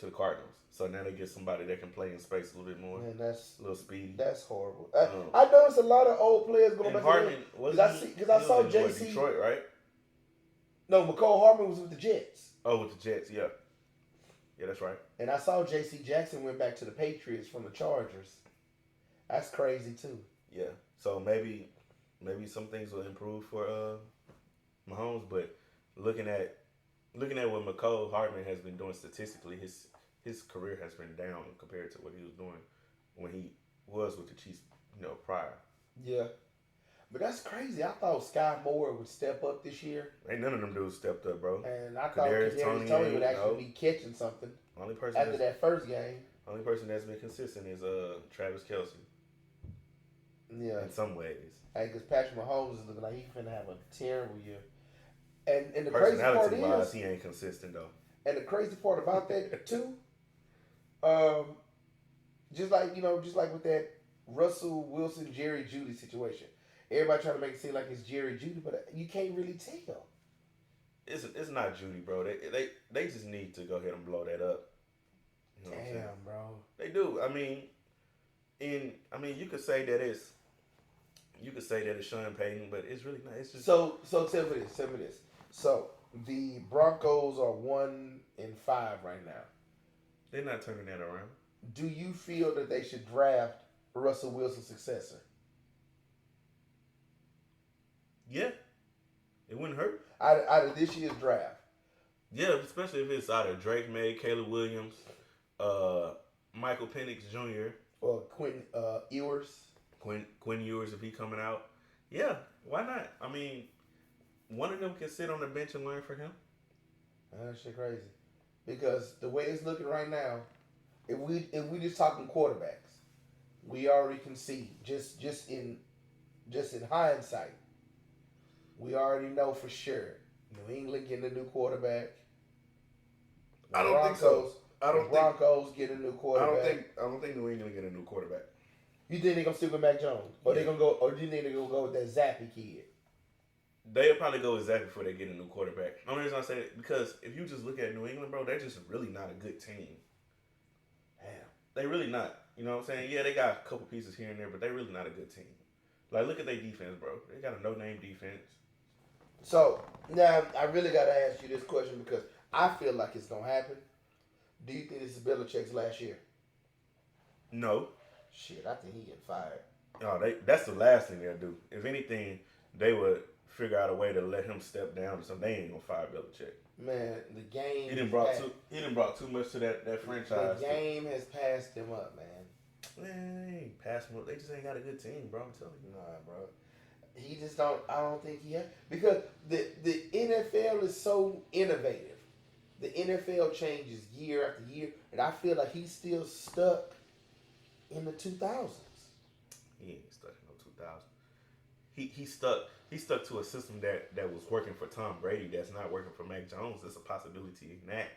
the Cardinals. So now they get somebody that can play in space a little bit more. Man, that's a little speedy. That's horrible. I noticed a lot of old players going back. Hardman because I saw JC Detroit, right? No, McCole Hardman was with the Jets. Oh, with the Jets, yeah, that's right. And I saw J.C. Jackson went back to the Patriots from the Chargers. That's crazy too. Yeah, so maybe some things will improve for Mahomes, but looking at what McCole Hardman has been doing statistically, his career has been down compared to what he was doing when he was with the Chiefs, prior. Yeah, but that's crazy. I thought Sky Moore would step up this year. Ain't none of them dudes stepped up, bro. And I thought Kadarius Tony would actually be catching something after that first game. Only person that's been consistent is Travis Kelce. Yeah. In some ways. Hey, because Patrick Mahomes is looking like he's finna have a terrible year. And the crazy part is he ain't consistent though. And the crazy part about that too, just like with that Russell Wilson Jerry Jeudy situation. Everybody trying to make it seem like it's Jerry Jeudy, but you can't really tell. It's not Jeudy, bro. They just need to go ahead and blow that up. You know Damn, bro. They do. I mean, you could say that it's Sean Payton, but it's really not. It's just so. Tell me this. So the Broncos are 1-5 right now. They're not turning that around. Do you feel that they should draft Russell Wilson's successor? Yeah, it wouldn't hurt. Out of this year's draft. Yeah, especially if it's out of Drake May, Caleb Williams, Michael Penix Jr. or Quinn Ewers. Quinn Ewers, if he coming out. Yeah, why not? I mean, one of them can sit on the bench and learn for him. That shit crazy. Because the way it's looking right now, if we just talking quarterbacks, we already can see just in hindsight, we already know for sure New England getting a new quarterback. I don't think so. Broncos getting a new quarterback. I don't think New England get a new quarterback. You think they're gonna stick with Mac Jones, or they gonna go, or do you think they're gonna go with that Zappy kid? They'll probably go with Zach before they get a new quarterback. The only reason I say it, because if you just look at New England, bro, they're just really not a good team. Damn. They really not. You know what I'm saying? Yeah, they got a couple pieces here and there, but they're really not a good team. Like, look at their defense, bro. They got a no-name defense. So, now, I really got to ask you this question because I feel like it's going to happen. Do you think this is Belichick's last year? No. Shit, I think he getting fired. No, that's the last thing they'll do. If anything, they would figure out a way to let him step down or something. They ain't going to fire Belichick. Man, the game... He done brought too much to that franchise. The game has passed him up, man. Man, they ain't passed him up. They just ain't got a good team, bro. I'm telling you. Nah, bro. He just don't... I don't think he has... Because the NFL is so innovative. The NFL changes year after year. And I feel like he's still stuck in the 2000s. He ain't stuck in no 2000s. he stuck to a system that was working for Tom Brady that's not working for Mac Jones. There's a possibility in that.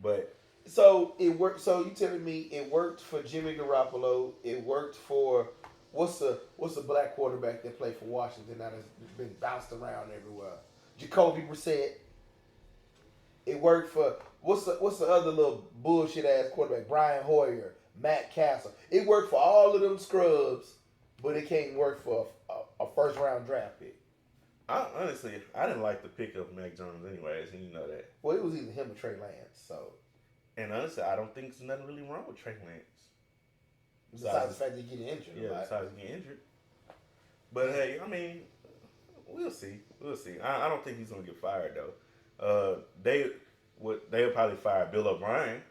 But So it worked. So you telling me it worked for Jimmy Garoppolo? It worked for what's the black quarterback that played for Washington that has been bounced around everywhere? Jacoby Brissett. It worked for what's the other little bullshit ass quarterback? Brian Hoyer, Matt Castle. It worked for all of them scrubs, but it can't work for a first round draft pick. Honestly, I didn't like the pick of Mac Jones anyways, and you know that. Well, it was either him or Trey Lance. So, And honestly, I don't think there's nothing really wrong with Trey Lance. besides the fact that he getting injured, Yeah, right? besides getting injured. But hey, I mean, we'll see. We'll see. I don't think he's gonna get fired though. They'll probably fire Bill O'Brien.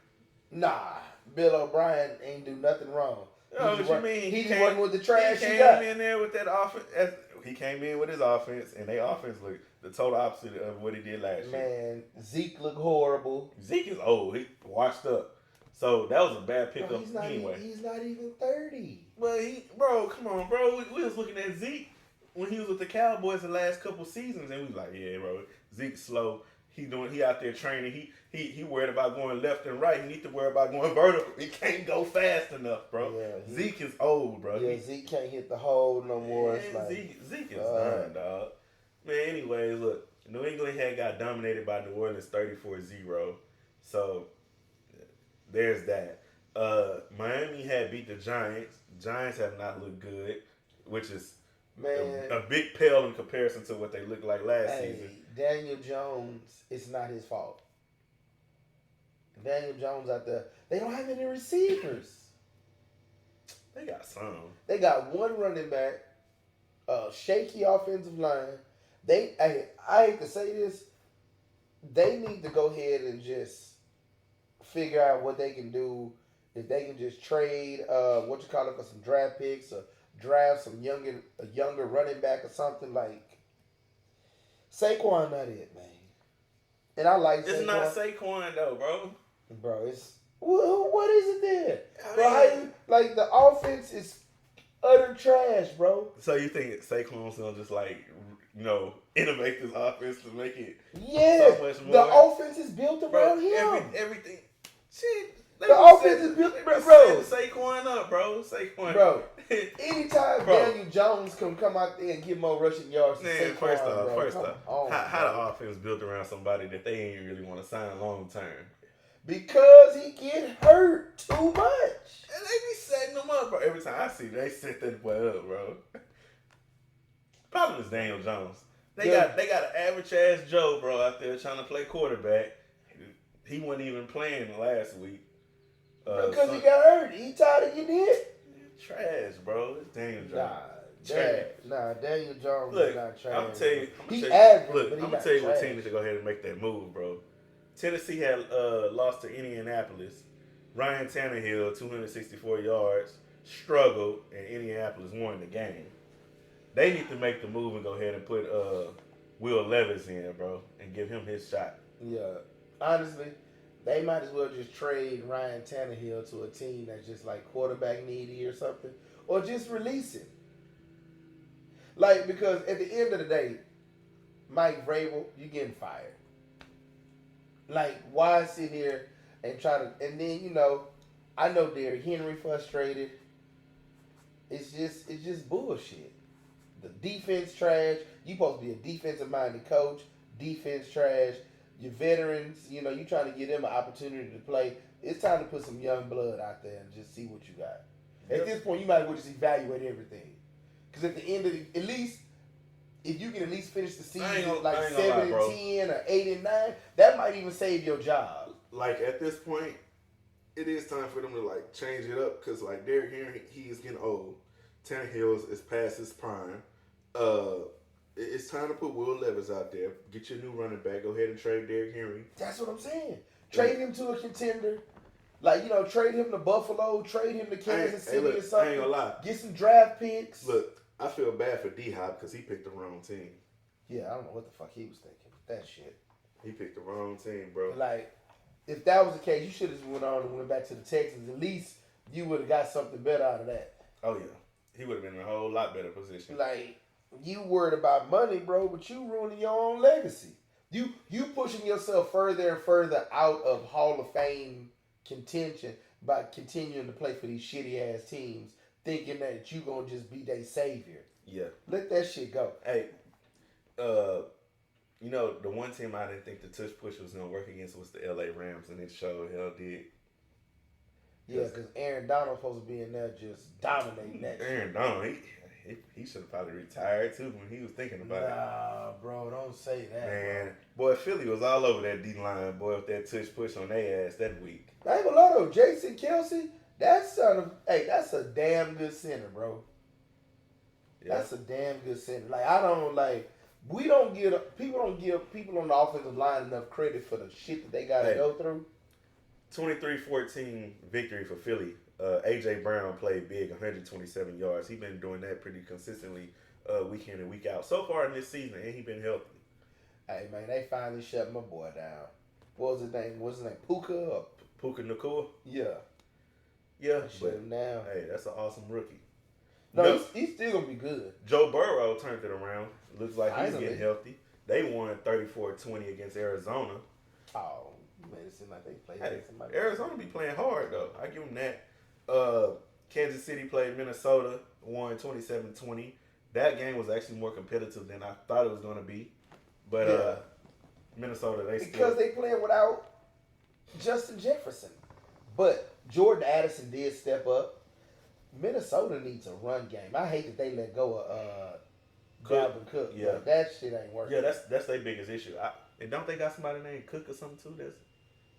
Nah, Bill O'Brien ain't do nothing wrong. Oh, what you mean? He just working with the trash He he came got. in there with that offense. He came in with his offense, and their offense looked the total opposite of what he did last year. Man, Zeke looked horrible. Zeke is old. He washed up. So that was a bad pickup Bro, he's not anyway. He's not even 30. But bro, come on, bro. We was looking at Zeke when he was with the Cowboys the last couple seasons, and we was like, yeah, bro, Zeke's slow. He out there training. He worried about going left and right. He need to worry about going vertical. He can't go fast enough, bro. Yeah, Zeke is old, bro. Yeah, Zeke can't hit the hole no more. Man, It's like, Zeke is done, dog. Man, anyway, look, New England had got dominated by New Orleans 34-0. So there's that. Miami had beat the Giants. Giants have not looked good, which is man, a big pale in comparison to what they looked like last season. Daniel Jones, it's not his fault. Daniel Jones out there, they don't have any receivers. They got some. They got one running back, a shaky offensive line. I hate to say this, they need to go ahead and just figure out what they can do. If they can just trade, for some draft picks or draft a younger running back or something like. Saquon not it, man. And I like Saquon. It's not Saquon though, bro. Bro, it's what is it then? Bro, the offense is utter trash, bro. So you think Saquon's gonna just innovate this offense to make it so much more? The offense is built around him. Everything. Shit. The offense is built, bro. Saquon up, bro. Saquon. Bro, anytime Daniel Jones can come out there and get more rushing yards than Saquon, first bro, off, how the offense built around somebody that they ain't really want to sign long term? Because he get hurt too much. And they be setting them up, bro. Every time I see they set that boy up, bro. Problem is Daniel Jones. They got an average ass Joe, bro, out there trying to play quarterback. He wasn't even playing last week. Because he got hurt. He tired of getting hit. Trash, bro. It's Daniel Jones. Daniel Jones Look, is not trash. I'm going to tell you. He's average, but I'm going to tell you what team needs to go ahead and make that move, bro. Tennessee had lost to Indianapolis. Ryan Tannehill, 264 yards, struggled, and Indianapolis won the game. They need to make the move and go ahead and put Will Levis in, bro, and give him his shot. Yeah. Honestly, they might as well just trade Ryan Tannehill to a team that's just like quarterback needy or something. Or just release him. Because at the end of the day, Mike Vrabel, you're getting fired. Why sit here and try to... And then, I know Derrick Henry frustrated. It's just bullshit. The defense trash. You supposed to be a defensive-minded coach. Defense trash. Your veterans, you trying to give them an opportunity to play. It's time to put some young blood out there and just see what you got. Yep. At this point, you might as well just evaluate everything. Because at the end of at least, if you can at least finish the season 7-10 or 8-9, that might even save your job. At this point, it is time for them to change it up because Derrick Henry, he is getting old. Tannehill is past his prime. It's time to put Will Levis out there. Get your new running back. Go ahead and trade Derrick Henry. That's what I'm saying. Trade him to a contender. Trade him to Buffalo. Trade him to Kansas City or something. I ain't gonna lie. Get some draft picks. Look, I feel bad for D-Hop because he picked the wrong team. Yeah, I don't know what the fuck he was thinking. That shit. He picked the wrong team, bro. If that was the case, you should have went on and went back to the Texans. At least you would have got something better out of that. Oh, yeah. He would have been in a whole lot better position. You worried about money, bro, but you ruining your own legacy. You pushing yourself further and further out of Hall of Fame contention by continuing to play for these shitty ass teams, thinking that you gonna just be their savior. Yeah. Let that shit go. Hey, you know, the one team I didn't think the tush push was gonna work against was the LA Rams, and it sure hell did. Yeah, because Aaron Donald supposed to be in there just dominating that Aaron shit. Donald, he should have probably retired too when he was thinking about it. Nah, bro, don't say that. Man, boy, Philly was all over that D line, boy, with that tush push on their ass that week. I ain't gonna lie though, Jason Kelsey, that's a damn good center, bro. Yeah. That's a damn good center. Like people don't give people on the offensive line enough credit for the shit that they gotta go through. 23-14 victory for Philly. A.J. Brown played big, 127 yards. He's been doing that pretty consistently week in and week out. So far in this season, and he's been healthy. Hey, man, they finally shut my boy down. What was his name? What's his name? Puka? Puka Nacua? Yeah. Yeah, Shut him down. Hey, that's an awesome rookie. No, he's still going to be good. Joe Burrow turned it around. Looks like he's Finally. getting healthy. They won 34-20 against Arizona. Oh, man, it seemed like they played Hey, somebody. Arizona be playing hard, though. I give them that. Kansas City played Minnesota, won 27-20. That game was actually more competitive than I thought it was going to be. But Minnesota, Because they playing without Justin Jefferson. But Jordan Addison did step up. Minnesota needs a run game. I hate that they let go of Dalvin Cook. Yeah. But that shit ain't working. Yeah, that's their biggest issue. And don't they got somebody named Cook or something too?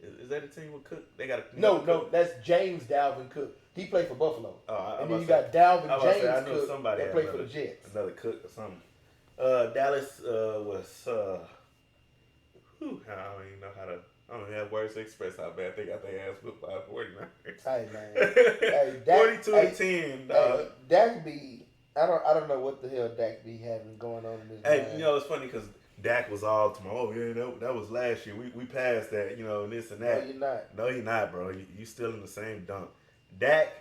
Is that a team with Cook? They got No, that's James Dalvin Cook. He played for Buffalo. Oh, And then you got Dalvin James I knew Cook somebody that had played for the Jets. another Cook or something. Dallas was. I don't even know how to. I don't have words to express how bad they got their ass whipped by 49ers. Hey man, hey, 42-10. Dak be. I don't know what the hell Dak be having going on in this. Hey, game. you know it's funny because Dak was all tomorrow. Oh yeah, that was last year. We passed that, you know, and this and that. No, you're not. No, you're not, bro. You still in the same dump. Dak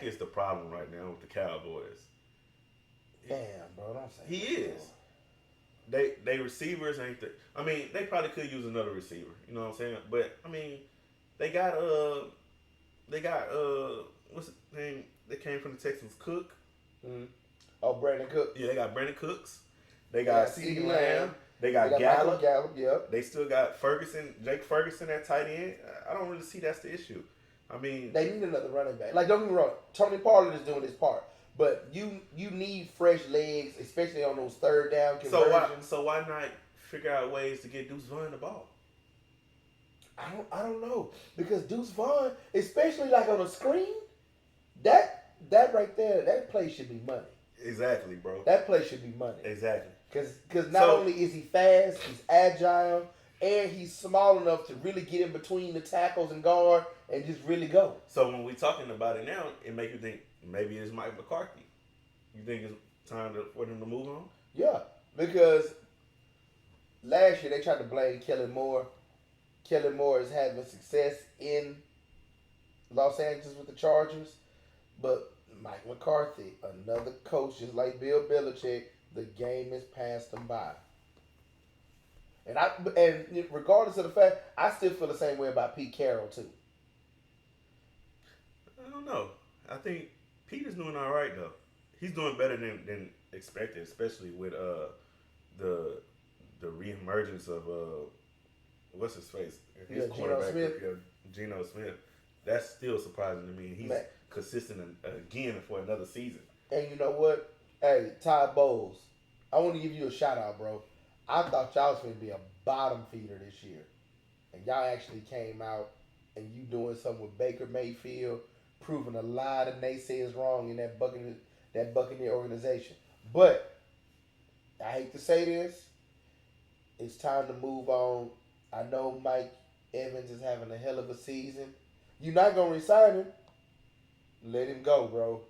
is the problem right now with the Cowboys. Damn, bro, don't say. He that, is. They receivers ain't the. I mean, they probably could use another receiver. You know what I'm saying? But I mean, they got what's his name? They came from the Texans, Cook. Mm-hmm. Oh, Brandon Cook. Yeah, they got Brandon Cooks. They got CeeDee Lamb. They got Michael Gallup. Gallup. Yep. They still got Jake Ferguson at tight end. I don't really see that's the issue. I mean, They need another running back. Like, don't get me wrong, Tony Pollard is doing his part, but you need fresh legs, especially on those third down conversions. so why not figure out ways to get Deuce Vaughn the ball? I don't know, because Deuce Vaughn, especially like on a screen, that right there, that play should be money. Exactly, bro. That play should be money. Exactly. Because not only is he fast, he's agile, and he's small enough to really get in between the tackles and guard and just really go. So when we're talking about it now, it makes you think maybe it's Mike McCarthy. You think it's time for them to move on? Yeah, because last year they tried to blame Kellen Moore. Kellen Moore is having success in Los Angeles with the Chargers, but Mike McCarthy, another coach just like Bill Belichick, the game has passed them by. And regardless of the fact, I still feel the same way about Pete Carroll too. I don't know. I think Pete is doing all right though. He's doing better than expected, especially with the reemergence of what's his face? His Geno Smith. Geno Smith. That's still surprising to me. He's consistent again for another season. And you know what? Hey, Ty Bowles, I want to give you a shout out, bro. I thought y'all was going to be a bottom feeder this year. And y'all actually came out and you doing something with Baker Mayfield, proving a lot of naysayers wrong in that Buccaneer organization. But I hate to say this, it's time to move on. I know Mike Evans is having a hell of a season. You're not going to resign him. Let him go, bro.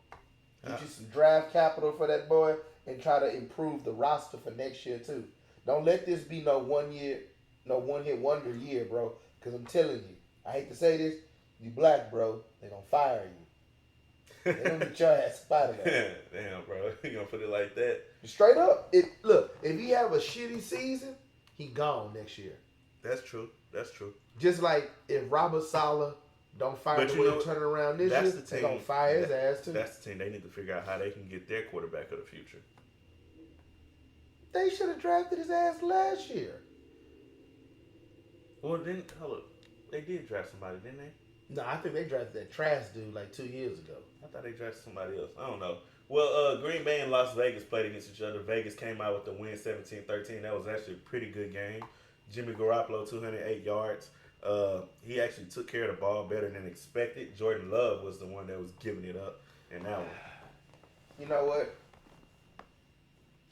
Get you some draft capital for that boy and try to improve the roster for next year too. Don't let this be no one hit wonder year, bro. Because I'm telling you, I hate to say this, you black, bro. They're going to fire you. They don't get your ass out of there. Damn, bro. You gonna put it like that? Straight up. Look, if he have a shitty season, he gone next year. That's true. That's true. Just like if Robert Saleh don't find a way to turn it around this year, they gonna fire his ass too. That's the team. They need to figure out how they can get their quarterback of the future. They should have drafted his ass last year. Well, then, hold up. They did draft somebody, didn't they? No, I think they drafted that trash dude like 2 years ago. I thought they drafted somebody else. I don't know. Well, Green Bay and Las Vegas played against each other. Vegas came out with the win 17-13. That was actually a pretty good game. Jimmy Garoppolo, 208 yards. He actually took care of the ball better than expected. Jordan Love was the one that was giving it up in that one. You know what?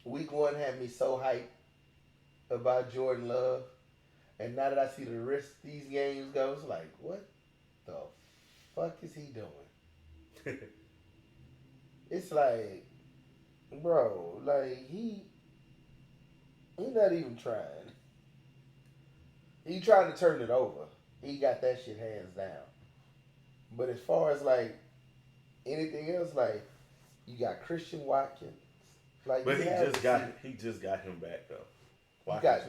Week 1 had me so hyped about Jordan Love. And now that I see the rest of these games go, it's like, what the fuck is he doing? It's like, bro, like he not even trying. He trying to turn it over. He got that shit hands down. But as far as like anything else, like you got Christian Watkins. Like, but he just got him back though.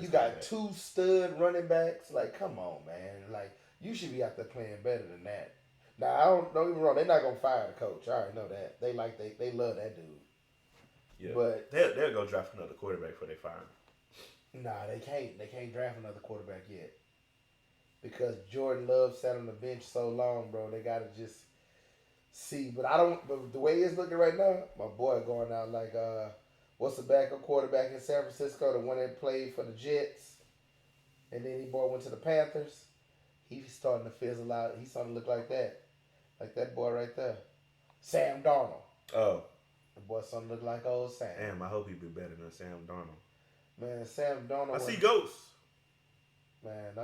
You got 2 stud running backs. Like, come on, man. Like, you should be out there playing better than that. Now, don't get me wrong. They're not gonna fire the coach. I already know that. They love that dude. Yeah, but they'll go draft another quarterback before they fire him. Nah, they can't. They can't draft another quarterback yet because Jordan Love sat on the bench so long, bro. They gotta just see. But the way it's looking right now, my boy going out like what's the backup quarterback in San Francisco? The one that played for the Jets, and then he went to the Panthers. He's starting to fizzle out. He's starting to look like that boy right there, Sam Darnold. Oh, the boy starting to look like old Sam. Damn, I hope he be better than Sam Darnold. Man, Sam Darnold. I see ghosts. Man,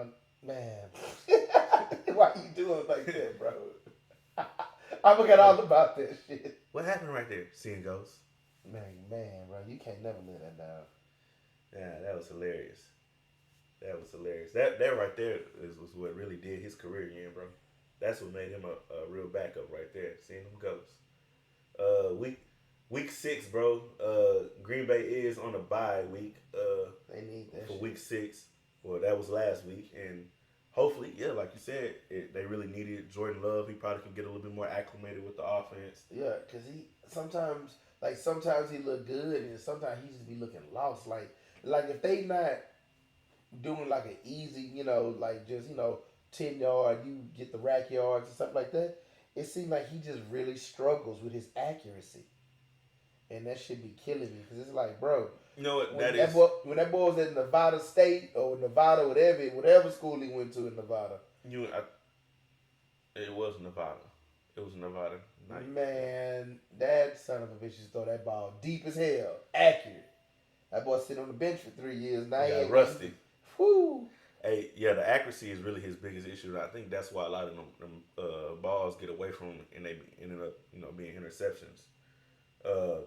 why you doing like that, bro? I forgot all about that shit. What happened right there? Seeing ghosts. Man, bro, you can't never live that down. Yeah, that was hilarious. That right there was what really did his career in, bro. That's what made him a real backup right there. Seeing them ghosts. Week 6, bro. Green Bay is on a bye week. They need that for shit. week 6. Well, that was last week, and hopefully, yeah, like you said, they really needed Jordan Love. He probably can get a little bit more acclimated with the offense. Yeah, because he sometimes he look good, and sometimes he just be looking lost. Like if they not doing like an easy, like just 10 yard, you get the rack yards and stuff like that. It seems like he just really struggles with his accuracy, and that should be killing me because it's like, bro. You know what when that boy was at Nevada State or Nevada, whatever school he went to in Nevada. It was Nevada. It was Nevada. Man, that son of a bitch just throw that ball deep as hell, accurate. That boy sitting on the bench for 3 years. Now he ain't rusty. Whoo. Hey, yeah, the accuracy is really his biggest issue. I think that's why a lot of them balls get away from him and they ended up being interceptions.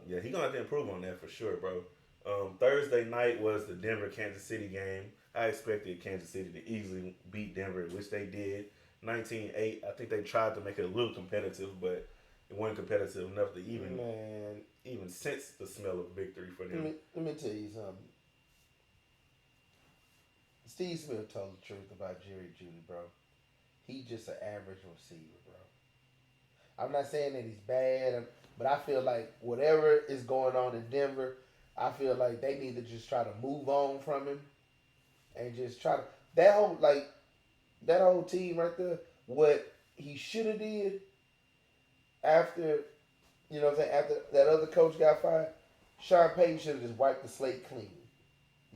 Yeah, he gonna have to improve on that for sure, bro. Thursday night was the Denver-Kansas City game. I expected Kansas City to easily beat Denver, which they did. 19-8. I think they tried to make it a little competitive, but it wasn't competitive enough to even sense the smell of victory for them. Let me tell you something. Steve Smith told the truth about Jerry Jeudy, bro. He's just an average receiver, bro. I'm not saying that he's bad, but I feel like whatever is going on in Denver, I feel like they need to just try to move on from him and just try to that whole team right there. What he should have did after after that other coach got fired, Sean Payton should have just wiped the slate clean.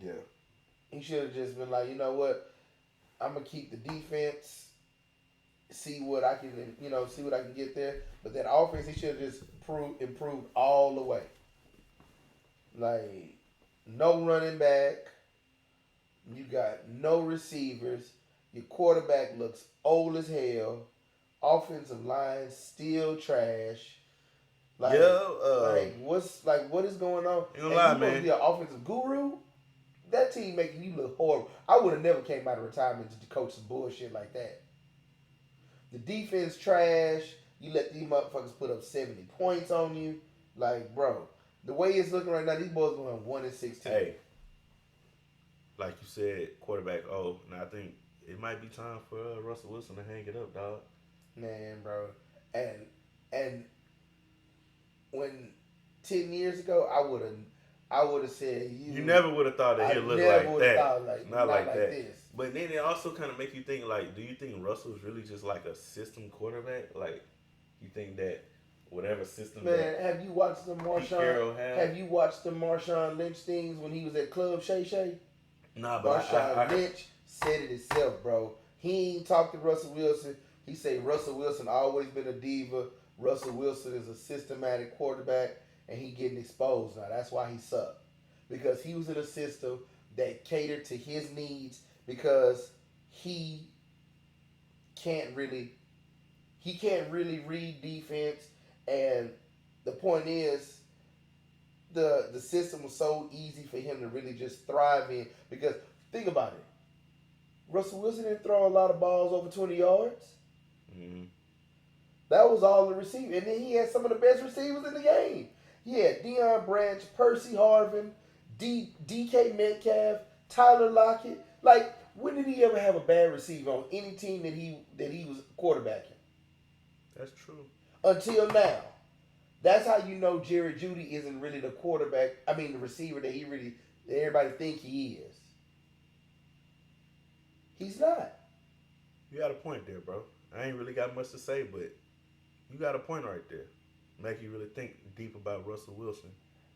Yeah. He should have just been like, you know what, I'm gonna keep the defense, see what I can get there. But that offense, he should have just improved all the way. Like, no running back. You got no receivers. Your quarterback looks old as hell. Offensive line still trash. What is going on? You gonna lie, man. Supposed to be an offensive guru. That team making you look horrible. I would have never came out of retirement to coach some bullshit like that. The defense trash. You let these motherfuckers put up 70 points on you. Like, bro, the way it's looking right now, these boys going 1-16. Hey, like you said, quarterback. Oh, now I think it might be time for Russell Wilson to hang it up, dog. Man, bro, and when 10 years ago, I would have said you never would have thought that he'd look like that. Not like that. This. But then it also kind of make you think, like, do you think Russell's really just like a system quarterback? Like, you think that whatever system Man, have you watched the Marshawn? Have you watched the Marshawn Lynch things when he was at Club Shay Shay? Nah, but Marshawn Lynch said it himself, bro. He ain't talked to Russell Wilson. He said Russell Wilson always been a diva. Russell Wilson is a systematic quarterback, and he getting exposed now. That's why he sucked. Because he was in a system that catered to his needs because he can't really read defense, and the point is the system was so easy for him to really just thrive in because think about it. Russell Wilson didn't throw a lot of balls over 20 yards. Mm-hmm. That was all the receiving. And then he had some of the best receivers in the game. He had Deion Branch, Percy Harvin, DK Metcalf, Tyler Lockett. Like, when did he ever have a bad receiver on any team that he was quarterbacking? That's true. Until now. That's how you know Jerry Jeudy isn't really the quarterback. I mean, the receiver that everybody think he is. He's not. You got a point there, bro. I ain't really got much to say, but you got a point right there. Make you really think deep about Russell Wilson.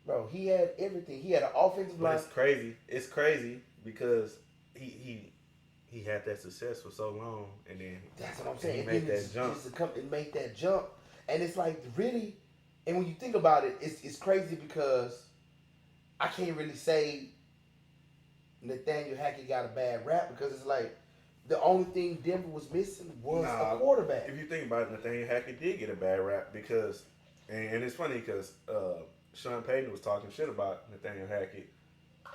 Bro, he had everything. He had an offensive line. It's crazy. It's crazy because he had that success for so long, and then that's what I'm saying. He made that jump. Just to come and make that jump, and it's like really, and when you think about it, it's crazy because I can't really say Nathaniel Hackett got a bad rap because it's like the only thing Denver was missing was a quarterback. If you think about it, Nathaniel Hackett did get a bad rap because, and it's funny because Sean Payton was talking shit about Nathaniel Hackett,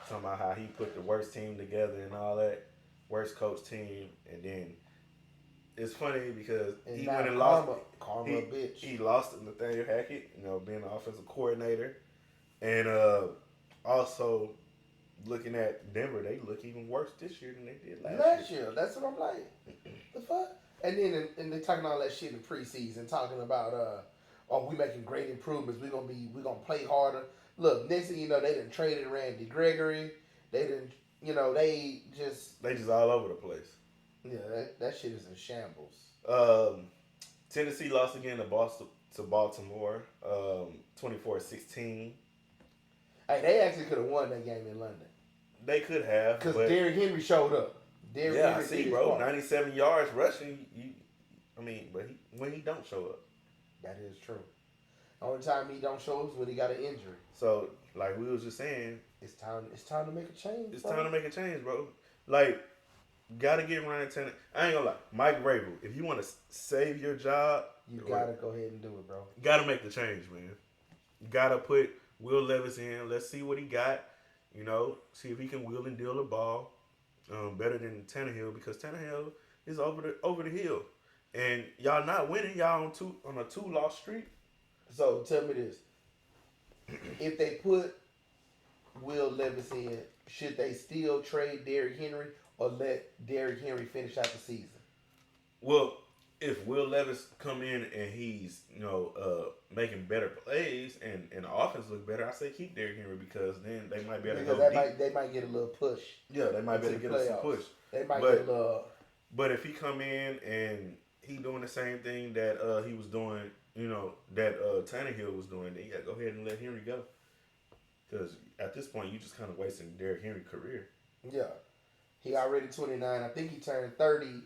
talking about how he put the worst team together and all that, worst coach team, and then it's funny because he went and lost. Bitch. He lost to Nathaniel Hackett, being the offensive coordinator, and also looking at Denver, they look even worse this year than they did last year. That's what I'm like. The fuck? And then and they talking all that shit in preseason, talking about we making great improvements. We're gonna play harder. Look, next thing you know, they done traded Randy Gregory. They didn't, they just all over the place. Yeah, that shit is in shambles. Tennessee lost again to Baltimore, 24-16. Hey, they actually could have won that game in London. They could have, because Derrick Henry showed up. I see, bro. 97 yards rushing. But when he don't show up, that is true. Only time he don't show up is when he got an injury. So, like we was just saying, it's time to make a change. It's time to make a change, bro. Like, gotta get Ryan Tannehill. I ain't gonna lie, Mike Vrabel. If you want to save your job, you gotta go ahead and do it, bro. Gotta make the change, man. You gotta put Will Levis in. Let's see what he got. See if he can wheel and deal the ball better than Tannehill because Tannehill is over the hill, and y'all not winning. Y'all on a 2-loss streak. So tell me this: if they put Will Levis in, should they still trade Derrick Henry or let Derrick Henry finish out the season? Well, if Will Levis come in and he's making better plays and the offense look better, I say keep Derrick Henry because then they might be able to go deep. They might get a little push. Yeah, they might be able to get us some push. They might get a little. But if he come in and he doing the same thing that he was doing, that Tannehill was doing, then you gotta go ahead and let Henry go. Because at this point, you just kind of wasting Derrick Henry's career. Yeah, he already 29. I think he turned 30.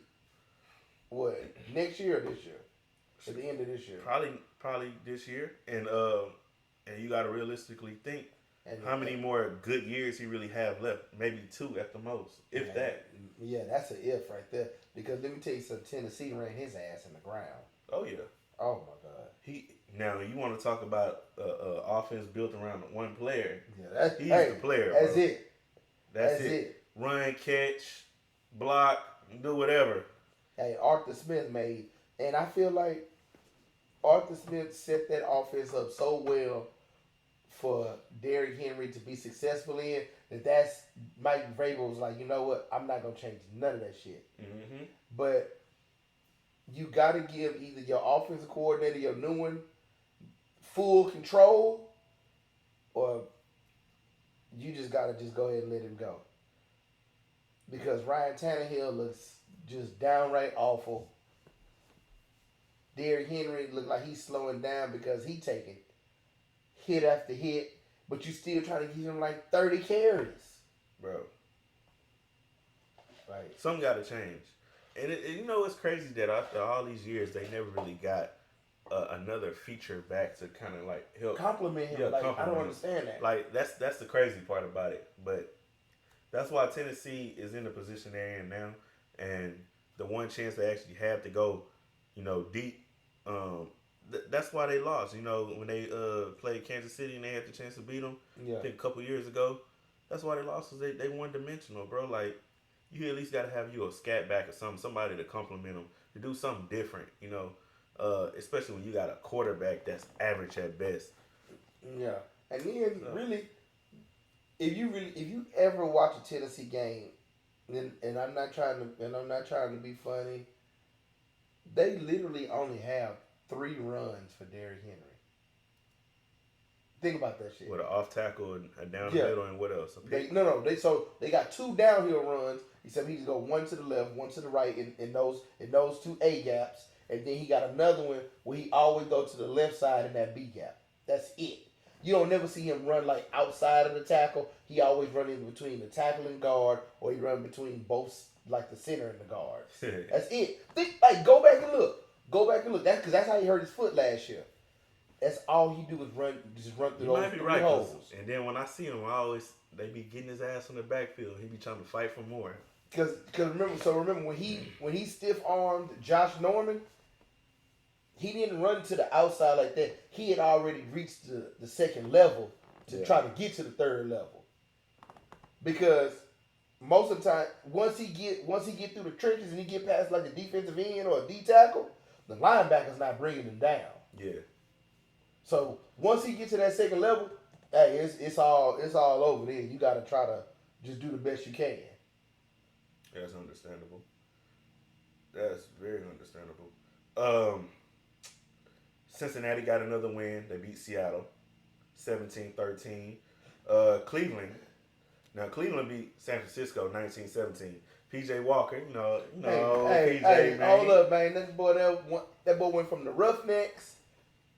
What, next year or this year? At the end of this year? Probably this year. And you got to realistically think how many more good years he really have left. Maybe 2 at the most, if that. Yeah, that's an if right there. Because let me tell you something, Tennessee ran his ass in the ground. Oh, yeah. Oh, my God. Now, you want to talk about offense built around one player. Yeah, he's the player, That's bro. it. That's it. Run, catch, block, do whatever. Hey, Arthur Smith made, and I feel like Arthur Smith set that offense up so well for Derrick Henry to be successful in that's Mike Vrabel was like, you know what? I'm not gonna change none of that shit. Mm-hmm. But you got to give either your offensive coordinator, your new one, full control, or you just got to just go ahead and let him go. Because Ryan Tannehill looks just downright awful. Derrick Henry look like he's slowing down because he taking hit after hit, but you still trying to give him like 30 carries. Bro. Right. Something got to change. And you know, it's crazy that after all these years, they never really got another feature back to kind of like help compliment him. Yeah, like compliment I don't him. understand that. Like that's the crazy part about it. But that's why Tennessee is in the position they're in now, and the one chance they actually have to go, you know, deep. That's why they lost. You know, when they played Kansas City and they had the chance to beat them, Yeah. I think a couple years ago. That's why they lost. Is they one dimensional, bro. Like you at least got to have you a scat back or somebody to compliment them, to do something different. You know, especially when you got a quarterback that's average at best. Yeah, and then really, if you ever watch a Tennessee game, and I'm not trying to be funny, they literally only have 3 runs for Derrick Henry. Think about that shit. With an off tackle and a down the middle and what else? They got 2 downhill runs. Except he just go one to the left, one to the right in those 2 A gaps, and then he got another one where he always go to the left side in that B gap. That's it. You don't never see him run like outside of the tackle. He always run in between the tackle and guard, or he run between both, like the center and the guard. That's it. Go back and look. That's because that's how he hurt his foot last year. That's all he do is run through those 3 holes. And then when I see him, they be getting his ass on the backfield. He be trying to fight for more. Because remember when he stiff armed Josh Norman, he didn't run to the outside like that. He had already reached the second level to try to get to the third level. Because most of the time, once he get through the trenches and he get past like a defensive end or a D tackle, the linebacker's not bringing him down. Yeah. So once he gets to that second level, hey, it's all over there. You got to try to just do the best you can. That's understandable. That's very understandable. Cincinnati got another win. They beat Seattle 17-13. Cleveland. Now, Cleveland beat San Francisco 19-17. P.J. Walker, Hey, PJ, man. Hold up, man. That boy went from the Roughnecks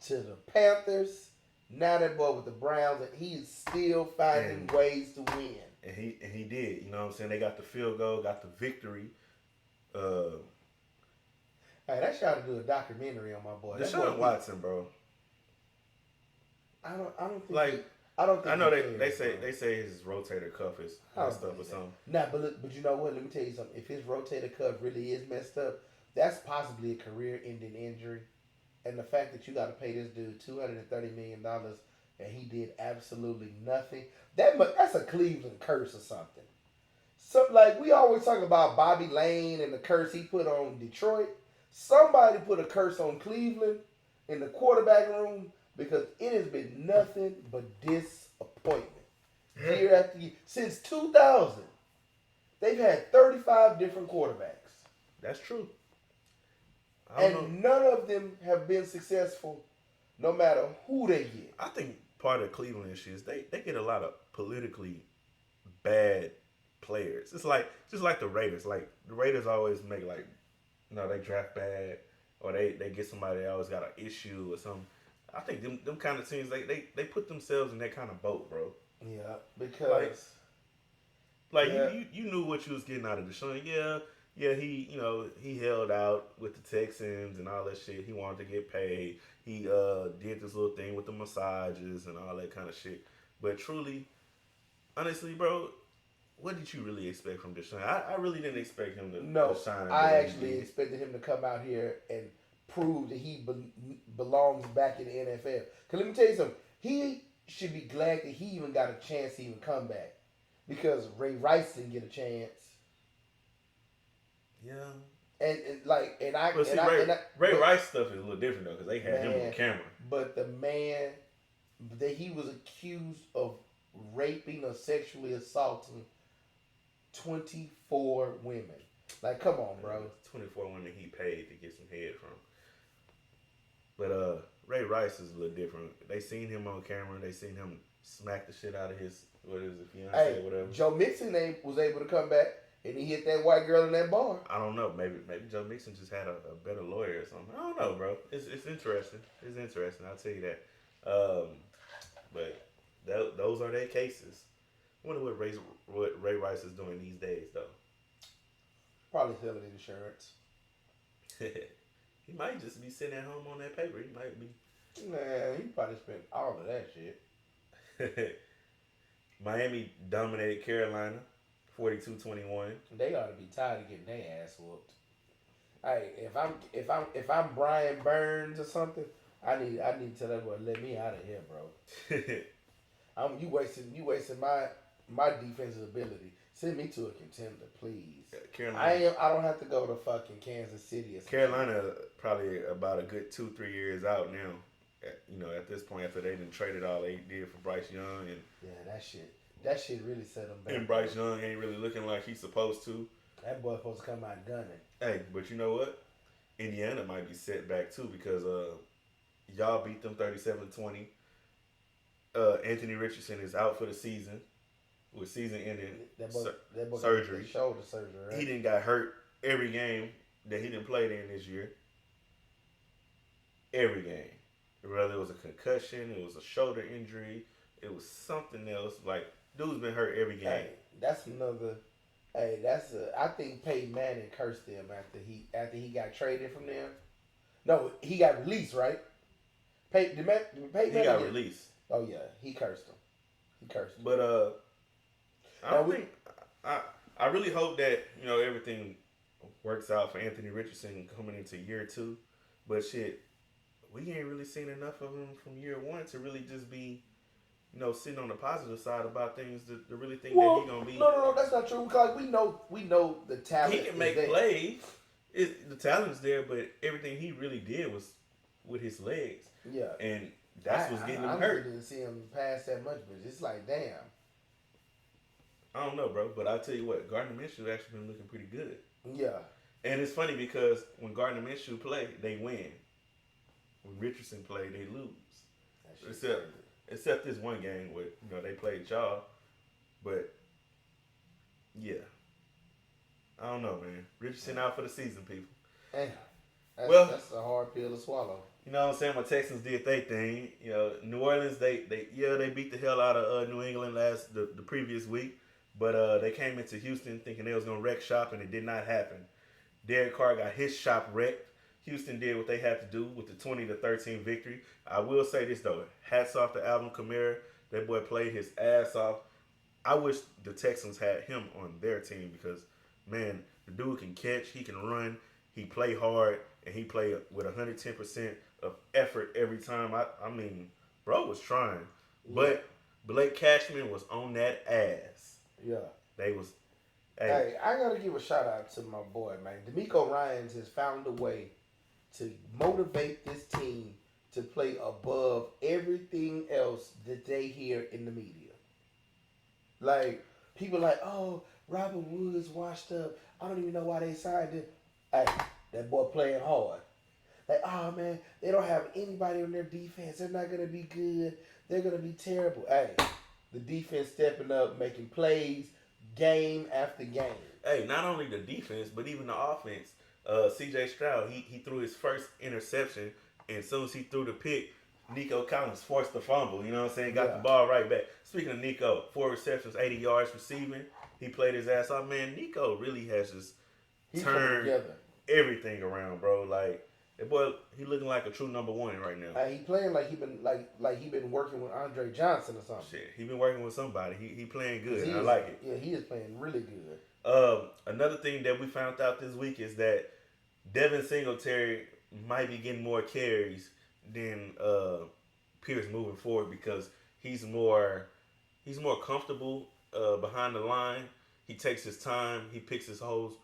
to the Panthers. Now that boy with the Browns, and he's still finding ways to win. And he did. You know what I'm saying? They got the field goal, got the victory. Hey, that shout to do a documentary on my boy. Deshaun Watson, bro. I don't think like. I don't think I know they say his rotator cuff is messed up or something. Nah, but you know what? Let me tell you something. If his rotator cuff really is messed up, that's possibly a career-ending injury. And the fact that you got to pay this dude $230 million and he did absolutely nothing, that's a Cleveland curse or something. So, like, we always talk about Bobby Lane and the curse he put on Detroit. Somebody put a curse on Cleveland in the quarterback room because it has been nothing but disappointment. Year after year. Since 2000, they've had 35 different quarterbacks. That's true. None of them have been successful no matter who they get. I think part of Cleveland issue is they get a lot of politically bad players. It's like just like the Raiders. Like the Raiders always make they draft bad or they get somebody that always got an issue or something. I think them kind of teams they put themselves in that kind of boat, bro. Yeah, because you knew what you was getting out of Deshaun. Yeah, he held out with the Texans and all that shit. He wanted to get paid. He did this little thing with the massages and all that kind of shit. But truly, honestly, bro, what did you really expect from Deshaun? I really didn't expect him to shine. I actually expected him to come out here and prove that he belongs back in the NFL. Because let me tell you something. He should be glad that he even got a chance to even come back. Because Ray Rice didn't get a chance. Yeah. But see, Ray Rice stuff is a little different though, because they had him on camera. But the man that he was accused of raping or sexually assaulting 24 women. Like, come on, bro. 24 women he paid to get some head from. But Ray Rice is a little different. They seen him on camera. They seen him smack the shit out of his fiance or whatever. Joe Mixon was able to come back and he hit that white girl in that bar. I don't know. Maybe Joe Mixon just had a better lawyer or something. I don't know, bro. It's interesting. It's interesting. I'll tell you that. But those are their cases. I wonder what Ray Rice is doing these days, though. Probably selling insurance. He might just be sitting at home on that paper. He might be. Nah, he probably spent all of that shit. Miami dominated Carolina, 42-21. They ought to be tired of getting their ass whooped. Hey, if I'm Brian Burns or something, I need to tell that boy, let me out of here, bro. You wasting my defensive ability. Send me to a contender, please. Carolina. I don't have to go to fucking Kansas City. Carolina probably about a good 2-3 years out now. At this point, after they done traded all they did for Bryce Young and that shit really set them back. And Bryce Young ain't really looking like he's supposed to. That boy supposed to come out gunning. Hey, but you know what? Indiana might be set back too because y'all beat them 37-20. Anthony Richardson is out for the season with season-ending surgery. Shoulder surgery. Right? He didn't got hurt every game that he didn't play in this year. Every game. Whether it was a concussion, it was a shoulder injury, it was something else. Like, dude's been hurt every game. Hey, that's another. I think Peyton Manning cursed them after he got traded from them. No, he got released, right? Peyton Manning got released. Oh yeah, he cursed him. But I really hope that everything works out for Anthony Richardson coming into year 2. But shit, we ain't really seen enough of him from year 1 to really just be, sitting on the positive side about things to really think that he gonna be. No, that's not true. Because we know the talent. He can make plays. The talent's there, but everything he really did was with his legs. Yeah, and that's what's getting him hurt. I didn't see him pass that much, but it's like, damn. I don't know, bro, but I'll tell you what, Gardner Minshew actually been looking pretty good. Yeah. And it's funny because when Gardner Minshew play, they win. When Richardson play, they lose. Except this one game where they played y'all. But yeah, I don't know, man. Richardson out for the season, people. That's a hard pill to swallow. You know what I'm saying? My Texans did their thing. New Orleans, they beat the hell out of New England the previous week. But they came into Houston thinking they was going to wreck shop, and it did not happen. Derek Carr got his shop wrecked. Houston did what they had to do with the 20-13 victory. I will say this, though. Hats off to Alvin Kamara. That boy played his ass off. I wish the Texans had him on their team because, man, the dude can catch. He can run. He play hard, and he play with 110% of effort every time. I mean, bro was trying. Yeah. But Blake Cashman was on that ass. Yeah. They was. Hey, I got to give a shout out to my boy, man. DeMeco Ryans has found a way to motivate this team to play above everything else that they hear in the media. Like, people like, oh, Robert Woods washed up. I don't even know why they signed him. Hey, that boy playing hard. Like, oh, man, they don't have anybody on their defense. They're not going to be good. They're going to be terrible. Hey, the defense stepping up, making plays, game after game. Hey, not only the defense, but even the offense. C.J. Stroud, he threw his first interception, and as soon as he threw the pick, Nico Collins forced the fumble. You know what I'm saying? Got the ball right back. Speaking of Nico, 4 receptions, 80 yards receiving. He played his ass off. Man, Nico really has just turned everything around, bro. Like, that boy, he looking like a true number 1 right now. He playing like he been working with Andre Johnson or something. Shit, he been working with somebody. He playing good. I like it. Yeah, he is playing really good. Another thing that we found out this week is that Devin Singletary might be getting more carries than Pierce moving forward because he's more comfortable behind the line. He takes his time. He picks his holes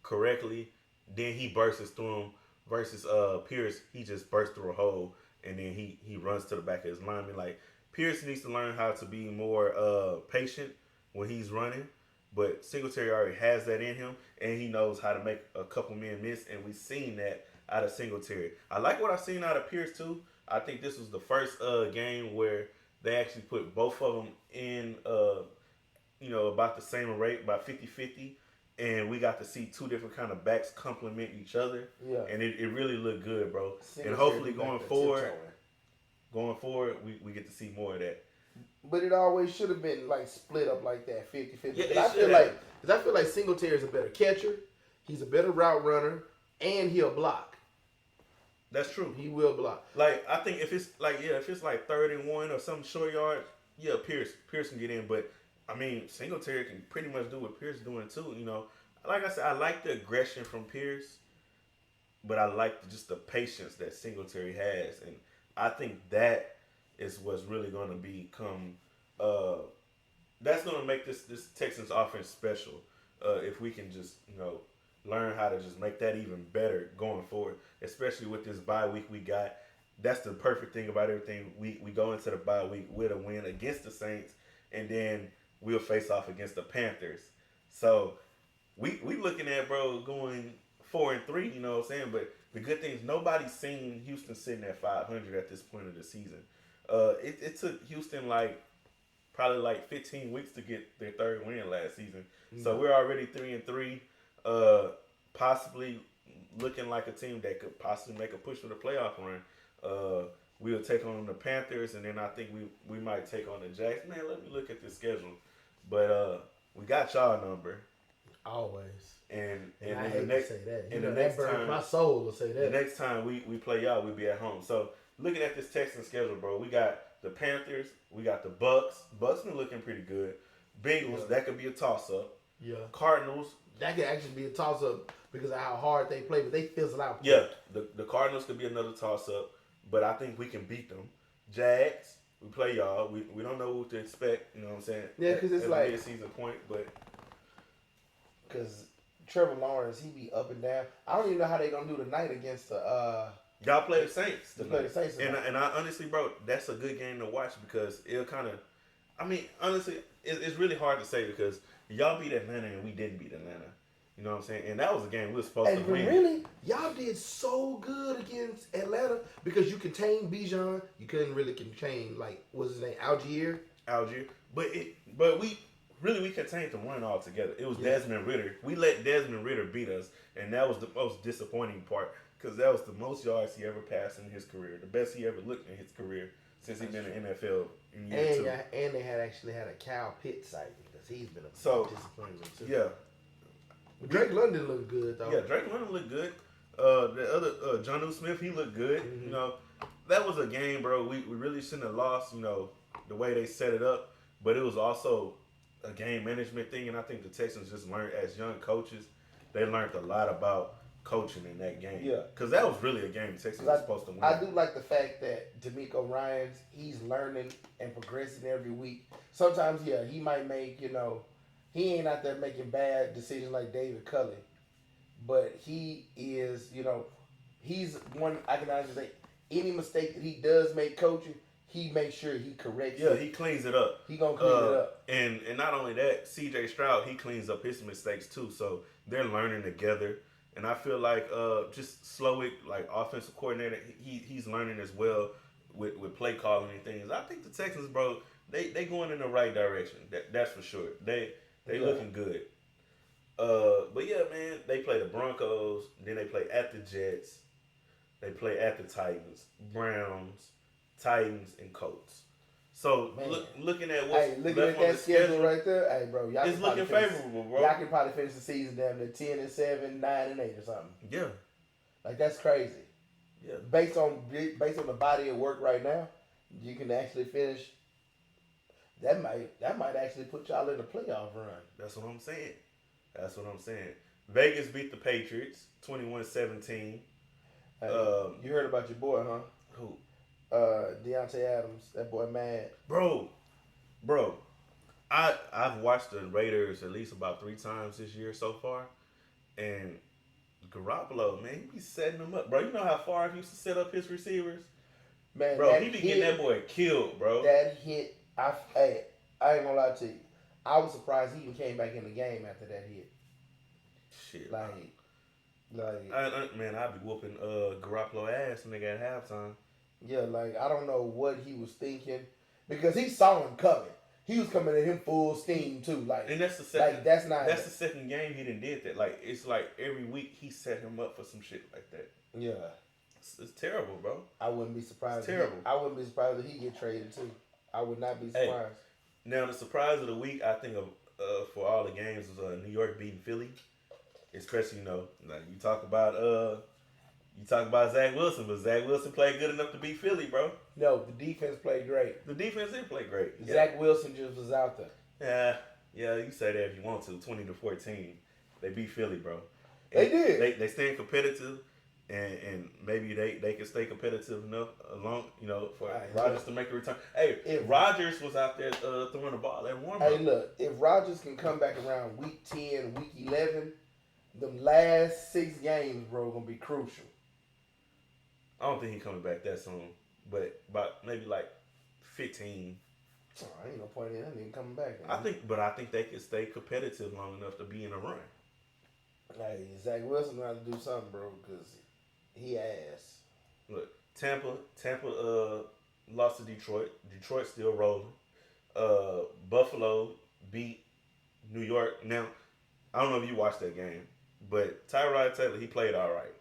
correctly. then he bursts through him. Versus Pierce, he just bursts through a hole and then he runs to the back of his lineman. Like Pierce needs to learn how to be more patient when he's running. But Singletary already has that in him, and he knows how to make a couple men miss, and we've seen that out of Singletary. I like what I've seen out of Pierce too. I think this was the first game where they actually put both of them in, about the same rate, about 50-50. And we got to see two different kind of backs complement each other. Yeah. And it really looked good, bro. Singletary and hopefully going forward, we get to see more of that. But it always should have been like split up like that, 50-50. Yeah, I feel like Singletary is a better catcher. He's a better route runner, and he'll block. That's true. He will block. Like I think if it's like 3rd-and-1 or some short yard, Pierce can get in. But I mean, Singletary can pretty much do what Pierce is doing too. Like I said, I like the aggression from Pierce, but I like just the patience that Singletary has, and I think that is what's really going to become. That's going to make this Texans offense special. If we can just learn how to just make that even better going forward, especially with this bye week we got. That's the perfect thing about everything. We go into the bye week with a win against the Saints, and then we'll face off against the Panthers. So we looking at, bro, going 4-3, you know what I'm saying? But the good thing is nobody's seen Houston sitting at 500 at this point of the season. It took Houston probably 15 weeks to get their 3rd win last season. Mm-hmm. So we're already 3-3, possibly looking like a team that could possibly make a push for the playoff run. We'll take on the Panthers, and then I think we might take on the Jacks. Man, let me look at the schedule. But we got y'all number. Always. And I hate to say that. And the next time, my soul will say that. The next time we play y'all, we'll be at home. So looking at this Texans schedule, bro, we got the Panthers, we got the Bucks. Bucks been looking pretty good. Bengals, that could be a toss up. Yeah. Cardinals, that could actually be a toss up because of how hard they play, but they fizzle out. Yeah, the Cardinals could be another toss up, but I think we can beat them. Jags, we play y'all. We don't know what to expect. You know what I'm saying? Yeah, because it's like mid-season point, but because Trevor Lawrence, he be up and down. I don't even know how they gonna do tonight against the. Y'all play the Saints. Play the Saints and I honestly, bro, that's a good game to watch because it'll kind of. I mean, honestly, it's really hard to say because y'all beat Atlanta and we didn't beat Atlanta. You know what I'm saying? And that was a game we were supposed to win. Really, y'all did so good against Atlanta because you contained Bijan. You couldn't really contain what's his name, Algier. But we contained the run altogether. It was Desmond Ridder. We let Desmond Ridder beat us, and that was the most disappointing part because that was the most yards he ever passed in his career, the best he ever looked in his career since he's been in the NFL in year 2. And they had a Kyle Pitts sighting because he's been a disappointment too. Yeah. Drake London looked good though. Yeah, Drake London looked good. The other Jonnu Smith, he looked good. Mm-hmm. That was a game, bro. We really shouldn't have lost. The way they set it up, but it was also a game management thing, and I think the Texans just learned as young coaches. They learned a lot about coaching in that game. Yeah, because that was really a game the Texans were supposed to win. I do like the fact that D'Amico Ryans, he's learning and progressing every week. Sometimes, he might make he ain't out there making bad decisions like David Culley. But he is, he's one, I can honestly say, any mistake that he does make coaching, he makes sure he corrects it. Yeah, he cleans it up. He going to clean it up. And not only that, C.J. Stroud, he cleans up his mistakes too. So they're learning together. And I feel like just Slowick, offensive coordinator, he's learning as well with play calling and things. I think the Texans, bro, they going in the right direction. That's for sure. They looking good. But yeah, man, they play the Broncos, then they play at the Jets, they play at the Titans, Browns, Titans, and Colts. So looking at what's looking at that schedule right there, hey bro, y'all it's looking favorable, bro. Y'all can probably finish the season down to 10-7, 9-8 or something. Yeah, that's crazy. Yeah, based on the body of work right now, you can actually finish. That might actually put y'all in the playoff run. That's what I'm saying. Vegas beat the Patriots 21-17. You heard about your boy, huh? Who? Deontay Adams. That boy mad. Bro. I've watched the Raiders at least about 3 times this year so far, and Garoppolo, man, he be setting them up, bro. You know how far he used to set up his receivers, Man, bro. He be getting that boy killed, bro. That hit, I ain't gonna lie to you. I was surprised he even came back in the game after that hit. Shit, Like, man, I'd be whooping Garoppolo ass when they got halftime. yeah, like I don't know what he was thinking because he saw him coming. He was coming at him full steam too. Like, And that's the second. like that's not. That's the second game he done did that. Like it's like every week he set him up for some shit like that. Yeah, It's terrible, bro. I wouldn't be surprised. It's terrible. I wouldn't be surprised if he get traded too. I would not be surprised. Now the surprise of the week, I think of for all the games was New York beating Philly, especially like you talk about Zach Wilson, but Zach Wilson played good enough to beat Philly, bro. No, the defense played great. The defense did play great. Zach Wilson just was out there. Yeah, you say that if you want to. 20-14, they beat Philly, bro. They did. They staying competitive, and maybe they can stay competitive enough along, for Rodgers to make a return. Hey, if Rodgers was out there throwing the ball at warm up. Hey, look, if Rodgers can come back around week 10, week 11, them last 6 games, bro, gonna be crucial. I don't think he's coming back that soon, but about maybe like 15. Oh, ain't no point in that nigga coming back. Man. I think they can stay competitive long enough to be in a run. Hey, Zach Wilson gonna have to do something, bro, because he ass. Look, Tampa lost to Detroit. Detroit still rolling. Buffalo beat New York. Now, I don't know if you watched that game, but Tyrod Taylor, he played all right.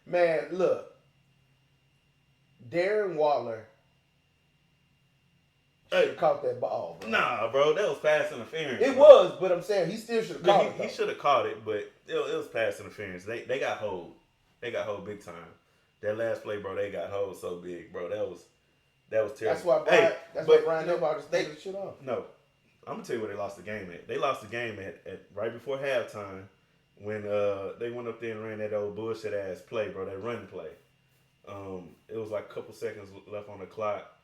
Man, look. Darren Waller should have caught that ball, bro. Nah, bro, that was pass interference. It was, but I'm saying he still should have caught it. He should have caught it, but it was pass interference. They got hold. They got hold big time. That last play, bro, they got hold so big, bro. That was terrible. That's why Brian Harbaugh just taking the shit off. No, I'm gonna tell you where they lost the game at. They lost the game at right before halftime when they went up there and ran that old bullshit ass play, bro. That run play. It was like a couple seconds left on the clock,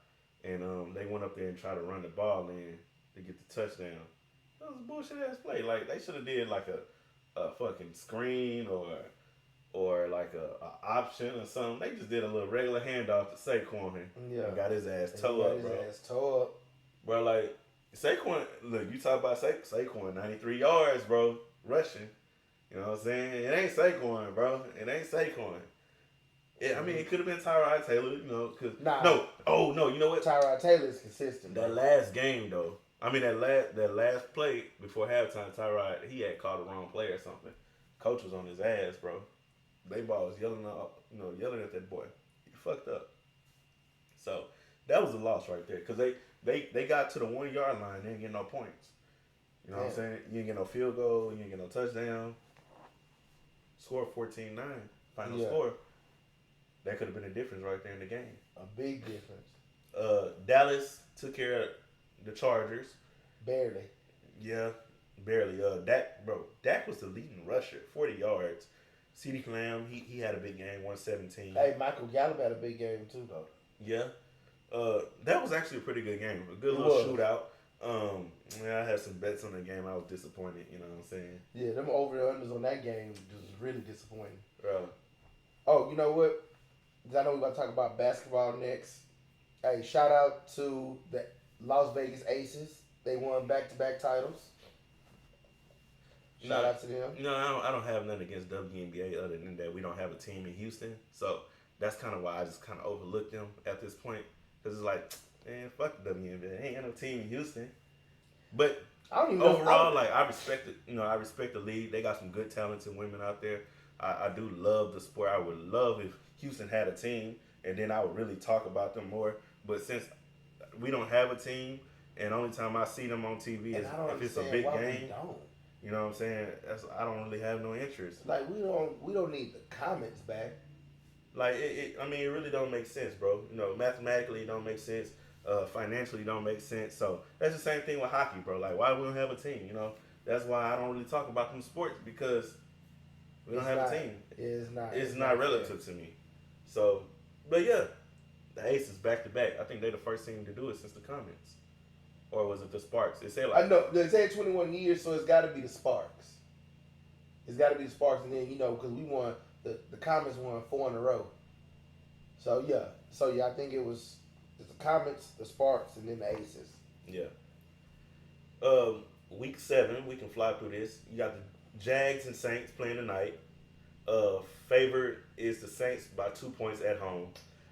and they went up there and tried to run the ball in to get the touchdown. That was a bullshit ass play. Like they should have did like a fucking screen or like a option or something. They just did a little regular handoff to Saquon and got his ass toe up, bro. Bro, like Saquon, look, you talk about Saquon, 93 yards, bro, rushing. You know what I'm saying? It ain't Saquon, bro. It ain't Saquon. Yeah, I mean, it could have been Tyrod Taylor, cause no, you know what? Tyrod Taylor is consistent. That last game, though. I mean, that last play before halftime, Tyrod, he had called the wrong play or something. Coach was on his ass, bro. They ball was yelling at that boy. He fucked up. So that was a loss right there, cause they got to the 1 yard line, they didn't get no points. You know what I'm saying? You didn't get no field goal, you didn't get no touchdown. Score 14-9, final score. That could have been a difference right there in the game. A big difference. Dallas took care of the Chargers. Barely. Yeah, barely. Dak was the leading rusher, 40 yards. CeeDee Lamb, he had a big game, 117. Hey, Michael Gallup had a big game too, though. Yeah. That was actually a pretty good game. A good little shootout. I had some bets on the game. I was disappointed, you know what I'm saying? Yeah, them over-unders on that game was really disappointing. Bro. Oh, you know what? I know we're going to talk about basketball next. Hey, shout out to the Las Vegas Aces. They won back-to-back titles. Shout out to them. No, I don't have nothing against WNBA other than that we don't have a team in Houston. So that's kind of why I just kind of overlooked them at this point. Because it's like, man, fuck the WNBA. Ain't got no team in Houston. But I don't even overall, I respect it. I respect the league. They got some good talented women out there. I do love the sport. I would love if Houston had a team, and then I would really talk about them more. But since we don't have a team, and the only time I see them on TV is if it's a big game. You know what I'm saying? I don't really have no interest. Like we don't need the comments back. Like it really don't make sense, bro. Mathematically it don't make sense. Financially it don't make sense. So that's the same thing with hockey, bro. Like why we don't have a team? That's why I don't really talk about them sports because we don't have a team. It's not relative to me. So, but yeah, the Aces back to back. I think they're the first team to do it since the Comets. Or was it the Sparks? It said I know they said 21 years, so it's got to be the Sparks. It's got to be the Sparks, and then because we won the Comets won 4 in a row. So yeah, I think it's the Comets, the Sparks, and then the Aces. Yeah. Week 7, we can fly through this. You got the Jags and Saints playing tonight. Favored is the Saints by 2 points at home.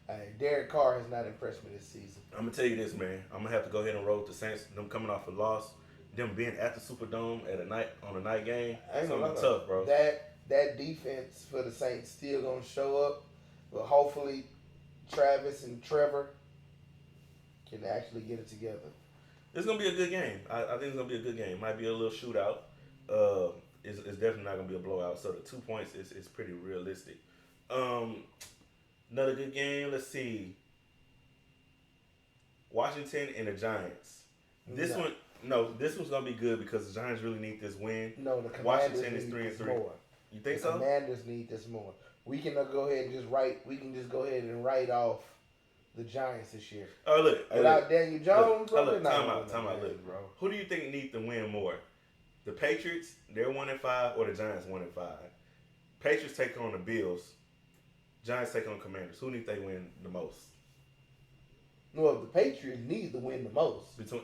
Hey, Derek Carr has not impressed me this season. I'm gonna tell you this, man. I'm gonna have to go ahead and roll with the Saints. Them coming off a loss, them being at the Superdome on a night game. It's gonna be tough, bro. That defense for the Saints still gonna show up, but hopefully Travis and Trevor can actually get it together. It's gonna be a good game. I think it's gonna be a good game. Might be a little shootout. It's definitely not gonna be a blowout. So the 2 points is pretty realistic. Another good game. Let's see. Washington and the Giants. This one's gonna be good because the Giants really need this win. No, the Commanders Washington is need 3-3. more. You think the so? Commanders need this more. We can go ahead and just write. We can just go ahead and write off the Giants this year. Oh look, without Daniel Jones, bro. Time out, look, bro. Who do you think need to win more? The Patriots, they're 1-5, or the Giants 1-5? Patriots take on the Bills. Giants take on Commanders. Who think they win the most? Well, the Patriots need to win the most between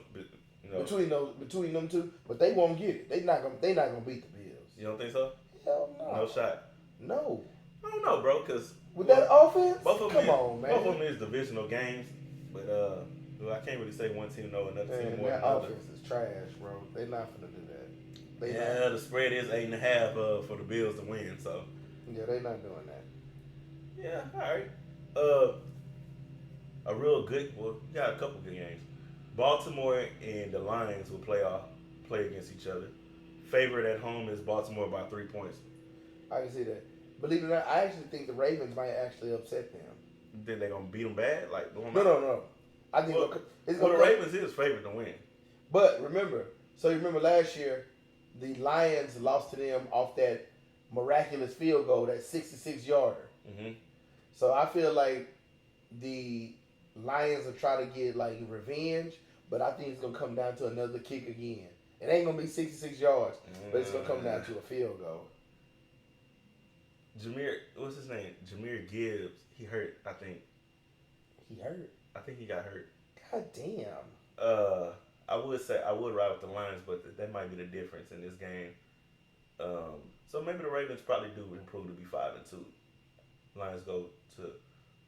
them two, but they won't get it. They're not gonna beat the Bills. You don't think so? Hell no. No shot. No. I don't know, bro. Because with that offense, both of them on, man. Both of them is divisional games, but I can't really say one team know another team more than that another. offense is trash, bro. They're not gonna do that. The spread is 8.5 for the Bills to win. So yeah, they're not doing that. Yeah, all right. A real good. Well, you got a couple good games. Baltimore and the Lions will play against each other. Favorite at home is Baltimore by 3 points. I can see that. Believe it or not, I actually think the Ravens might actually upset them. You think they're gonna beat them bad? Like no. I think the Ravens is favored to win. But remember last year, the Lions lost to them off that miraculous field goal, that 66-yarder. Mm-hmm. So I feel like the Lions will try to get like revenge, but I think it's gonna come down to another kick again. It ain't gonna be 66 yards, but it's gonna come down to a field goal. What's his name? Jahmyr Gibbs. He hurt, I think. He hurt? I think he got hurt. God damn. I would say I would ride with the Lions, but that might be the difference in this game. So maybe the Ravens probably do improve to be 5-2. Lions go to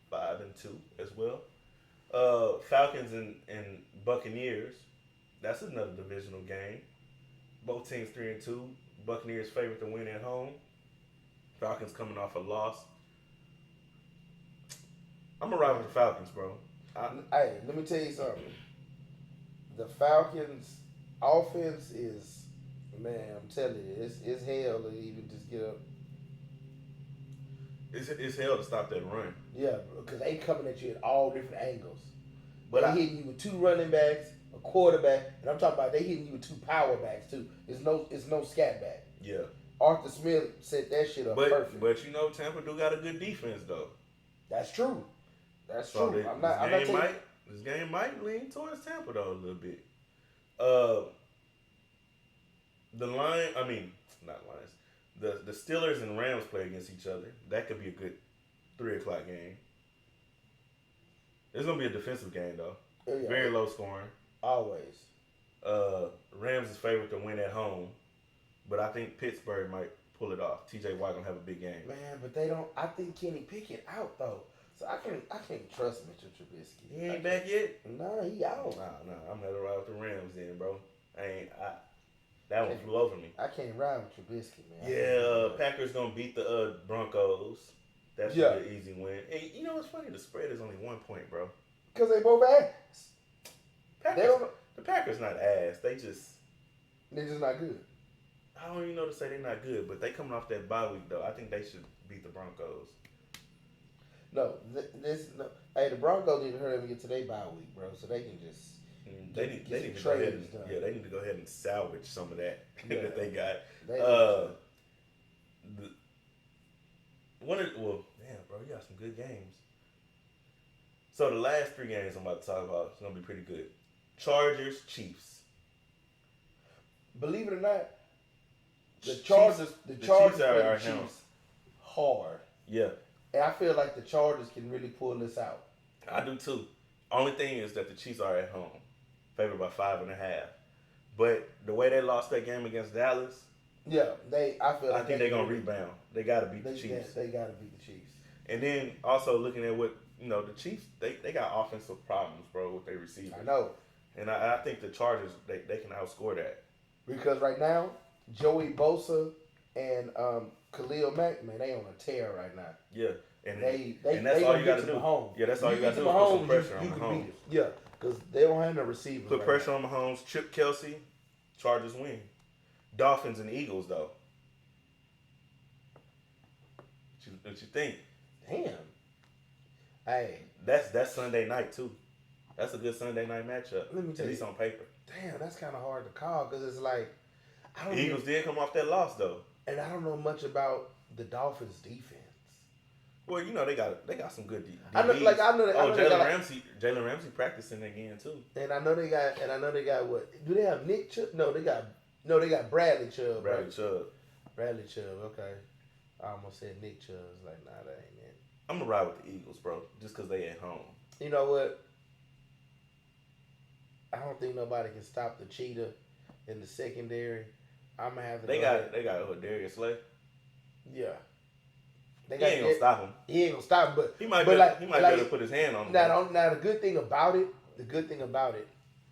5-2 as well. Falcons and Buccaneers. That's another divisional game. Both teams 3-2. Buccaneers favorite to win at home. Falcons coming off a loss. I'm gonna ride with the Falcons, bro. Hey, let me tell you something. The Falcons' offense is, man, I'm telling you, it's hell to even just get up. It's hell to stop that run. Yeah, because they coming at you at all different angles. But they hitting you with 2 running backs, a quarterback, and I'm talking about they hitting you with 2 power backs too. It's no scat back. Yeah. Arthur Smith set that shit up perfect. But Tampa do got a good defense though. That's true. That's so true. This game might lean towards Tampa though a little bit. The Steelers and Rams play against each other. That could be a good 3:00 game. It's gonna be a defensive game though. Yeah. Very low scoring. Always. Rams is favored to win at home, but I think Pittsburgh might pull it off. TJ Watt gonna have a big game. Man, but they don't. I think Kenny Pickett out though, so I can't trust Mitchell Trubisky. He ain't back yet. No, he out. Nah. I'm gonna ride with the Rams then, bro. That one flew over me. I can't ride with Trubisky, man. Yeah, Packers gonna beat the Broncos. That's an easy win. And you know what's funny? The spread is only 1 point, bro. Because they both ass. The Packers not ass. They're just not good. I don't even know to say they're not good, but they coming off that bye week though. I think they should beat the Broncos. No, Hey, the Broncos need to hurry up and get to their bye week, bro, so they can just. They need to go ahead and they need to go ahead and salvage some of that that they got. Bro, you got some good games. So the last 3 games I'm about to talk about is gonna be pretty good. Chargers, Chiefs. Believe it or not, the Chargers Chiefs play the are him. Chiefs hard. Yeah, And I feel like the Chargers can really pull this out. I do too. Only thing is that the Chiefs are at home, favored by 5.5. But the way they lost that game against Dallas, Yeah, I think they're gonna rebound. They got to beat the Chiefs. They got to beat the Chiefs. And then also looking at what the Chiefs, they got offensive problems, bro, with their receivers. I know. And I think the Chargers they can outscore that. Because right now, Joey Bosa and Khalil Mack, man, they on a tear right now. Yeah, and and that's all you got to do. Mahomes. Yeah, that's all you got to do. Mahomes, Put some pressure on you can Mahomes. beat it. Yeah, because they don't have no receivers. Put right pressure now. on Mahomes. Chip Kelsey, Chargers win. Dolphins and Eagles though. What you think? Damn. Hey, That's Sunday night too. That's a good Sunday night matchup. Let me tell at least you. on paper. Damn, that's kind of hard to call because it's like The Eagles did come off that loss though. and I don't know much about the Dolphins' defense. Well, they got some good DBs. I know Jalen Ramsey practicing again too. And I know they got what? Do they have Nick Chubb? No, they got Bradley Chubb. Bradley right? Chubb. Bradley Chubb. Okay, I almost said Nick Chubb. It's like, nah, that ain't it. I'm gonna ride with the Eagles, bro, just because they at home. You know what? I don't think nobody can stop the cheetah in the secondary. I'm gonna have to. They got Darius Slay. Yeah. He ain't gonna stop him. He ain't gonna stop him, but He might be able to put his hand on him. Now the good thing about it,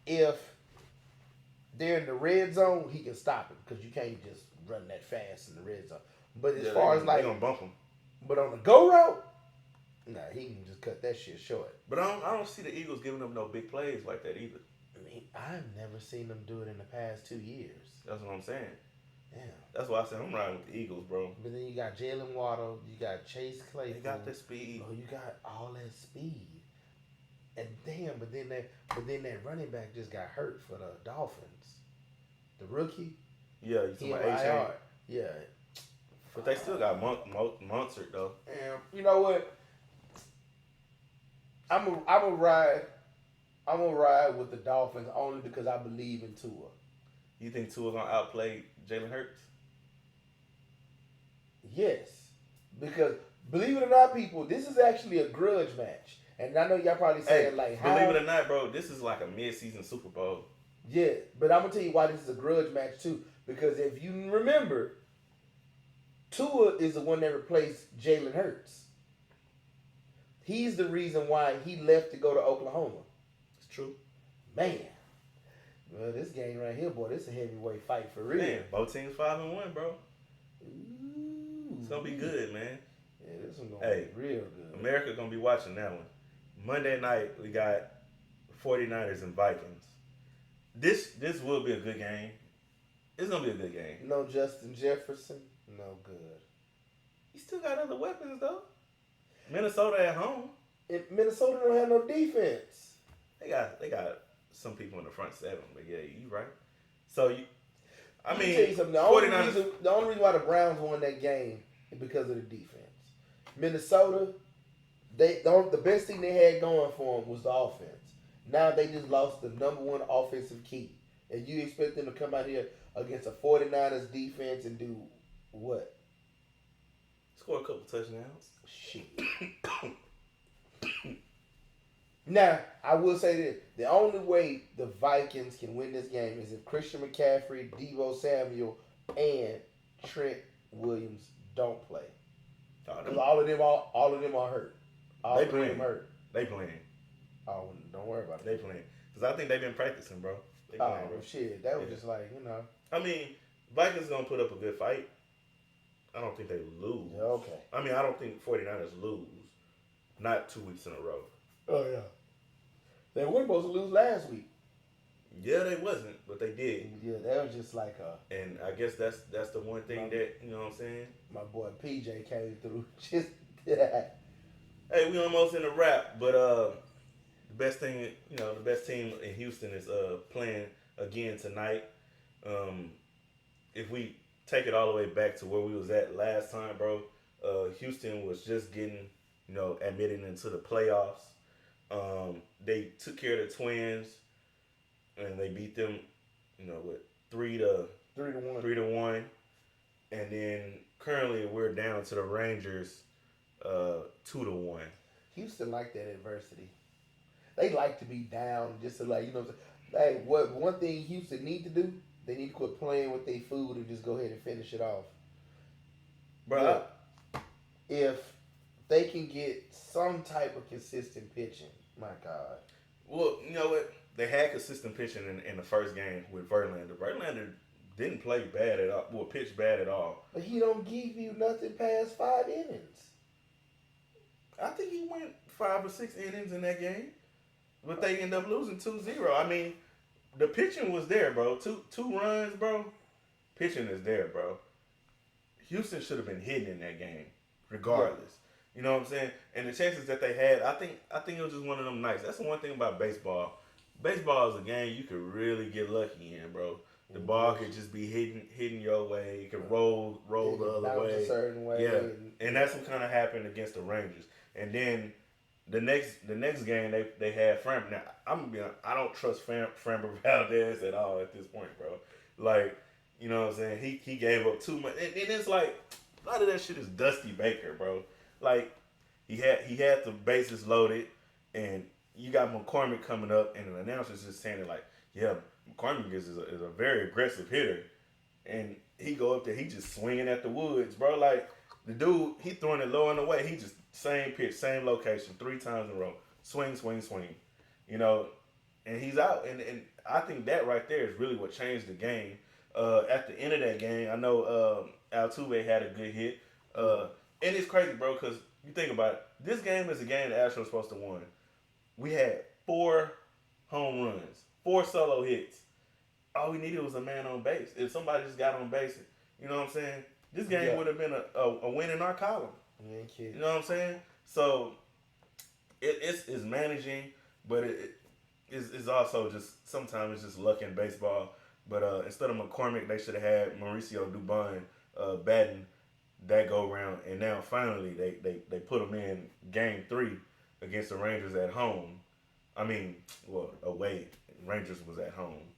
if they're in the red zone, he can stop it because you can't just run that fast in the red zone. But as far as they like, gonna bump him. but on the go route, nah, he can just cut that shit short. But I don't see the Eagles giving them no big plays like that either. I mean, I've never seen them do it in the past 2 years. That's what I'm saying. Yeah. That's why I said I'm riding with the Eagles, bro. But then you got Jalen Waddle, you got Chase Claypool. They got the speed. Oh, you got all that speed. And damn, but then that running back just got hurt for the Dolphins. The rookie. Yeah, you talking about IR. HSC. Yeah. But they still got Monsert though. And you know what? I'm a ride with the Dolphins only because I believe in Tua. You think Tua's gonna outplay Jalen Hurts? Yes. Because believe it or not, people, this is actually a grudge match. And I know y'all probably saying how. Believe it or not, bro, this is like a mid-season Super Bowl. Yeah, but I'm gonna tell you why this is a grudge match too. Because if you remember, Tua is the one that replaced Jalen Hurts. He's the reason why he left to go to Oklahoma. It's true. Man. Well, this game right here, boy, this is a heavyweight fight for real. Man, both teams 5-1, bro. Ooh. It's gonna be good, man. Yeah, this one's gonna be real good. America gonna be watching that one. Monday night we got 49ers and Vikings. This will be a good game. It's gonna be a good game. No Justin Jefferson, no good. He still got other weapons though. Minnesota at home. If Minnesota don't have no defense. They got some people in the front seven, but yeah, you right. So Let me tell you something. The only reason why the Browns won that game is because of the defense. Minnesota, the best thing they had going for them was the offense. Now they just lost the number one offensive key. And you expect them to come out here against a 49ers defense and do what? Score a couple touchdowns. Shit. Now, I will say this. The only way the Vikings can win this game is if Christian McCaffrey, Deebo Samuel, and Trent Williams don't play. Because all of them are hurt. All they of them playing. hurt. They playing. Oh, don't worry about it. They playing. Because I think they've been practicing, bro. They playing, bro. Shit. That was just like, I mean, Vikings going to put up a good fight. I don't think they lose. Yeah, okay. I mean, I don't think 49ers lose. Not 2 weeks in a row. Oh, yeah. They weren't supposed to lose last week. Yeah, they wasn't, but they did. Yeah, that was just like And I guess that's the one thing that, you know what I'm saying? my boy PJ came through. Just that. Hey, we almost in the wrap, but the best team in Houston is playing again tonight. If we take it all the way back to where we was at last time, bro, Houston was just getting, admitted into the playoffs. They took care of the Twins, and they beat them, 3-1. and then currently we're down to the Rangers 2-1. Houston like that adversity. They like to be down just to like, you know, like what one thing Houston need to do, they need to quit playing with their food and just go ahead and finish it off. Bro, Look, if they can get some type of consistent pitching, my God. well, you know what? They had consistent pitching in the first game with Verlander. Verlander didn't play bad at all. Well, pitch bad at all. But he don't give you nothing past 5 innings. I think he went 5 or 6 innings in that game, but they end up losing 2-0. I mean, the pitching was there, bro. Two runs, bro. Pitching is there, bro. Houston should have been hitting in that game, regardless. You know what I'm saying? And the chances that they had, I think it was just one of them nights. That's the one thing about baseball. Baseball is a game you could really get lucky in, bro. The ball could just be hitting your way. It could roll the other way. A certain way. Yeah, and that's what kind of happened against the Rangers. And then the next game they had Framber. Now I'm gonna be honest, I don't trust Framber Valdez at all at this point, bro. Like, you know what I'm saying? He gave up too much, and it's like a lot of that shit is Dusty Baker, bro. Like he had the bases loaded, and you got McCormick coming up, and the announcer's just saying it like, yeah, McCormick is a very aggressive hitter, and he go up there, he just swinging at the woods, bro. Like the dude, he throwing it low and away. He just same pitch, same location, 3 times in a row, swing, swing, swing, you know, and he's out, and I think that right there is really what changed the game. At the end of that game, I know Altuve had a good hit, and it's crazy, bro, because you think about it, this game is a game the Astros supposed to win. We had 4 home runs, 4 solo hits. All we needed was a man on base. If somebody just got on base, you know what I'm saying? This game would have been a win in our column. You ain't kidding. You know what I'm saying? So it's managing, but it's also just sometimes it's just luck in baseball. But instead of McCormick, they should have had Mauricio Dubon batting that go round, and now finally they put him in game 3 against the Rangers at home. I mean, well, away. Rangers was at home.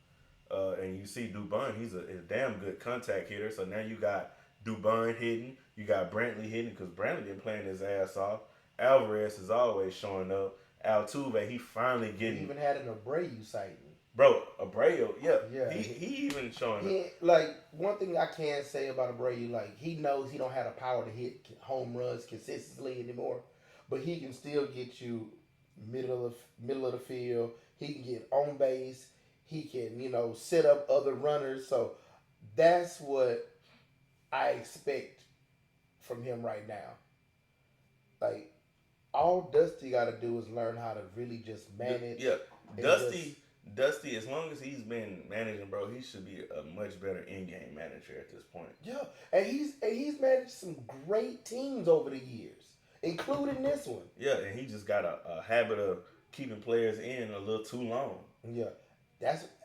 And you see Dubon, he's a damn good contact hitter. So now you got Dubon hitting, you got Brantley hitting because Brantley been playing his ass off. Alvarez is always showing up. Altuve, he finally getting. He even had an Abreu sighting. Bro, Abreu, yeah. He even showing up. Like, one thing I can say about Abreu, like, he knows he don't have the power to hit home runs consistently anymore, but he can still get you middle of the field. He can get on base. He can, you know, set up other runners. So that's what I expect from him right now. Like, all Dusty got to do is learn how to really just manage. Yeah, Dusty, as long as he's been managing, bro, he should be a much better in-game manager at this point. Yeah, and he's managed some great teams over the years, including this one. Yeah, and he just got a habit of keeping players in a little too long. Yeah,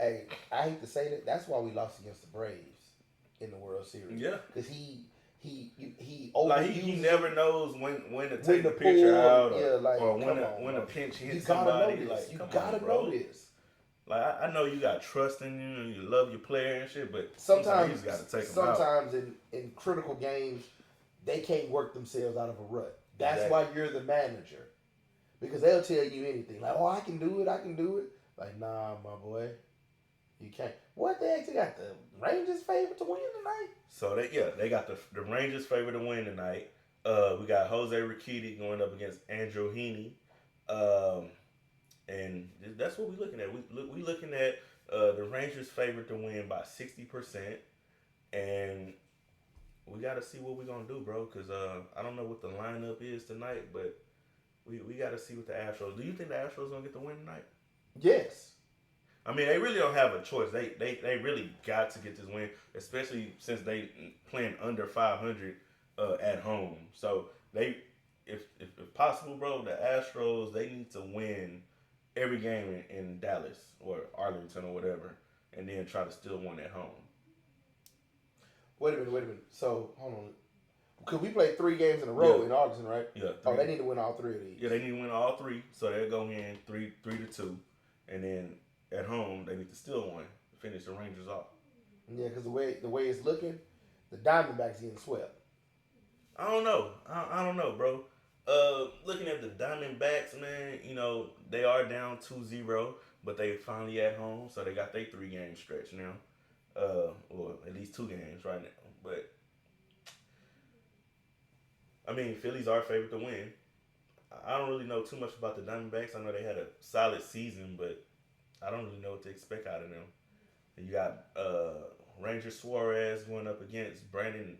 I hate to say that. That's why we lost against the Braves in the World Series. Yeah, because he like he never knows when to take the pitcher out, or when to pinch hit somebody. Like, you gotta know this. Like, I know you got trust in you and you love your player and shit, but sometimes you got to take them out. Sometimes in critical games, they can't work themselves out of a rut. That's why you're the manager, because they'll tell you anything. Like, oh, I can do it. Like, nah, my boy, you can't. What, they actually got the Rangers favorite to win tonight? So they got the Rangers favorite to win tonight. We got Jose Urquidy going up against Andrew Heaney. And that's what we're looking at. We looking at the Rangers favorite to win by 60%. And we got to see what we're going to do, bro, because I don't know what the lineup is tonight, but we got to see what the Astros. Do you think the Astros going to get the win tonight? Yes. I mean, they really don't have a choice. They really got to get this win, especially since they playing under 500 at home. So if possible, bro, the Astros, they need to win every game in Dallas or Arlington or whatever, and then try to still win at home. Wait a minute. So, hold on. Because we played 3 games in a row in Arlington, right? Yeah. Oh, they need to win all 3 of these. Yeah, they need to win all 3, so they'll go in 3-2, and then at home they need to still win to finish the Rangers off. Yeah, because the way it's looking, The Diamondbacks getting swept. I don't know. I don't know, bro. Looking at the Diamondbacks, man, you know, they are down 2-0, but they finally at home, so they got their 3-game stretch now. Or at least 2 games right now. But I mean, Philly's our favorite to win. I don't really know too much about the Diamondbacks. I know they had a solid season, but I don't really know what to expect out of them. And you got Ranger Suarez going up against Brandon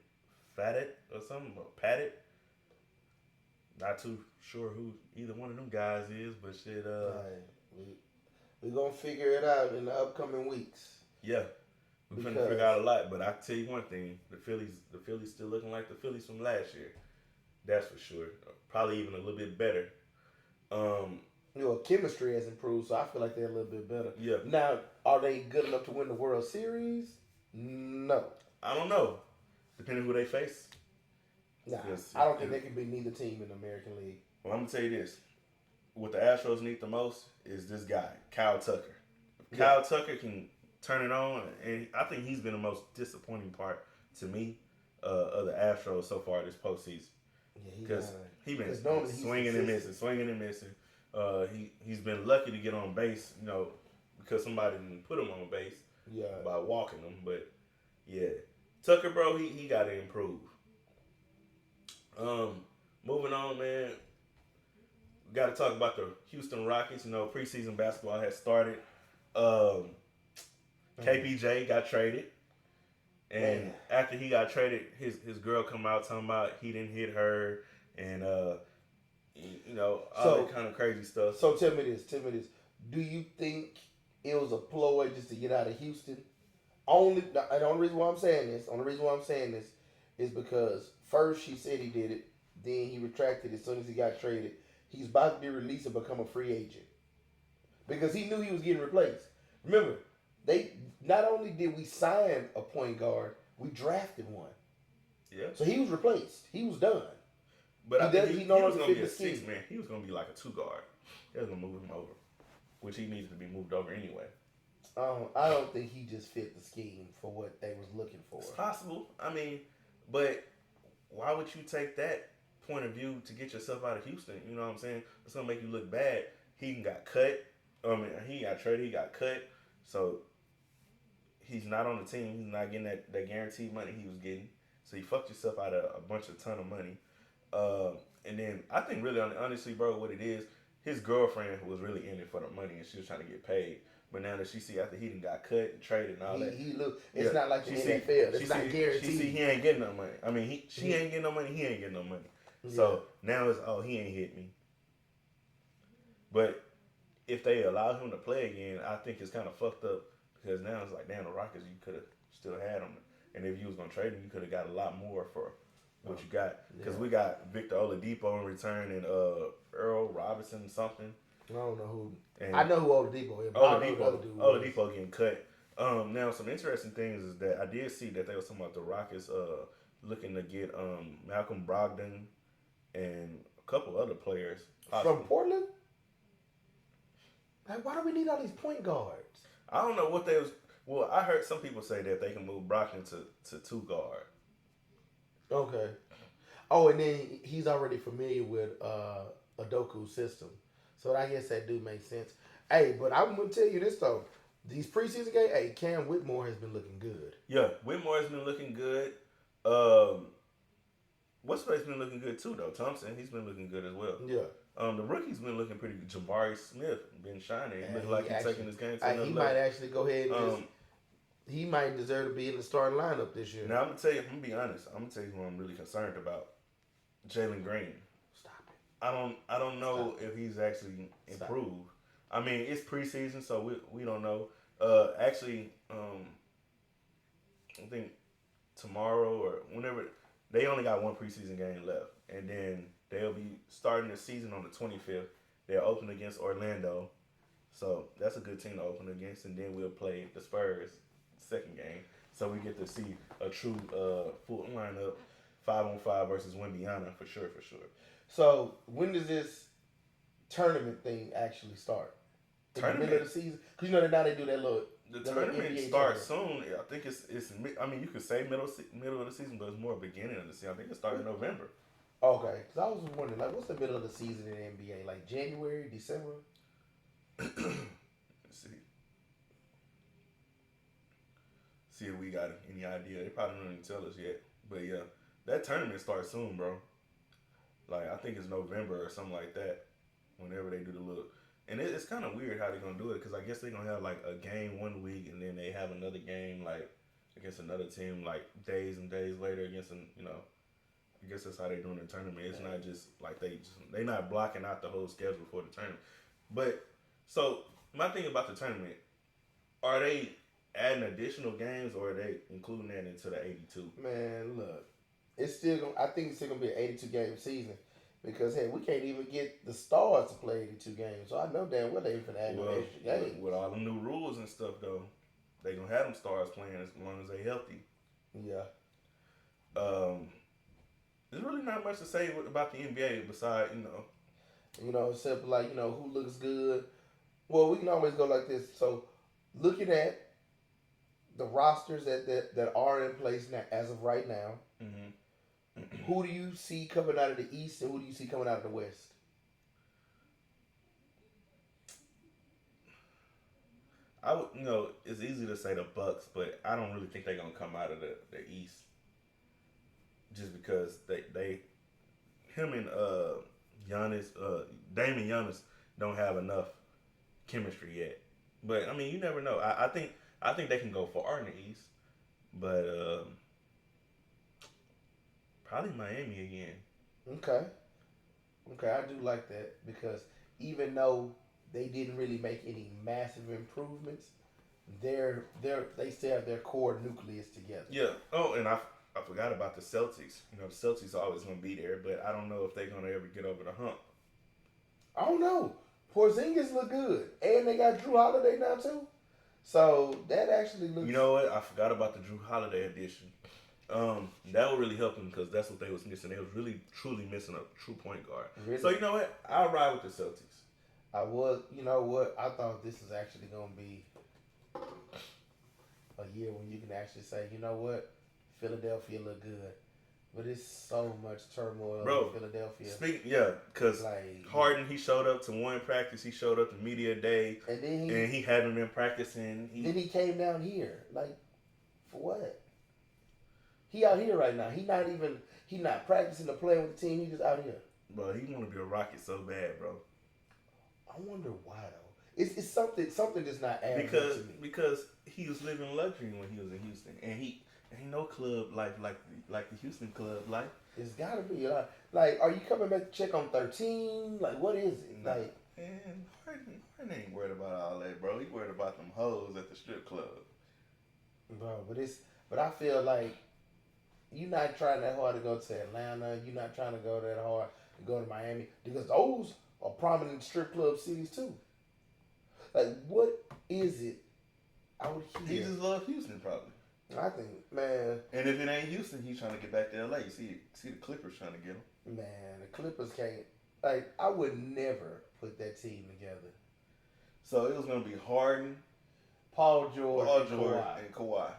Fatted or something, or Patted. Not too sure who either one of them guys is, but shit. We're going to figure it out in the upcoming weeks. Yeah. We're going to figure out a lot, but I can tell you one thing. The Phillies still looking like the Phillies from last year. That's for sure. Probably even a little bit better. Chemistry has improved, so I feel like they're a little bit better. Yeah. Now, are they good enough to win the World Series? No. I don't know. Depending who they face. Nah, I don't think they can beat neither team in the American League. Well, I'm going to tell you this. What the Astros need the most is this guy, Kyle Tucker. If Kyle Tucker can turn it on, and I think he's been the most disappointing part to me of the Astros so far this postseason. Because he's been swinging and missing. He's been lucky to get on base, you know, because somebody didn't put him on base by walking him. But yeah, Tucker, bro, he got to improve. Moving on, man. We got to talk about the Houston Rockets. You know, preseason basketball has started. KPJ got traded. And after he got traded, his girl come out talking about he didn't hit her and you know, all that kind of crazy stuff. So tell me this. Do you think it was a ploy just to get out of Houston? And the only reason why I'm saying this is because first she said he did it, then he retracted as soon as he got traded. He's about to be released and become a free agent. Because he knew he was getting replaced. Remember, not only did we sign a point guard, we drafted one. Yeah. So he was replaced. He was done. But I think he was going to be a scheme. 6 man. He was going to be like a 2 guard. They was going to move him over, which he needed to be moved over anyway. I don't think he just fit the scheme for what they was looking for. It's possible. I mean, but why would you take that point of view to get yourself out of Houston? You know what I'm saying? It's going to make you look bad. He got cut. He got traded. He got cut. So he's not on the team. He's not getting that guaranteed money he was getting. So you fucked yourself out of a ton of money. And then I think really, honestly, bro, what it is, his girlfriend was really in it for the money and she was trying to get paid. But now that she see after he done got cut and traded and all that. It's not like the NFL. It's not guaranteed. She see he ain't getting no money. I mean, she ain't getting no money. He ain't getting no money. Yeah. So now it's, he ain't hit me. But if they allow him to play again, I think it's kind of fucked up because now it's like, damn, the Rockets, you could have still had him. And if you was going to trade him, you could have got a lot more for what you got. Because we got Victor Oladipo in return and Earl Robinson something. I don't know who. And I know who Oladipo is. Oladipo getting cut. Now, some interesting things is that I did see that they were talking about the Rockets looking to get Malcolm Brogdon and a couple other players. Possibly. From Portland? Like, why do we need all these point guards? I don't know what they was. Well, I heard some people say that they can move Brogdon to 2 guard. Okay. Oh, and then he's already familiar with Adoku's system. So I guess that do make sense. Hey, but I'm going to tell you this, though. These preseason games, Cam Whitmore has been looking good. Yeah, Whitmore has been looking good. What's face been looking good, too, though. Thompson, he's been looking good as well. Yeah. The rookie's been looking pretty good. Jabari Smith been shining. He looks like he's taking this game to another He level. might actually go ahead and he might deserve to be in the starting lineup this year. Now, I'm going to tell you, I'm going to be honest. I'm going to tell you who I'm really concerned about. Jalen Green. Stop it. I don't know if he's actually improved. I mean, it's preseason, so we don't know. Actually, I think tomorrow or whenever, they only got one preseason game left. And then they'll be starting the season on the 25th. They'll open against Orlando. So that's a good team to open against. And then we'll play the Spurs second game. So we get to see a true full lineup, 5-on-5 versus Wimbiana for sure. So when does this tournament thing actually start? In the middle of the season? Because you know that now they do that little The little tournament NBA starts soon. I think it's. I mean, you could say middle of the season, but it's more beginning of the season. I think it started in November. Okay, because I was wondering, like, what's the middle of the season in the NBA? Like January, December? Let's see. See if we got any idea. They probably don't even tell us yet. But yeah, that tournament starts soon, bro. Like, I think it's November or something like that. Whenever they do the little. And it's kind of weird how they're going to do it. Because I guess they're going to have, like, a game one week. And then they have another game, like, against another team, like, days and days later against, I guess that's how they're doing the tournament. It's not just, like, they not blocking out the whole schedule for the tournament. But, so, my thing about the tournament, are they adding additional games or are they including that into the 82? Man, look. It's still going I think it's still going to be an 82 game season. Because, hey, we can't even get the stars to play 82 games. So I know damn well they ain't finna add no extra games. With all the new rules and stuff, though, they going to have them stars playing as long as they healthy. Yeah. There's really not much to say about the NBA besides, Except like, who looks good. Well, we can always go like this. So, looking at the rosters that are in place now, as of right now, who do you see coming out of the East and who do you see coming out of the West? I would, it's easy to say the Bucks, but I don't really think they're gonna come out of the East, just because him and Giannis, Dame and Giannis don't have enough chemistry yet. But I mean, you never know. I think they can go far in the East, but probably Miami again. Okay, I do like that because even though they didn't really make any massive improvements, they still have their core nucleus together. Yeah. Oh, and I forgot about the Celtics. The Celtics are always going to be there, but I don't know if they're going to ever get over the hump. I don't know. Porzingis look good, and they got Drew Holiday now too. So that actually looks. You know what? I forgot about the Drew Holiday edition. That would really help them because that's what they was missing. They was really truly missing a true point guard. Really? So you know what? I'll ride with the Celtics. I was. You know what? I thought this was actually going to be a year when you can actually say, you know what, Philadelphia look good. But it's so much turmoil in Philadelphia. Because Harden, he showed up to one practice, he showed up to media day, and he hadn't been practicing. Then he came down here, for what? He out here right now. He not practicing or playing with the team. He just out here. Bro, he want to be a Rocket so bad, bro. I wonder why though. It's something just not adding up to me. Because he was living luxury when he was in Houston, and he ain't no club life like the Houston club life. It's gotta be are you coming back to check on 13? What is it? Man, Harden ain't worried about all that, bro. He worried about them hoes at the strip club, bro. But I feel like you're not trying that hard to go to Atlanta. You're not trying to go that hard to go to Miami because those are prominent strip club cities too. What is it out here? He just loves Houston, probably. I think, man. And if it ain't Houston, he's trying to get back to LA. You see the Clippers trying to get him. Man, the Clippers can't. I would never put that team together. So it was going to be Harden, Paul George, and Kawhi.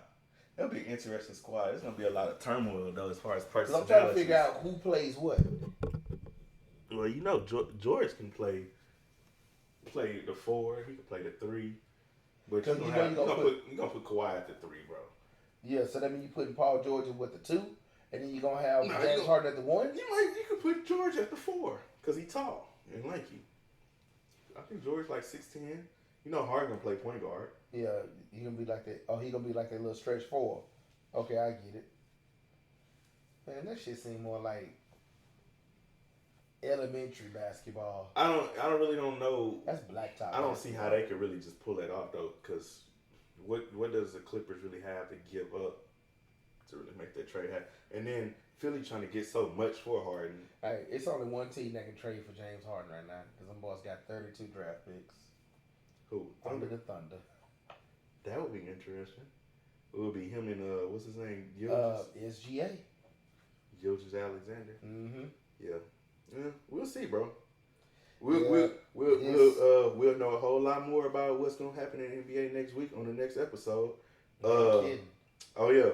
That'll be an interesting squad. There's going to be a lot of turmoil, though, as far as personalities. I'm trying to figure out who plays what. Well, George can play the 4. He can play the 3. But you're going to put Kawhi at the 3, bro. Yeah, so that means you're putting Paul George at the 2, and then you're going to have James Harden at the 1? You could put George at the 4, because he's tall and lanky. I think George 6'10". Harden going to play point guard. Yeah, he's going to be like that. Oh, he's going to be like a little stretch 4. Okay, I get it. Man, that shit seems more like elementary basketball. I don't know. That's blacktop. I don't see how they could really just pull that off, though, because what does the Clippers really have to give up to really make that trade happen? And then Philly trying to get so much for Harden. Hey, it's only one team that can trade for James Harden right now because them boys got 32 draft picks. Who? Under the Thunder. That would be interesting. It would be him and what's his name? SGA. Gilgeous Alexander. Mm-hmm. Yeah. We'll see, bro. We'll know a whole lot more about what's gonna happen in the NBA next week on the next episode. Oh yeah,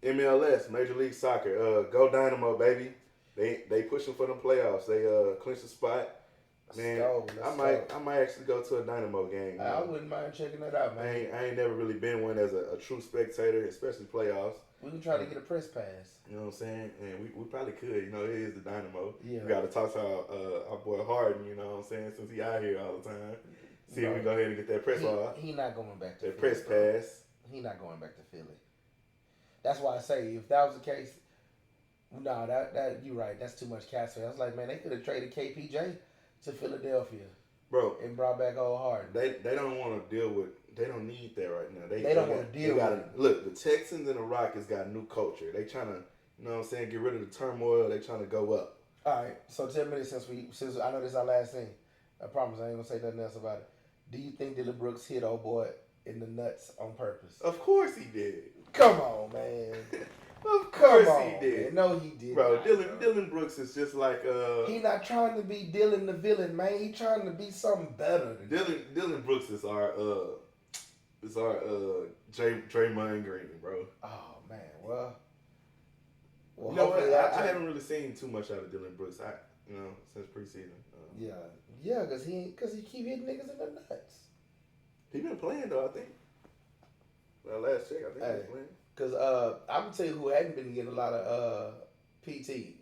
MLS, Major League Soccer. Go Dynamo, baby. They pushing for them playoffs. They clinched the spot. Man, I might actually go to a Dynamo game. I wouldn't mind checking that out, man. I ain't never really been one as a true spectator, especially playoffs. We can try to get a press pass. You know what I'm saying? And we probably could. You know, it is the Dynamo. Yeah. We got to talk to our boy Harden, you know what I'm saying, since he out here all the time. See if we go ahead and get that press off. He not going back to that Philly, press pass. He not going back to Philly. That's why I say, if that was the case, no, that you right. That's too much cash. I was like, man, they could have traded KPJ to Philadelphia. Bro, and brought back old Harden. They don't want to deal with. They don't need that right now. They don't want to deal with it. Look, the Texans and the Rockets got new culture. They trying to, you know what I'm saying, get rid of the turmoil. They trying to go up. All right. So 10 minutes since I know this is our last thing. I promise I ain't gonna say nothing else about it. Do you think Dylan Brooks hit old boy in the nuts on purpose? Of course he did. Come on, man. Of course he did. Man. No, he did. Bro, Dylan Brooks is just like he not trying to be Dylan the villain, man. He trying to be something better than Dylan Brooks is our Draymond Green, bro. Oh man, well you know what? I haven't really seen too much out of Dylan Brooks. Since preseason. Yeah, cause he keep hitting niggas in the nuts. He been playing though, I think. Well, last check, I think he was playing. Cause I'm gonna tell you who hadn't been getting a lot of PT,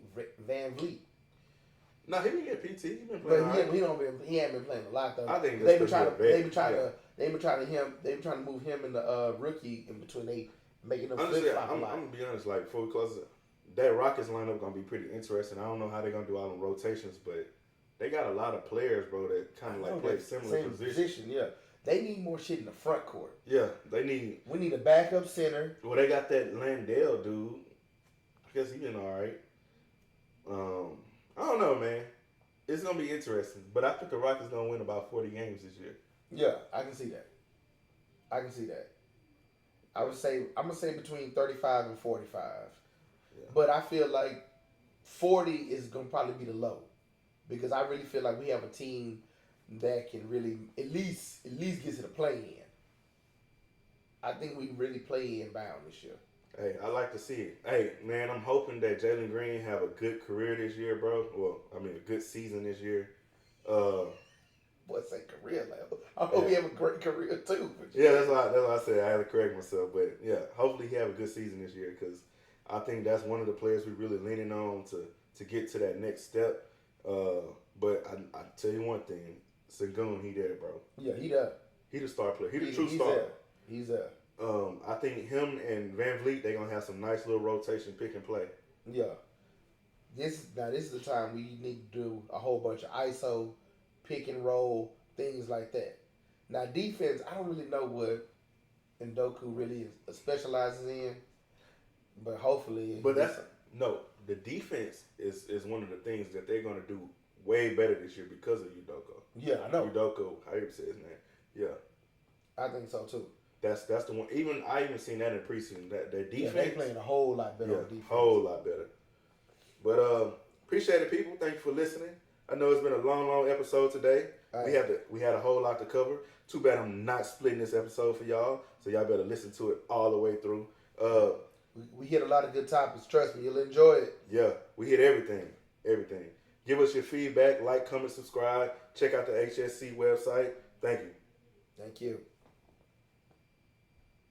Van Vliet. No, he didn't get PT. He been playing. But he hadn't been playing a lot though. I think they've been trying to move him and the rookie in between. They making them flip flop a lot. I'm gonna be honest. Like before we close it, that Rockets lineup gonna be pretty interesting. I don't know how they're gonna do all them rotations, but they got a lot of players, bro, that kind of like play similar positions. Yeah. They need more shit in the front court. Yeah, they need. We need a backup center. Well, they got that Landale dude. I guess he been all right. I don't know, man. It's gonna be interesting, but I think the Rockets gonna win about 40 games this year. Yeah, I can see that. I'm gonna say between 35 and 45. Yeah. But I feel like 40 is gonna probably be the low, because I really feel like we have a team that can really at least get to the play-in. I think we really play in bound this year. Hey, I like to see it. Hey, man, I'm hoping that Jalen Green have a good career this year, bro. Well, I mean, a good season this year. Boy, say career level. I hope he have a great career too. Yeah, that's why I said I had to correct myself. But yeah, hopefully he have a good season this year, because I think that's one of the players we're really leaning on to get to that next step. But I tell you one thing. Sengun, he there, bro. Yeah, he there. He the star player. He the true star. He's there. I think him and Van Vliet, they gonna have some nice little rotation pick and play. Yeah. This is the time we need to do a whole bunch of ISO, pick and roll, things like that. Now defense, I don't really know what Ndoku really specializes in, but hopefully. But the defense is one of the things that they're gonna do way better this year because of Udoka. Yeah, I know. Udoka, how you say his name? Yeah, I think so too. That's the one. I even seen that in preseason. That their defense, they playing a whole lot better on defense. Whole lot better. But appreciate it, people. Thank you for listening. I know it's been a long episode today. Right. We had a whole lot to cover. Too bad I'm not splitting this episode for y'all, so y'all better listen to it all the way through. We hit a lot of good topics. Trust me, you'll enjoy it. Yeah, we hit everything. Give us your feedback, like, comment, subscribe. Check out the HSC website. Thank you. Thank you.